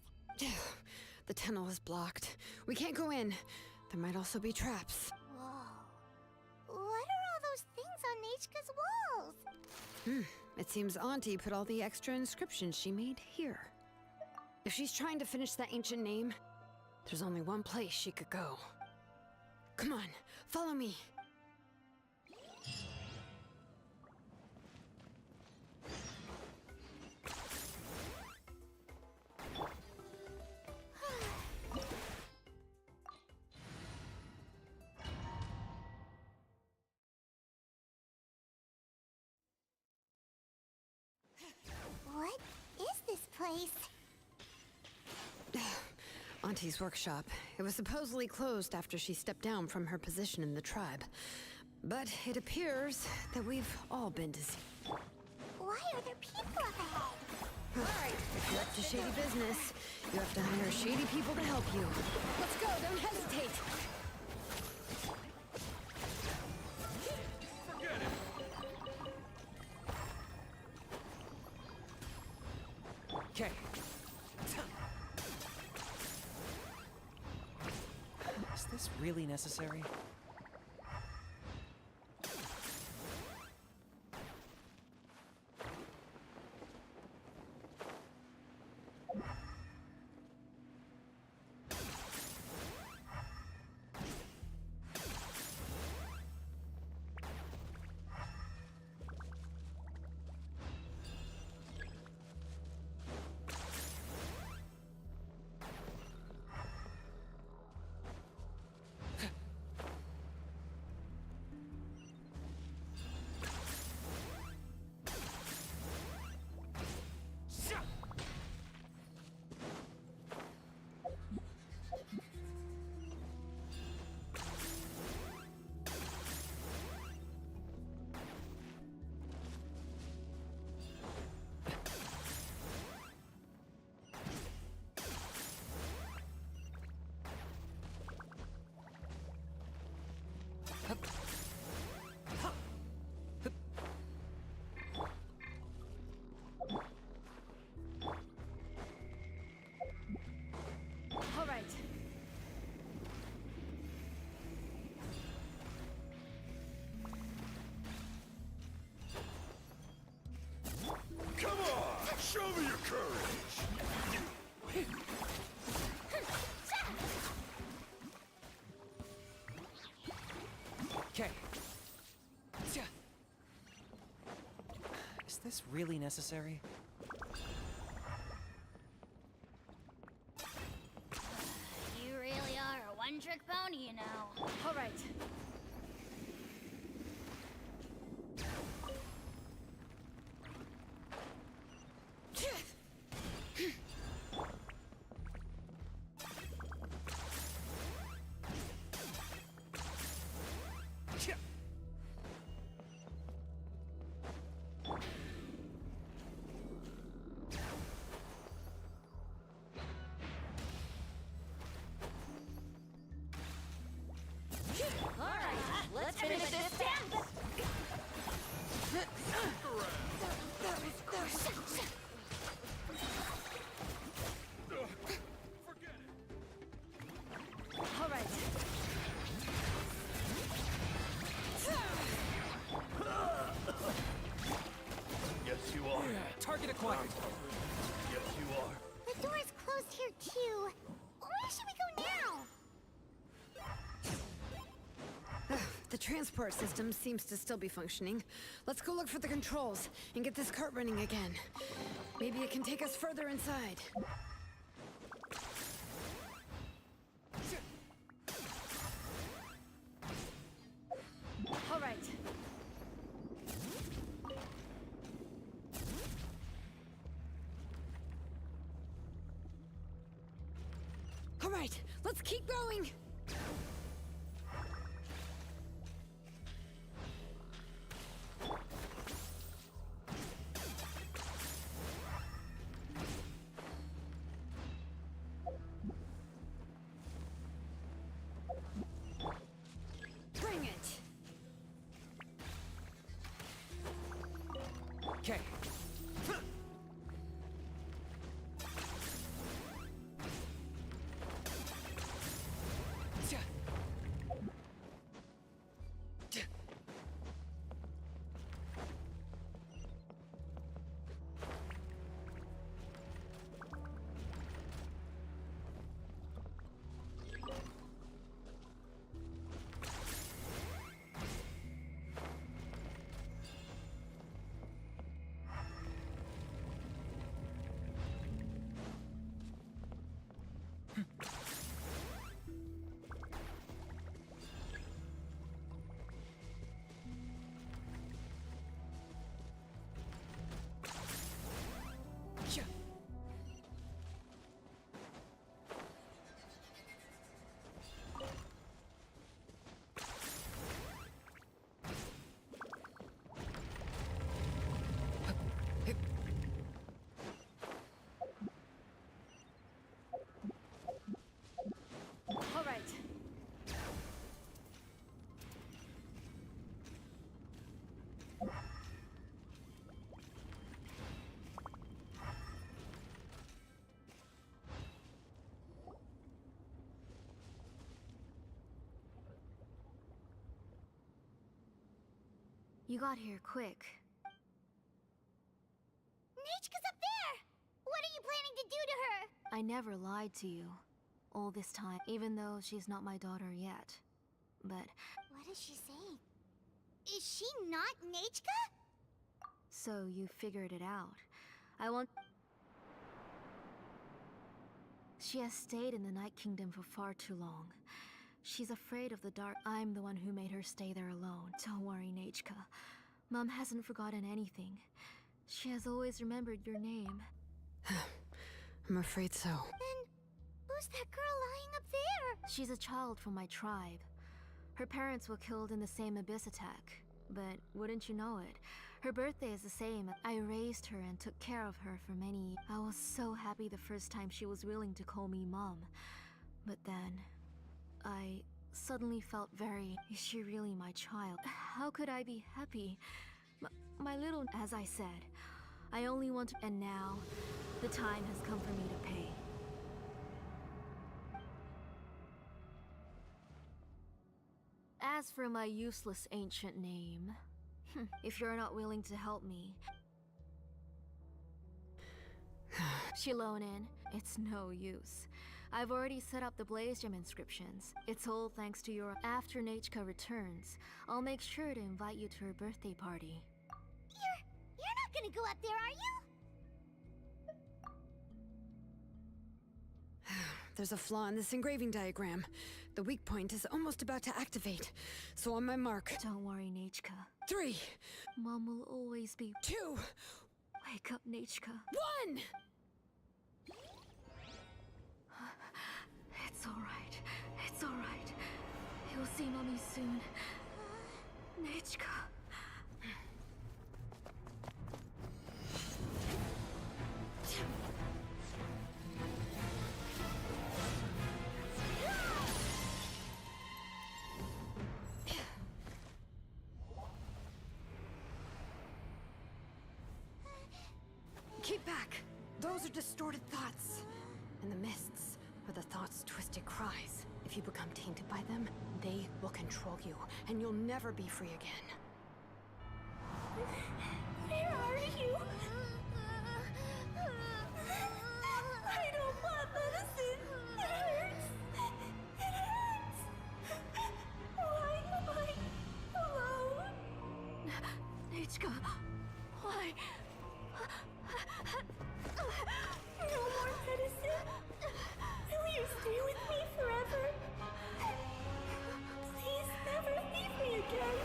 The tunnel is blocked. We can't go in. There might also be traps. Whoa. What are all those things on Nichka's walls? It seems Auntie put all the extra inscriptions she made here. If she's trying to finish that ancient name, there's only one place she could go. Come on, follow me. What is this place? Auntie's workshop. It was supposedly closed after she stepped down from her position in the tribe. But it appears that we've all been deceived. Why are there people up ahead? Alright, if you're up to shady business, you have to hire shady people to help you. Let's go, don't hesitate! Okay. Is this really necessary? All right. Come on! Show me your courage! Okay. Is this really necessary? You really are a one-trick pony, you know. All right. finish this dance! All right. Yes, you are. Target acquired. Yes, you are. The door's closed here too. Where should we go now? The transport system seems to still be functioning. Let's go look for the controls and get this cart running again. Maybe it can take us further inside. All right. All right, let's keep going. Bring it. Okay. All right. You got here quick. Nechka's up there! What are you planning to do to her? I never lied to you. All this time, even though she's not my daughter yet. But, What is she saying? Is she not Nechka? so you figured it out. I want... She has stayed in the Night Kingdom for far too long. She's afraid of the dark. I'm the one who made her stay there alone. Don't worry, Nechka. Mom hasn't forgotten anything. She has always remembered your name. I'm afraid so. Then, who's that girl lying up there? She's a child from my tribe. Her parents were killed in the same abyss attack. But wouldn't you know it, her birthday is the same. I raised her and took care of her for many years. I was so happy the first time she was willing to call me Mom. But then, I suddenly felt very... Is she really my child? How could I be happy? My little... As I said, I only want to... And now, the time has come for me to pay. As for my useless ancient name, if you're not willing to help me... Shilonin, it's no use. I've already set up the Blaze Gem inscriptions. It's all thanks to your... After Nechka returns, I'll make sure to invite you to her birthday party. You're not gonna go up there, are you? There's a flaw in this engraving diagram. The weak point is almost about to activate. So on my mark. Don't worry, Nechka. 3. Mom will always be... 2. Wake up, Nechka. 1! It's alright. It's alright. You'll see Mommy soon. Nechka. Keep back! Those are distorted thoughts. And the mists are the thoughts' twisted cries. If you become tainted by them, they will control you, and you'll never be free again. Where are you? I don't want medicine. It hurts. It hurts. Why am I alone? Nichka, why? No more medicine. Will you stay with me forever? Please never leave me again.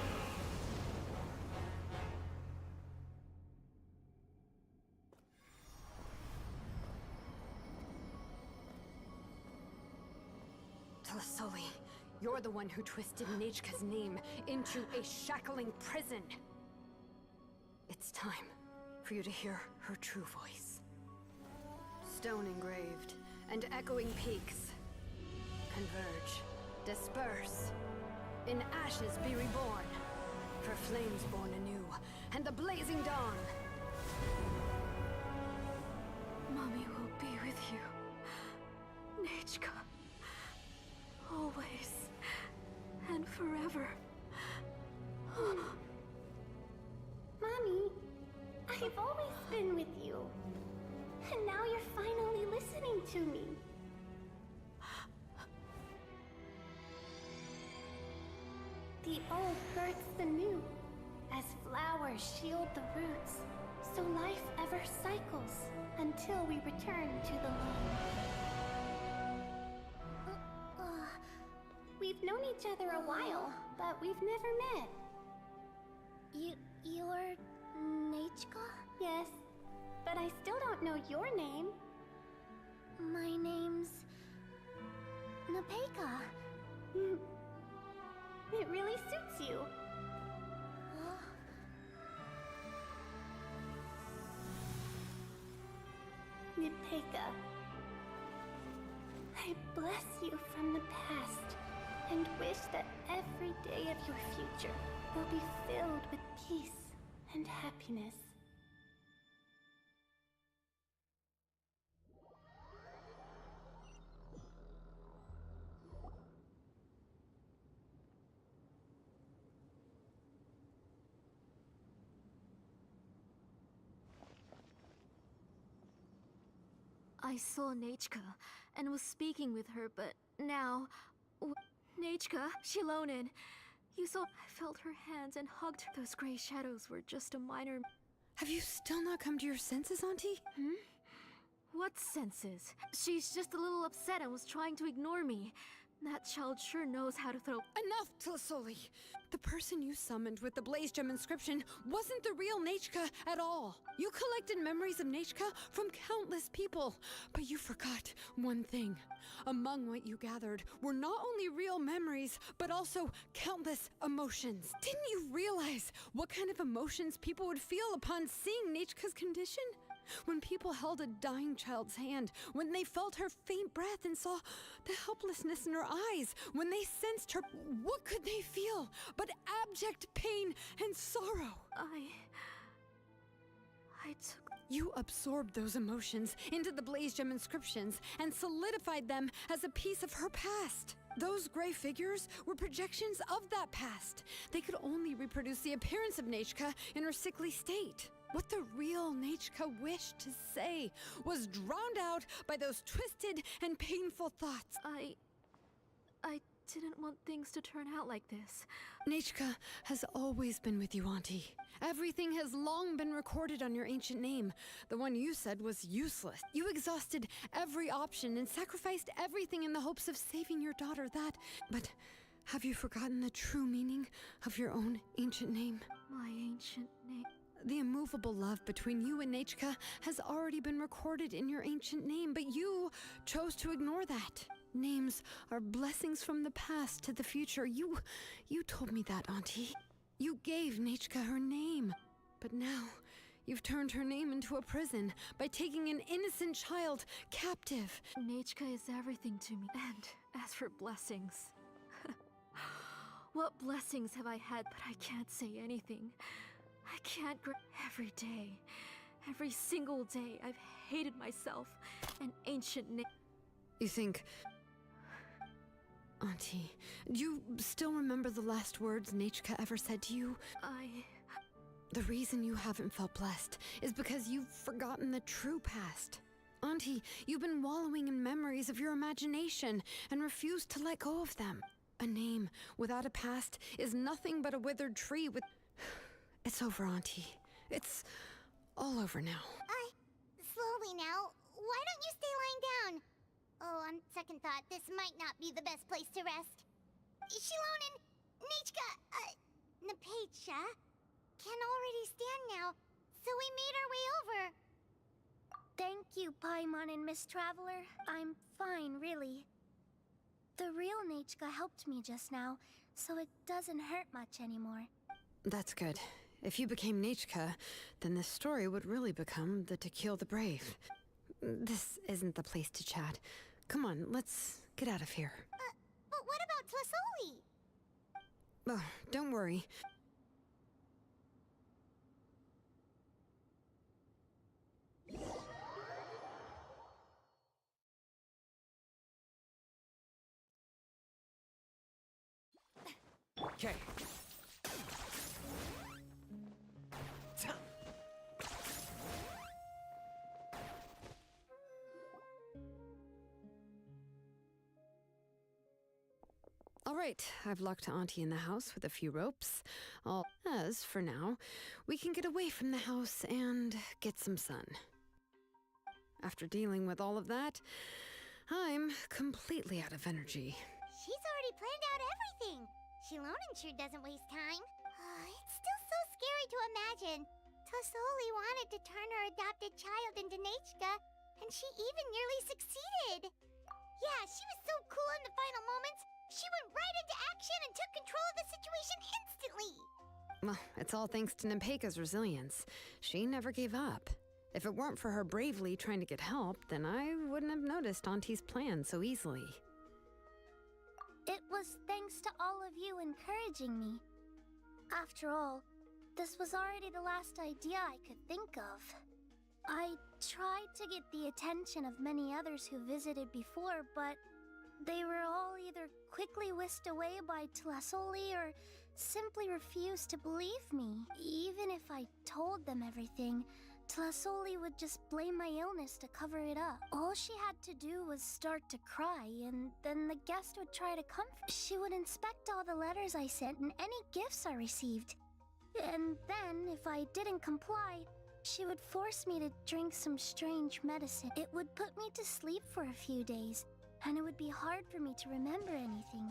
Telasoli, you're the one who twisted Nechka's name into a shackling prison. It's time for you to hear her true voice. Stone engraved and echoing peaks. Converge, disperse. In ashes be reborn. For flames born anew, and the blazing dawn. Mommy will be with you. Nichka. Always. And forever. Mommy, I've always been with you. And now you're finally listening to me. The old births the new, as flowers shield the roots, so life ever cycles until we return to the loam. We've known each other a while, but we've never met. You're Nechka? Yes, but I still don't know your name. My name's Nepeka. It really suits you. Nepeka, I bless you from the past and wish that every day of your future will be filled with peace and happiness. I saw Nechka and was speaking with her, but now... Nechka, Shilonen, you saw... I felt her hands and hugged her. Those gray shadows were just a minor... Have you still not come to your senses, Auntie? What senses? She's just a little upset and was trying to ignore me. That child sure knows how to throw... Enough, Telasoli! The person you summoned with the Blaze Gem inscription wasn't the real Nechka at all. You collected memories of Nechka from countless people, but you forgot one thing. Among what you gathered were not only real memories, but also countless emotions. Didn't you realize what kind of emotions people would feel upon seeing Nechka's condition? When people held a dying child's hand, when they felt her faint breath and saw the helplessness in her eyes, when they sensed her, what could they feel but abject pain and sorrow? I took... You absorbed those emotions into the Blaze Gem inscriptions and solidified them as a piece of her past. Those gray figures were projections of that past. They could only reproduce the appearance of Nechka in her sickly state. What the real Nechka wished to say was drowned out by those twisted and painful thoughts. I didn't want things to turn out like this. Nechka has always been with you, Auntie. Everything has long been recorded on your ancient name. The one you said was useless. You exhausted every option and sacrificed everything in the hopes of saving your daughter. But have you forgotten the true meaning of your own ancient name? My ancient name... The immovable love between you and Nechka has already been recorded in your ancient name, but you chose to ignore that. Names are blessings from the past to the future. You told me that, Auntie. You gave Nechka her name. But now, you've turned her name into a prison by taking an innocent child captive. Nechka is everything to me. And as for blessings... what blessings have I had, but I can't say anything. I can't every day. Every single day, I've hated myself and ancient You think... Auntie, do you still remember the last words Nechka ever said to you? The reason you haven't felt blessed is because you've forgotten the true past. Auntie, you've been wallowing in memories of your imagination and refused to let go of them. A name without a past is nothing but a withered tree with... It's over, Auntie. It's all over now. Slowly now. Why don't you stay lying down? Oh, on second thought, this might not be the best place to rest. Shilon and Nechka, Napecha can already stand now, so we made our way over. Thank you, Paimon and Miss Traveler. I'm fine, really. The real Nechka helped me just now, so it doesn't hurt much anymore. That's good. If you became Nechka, then this story would really become the To Kill the Brave. This isn't the place to chat. Come on, let's get out of here. But what about Tlasoli? Oh, don't worry. Okay. All right, I've locked Auntie in the house with a few ropes. As for now, we can get away from the house and get some sun. After dealing with all of that, I'm completely out of energy. She's already planned out everything. Shilonen sure doesn't waste time. It's still so scary to imagine. Tlasoli wanted to turn her adopted child into Nechka, and she even nearly succeeded. Yeah, she was so cool in the final moments. She went right into action and took control of the situation instantly. Well, it's all thanks to Nepeka's resilience. She never gave up. If it weren't for her bravely trying to get help, then I wouldn't have noticed Auntie's plan so easily. It was thanks to all of you encouraging me. After all, this was already the last idea I could think of. I tried to get the attention of many others who visited before, but they were all either quickly whisked away by Tlasoli or simply refused to believe me. Even if I told them everything, Tlasoli would just blame my illness to cover it up. All she had to do was start to cry, and then the guest would try to comfort. She would inspect all the letters I sent and any gifts I received. And then, if I didn't comply, she would force me to drink some strange medicine. It would put me to sleep for a few days, and it would be hard for me to remember anything.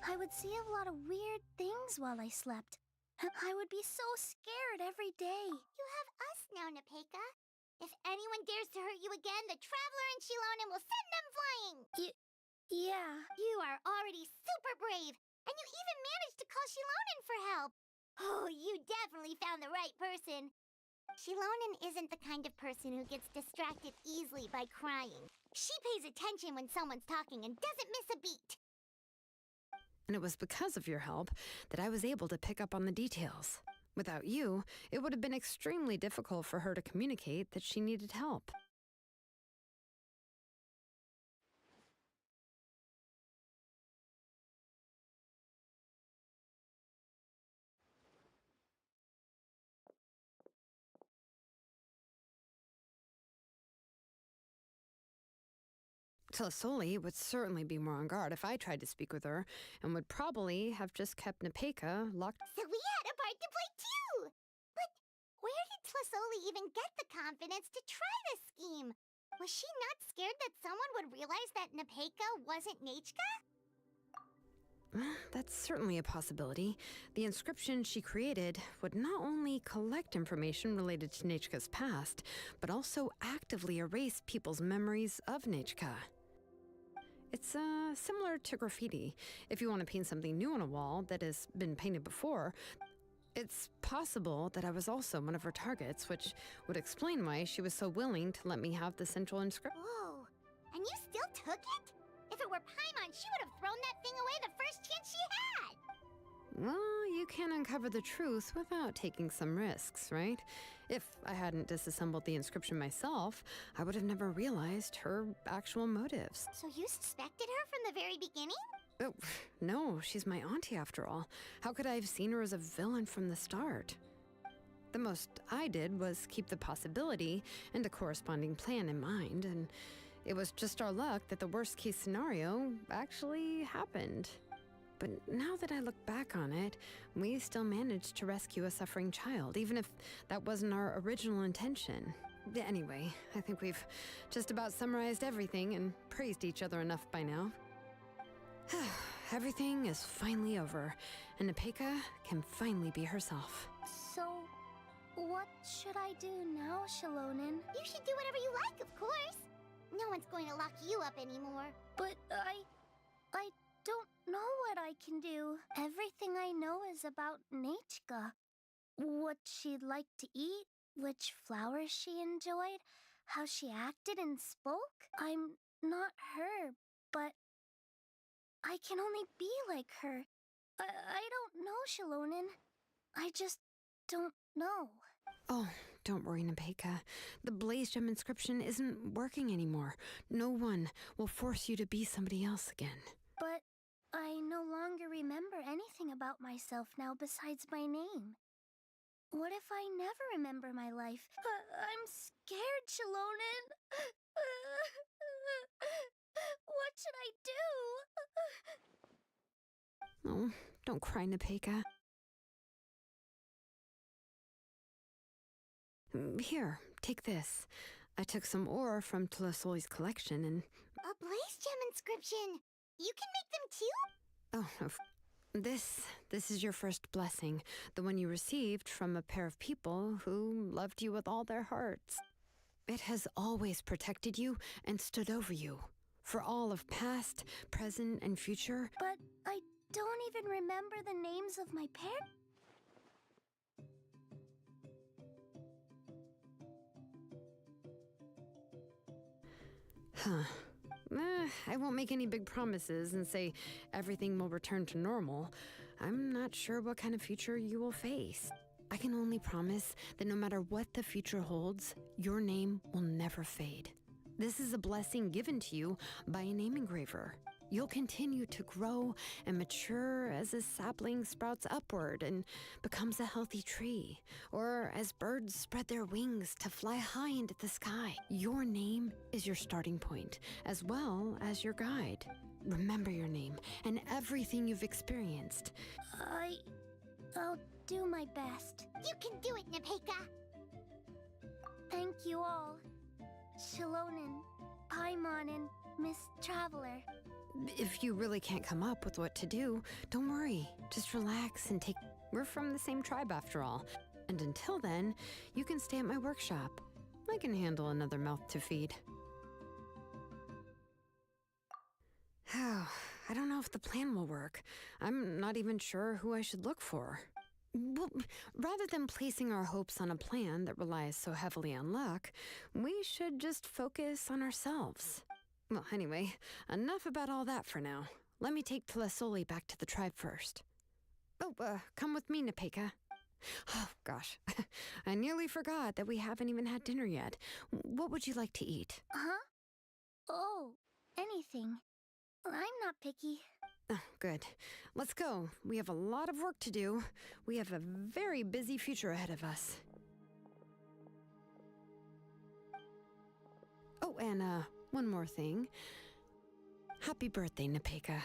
I would see a lot of weird things while I slept. I would be so scared every day. You have us now, Nepeka. If anyone dares to hurt you again, the Traveler and Shilonen will send them flying! Yeah. You are already super brave, and you even managed to call Shilonen for help. Oh, you definitely found the right person. Shilonen isn't the kind of person who gets distracted easily by crying. She pays attention when someone's talking and doesn't miss a beat. And it was because of your help that I was able to pick up on the details. Without you, it would have been extremely difficult for her to communicate that she needed help. Tlasoli would certainly be more on guard if I tried to speak with her, and would probably have just kept Nepeka locked. So we had a part to play too! But where did Tlasoli even get the confidence to try this scheme? Was she not scared that someone would realize that Nepeka wasn't Nechka? That's certainly a possibility. The inscription she created would not only collect information related to Nechka's past, but also actively erase people's memories of Nechka. It's similar to graffiti. If you want to paint something new on a wall that has been painted before, it's possible that I was also one of her targets, which would explain why she was so willing to let me have the central inscription. Whoa, and you still took it? If it were Paimon, she would have thrown that thing away the first chance she had! Well, you can't uncover the truth without taking some risks, right? If I hadn't disassembled the inscription myself, I would have never realized her actual motives. So you suspected her from the very beginning? Oh, no, she's my auntie after all. How could I have seen her as a villain from the start? The most I did was keep the possibility and a corresponding plan in mind, and it was just our luck that the worst case scenario actually happened. But now that I look back on it, we still managed to rescue a suffering child, even if that wasn't our original intention. Anyway, I think we've just about summarized everything and praised each other enough by now. Everything is finally over, and Nepeka can finally be herself. So, what should I do now, Shalonen? You should do whatever you like, of course. No one's going to lock you up anymore. But I don't know what I can do. Everything I know is about Nechka. What she'd like to eat, which flowers she enjoyed, how she acted and spoke. I'm not her, but I can only be like her. I don't know, Shalonen. I just don't know. Oh, don't worry, Nepeka. The Blaze Gem inscription isn't working anymore. No one will force you to be somebody else again. But I no longer remember anything about myself now besides my name. What if I never remember my life? I'm scared, Shalonen. What should I do? Oh, don't cry, Nepeka. Here, take this. I took some ore from Tlasoli's collection and... A Blaze Gem inscription! You can make them too? Oh, This is your first blessing, the one you received from a pair of people who loved you with all their hearts. It has always protected you and stood over you, for all of past, present, and future. But I don't even remember the names of my parents. Huh. I won't make any big promises and say everything will return to normal. I'm not sure what kind of future you will face. I can only promise that no matter what the future holds, your name will never fade. This is a blessing given to you by a name engraver. You'll continue to grow and mature as a sapling sprouts upward and becomes a healthy tree, or as birds spread their wings to fly high into the sky. Your name is your starting point, as well as your guide. Remember your name and everything you've experienced. I'll do my best. You can do it, Nepeka! Thank you all. Shalonen, Paimon, and Miss Traveler. If you really can't come up with what to do, don't worry. Just relax and take... We're from the same tribe after all. And until then, you can stay at my workshop. I can handle another mouth to feed. I don't know if the plan will work. I'm not even sure who I should look for. Well, rather than placing our hopes on a plan that relies so heavily on luck, we should just focus on ourselves. Well, anyway, enough about all that for now. Let me take Tlasoli back to the tribe first. Oh, come with me, Nepeka. Oh, gosh. I nearly forgot that we haven't even had dinner yet. What would you like to eat? Huh? Oh, anything. I'm not picky. Oh, good. Let's go. We have a lot of work to do. We have a very busy future ahead of us. Oh, and, one more thing. Happy birthday, Nepeka.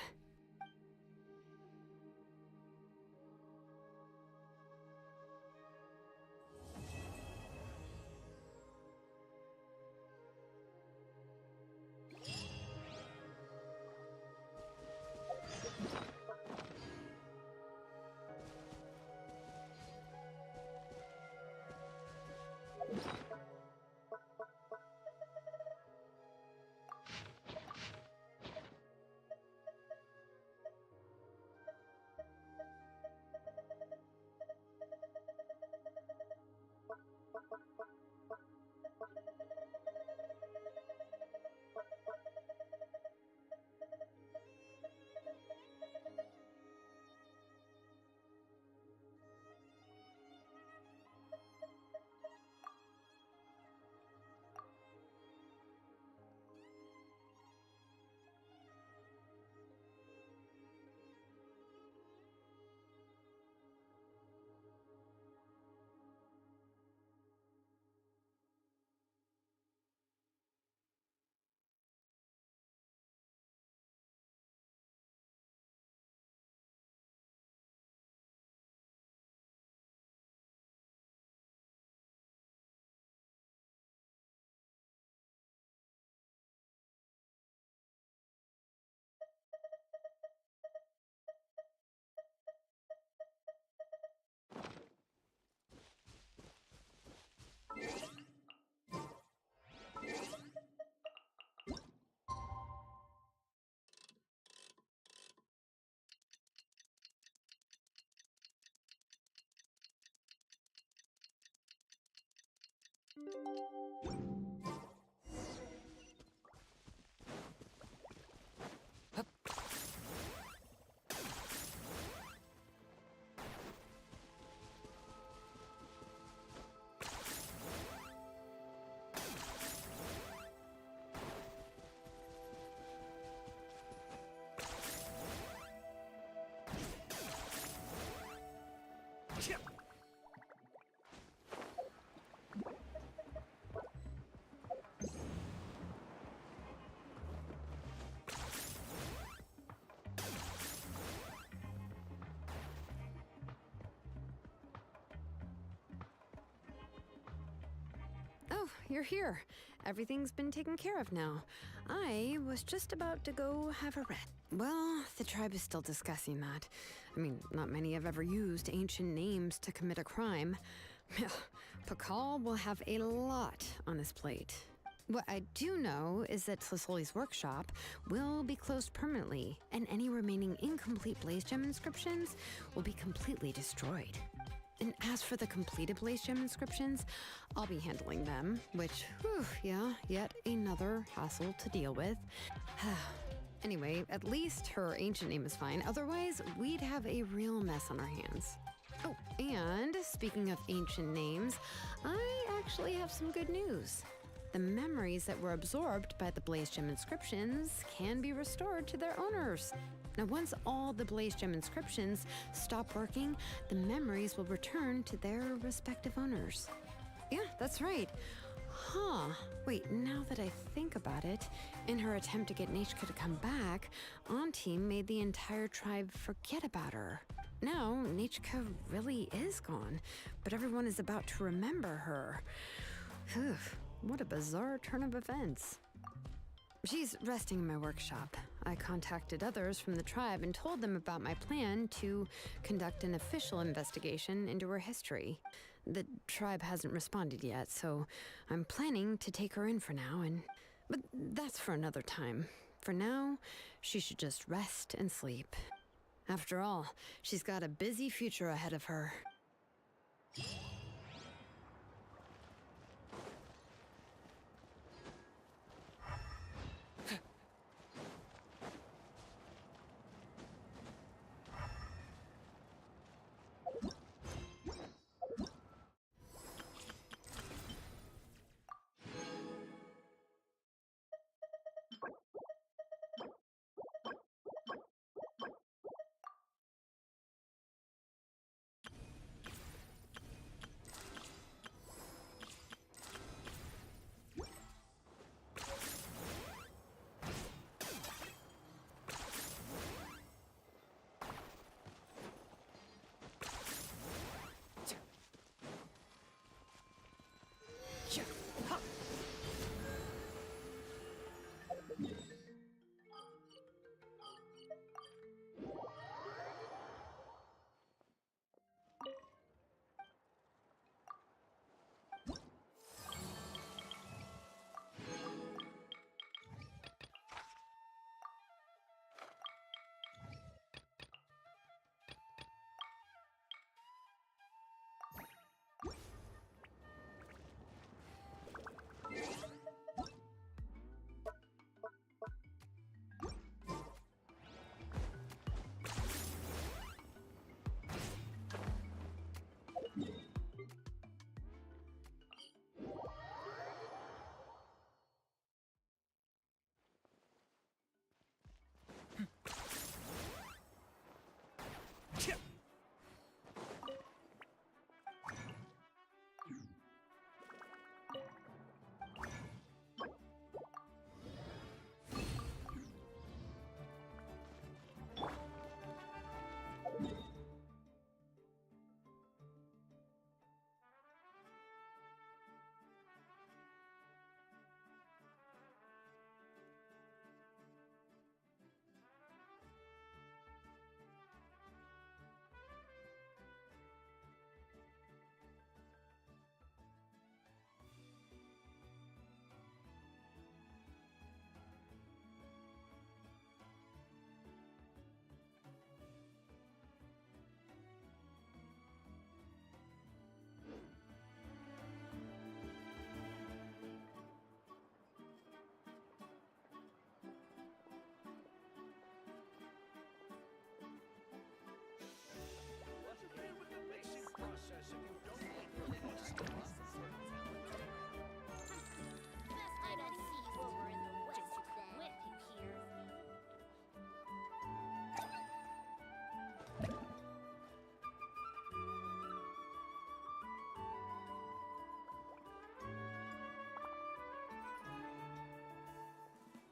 Oh, you're here. Everything's been taken care of now. I was just about to go have a rest. Well, the tribe is still discussing that. I mean, not many have ever used ancient names to commit a crime. Pakal will have a lot on his plate. What I do know is that Tlisoli's workshop will be closed permanently, and any remaining incomplete Blaze Gem inscriptions will be completely destroyed. And as for the completed Blaze Gem inscriptions, I'll be handling them, which, whew, yeah, yet another hassle to deal with. Anyway, at least her ancient name is fine. Otherwise, we'd have a real mess on our hands. Oh, and speaking of ancient names, I actually have some good news. The memories that were absorbed by the Blaze Gem inscriptions can be restored to their owners. Now, once all the Blaze Gem inscriptions stop working, the memories will return to their respective owners. Yeah, that's right. Huh. Wait, now that I think about it, in her attempt to get Nechka to come back, Auntie made the entire tribe forget about her. Now, Nechka really is gone, but everyone is about to remember her. Phew, what a bizarre turn of events. She's resting in my workshop. I contacted others from the tribe and told them about my plan to conduct an official investigation into her history. The tribe hasn't responded yet, so I'm planning to take her in for now, but that's for another time. For now, she should just rest and sleep. After all, she's got a busy future ahead of her.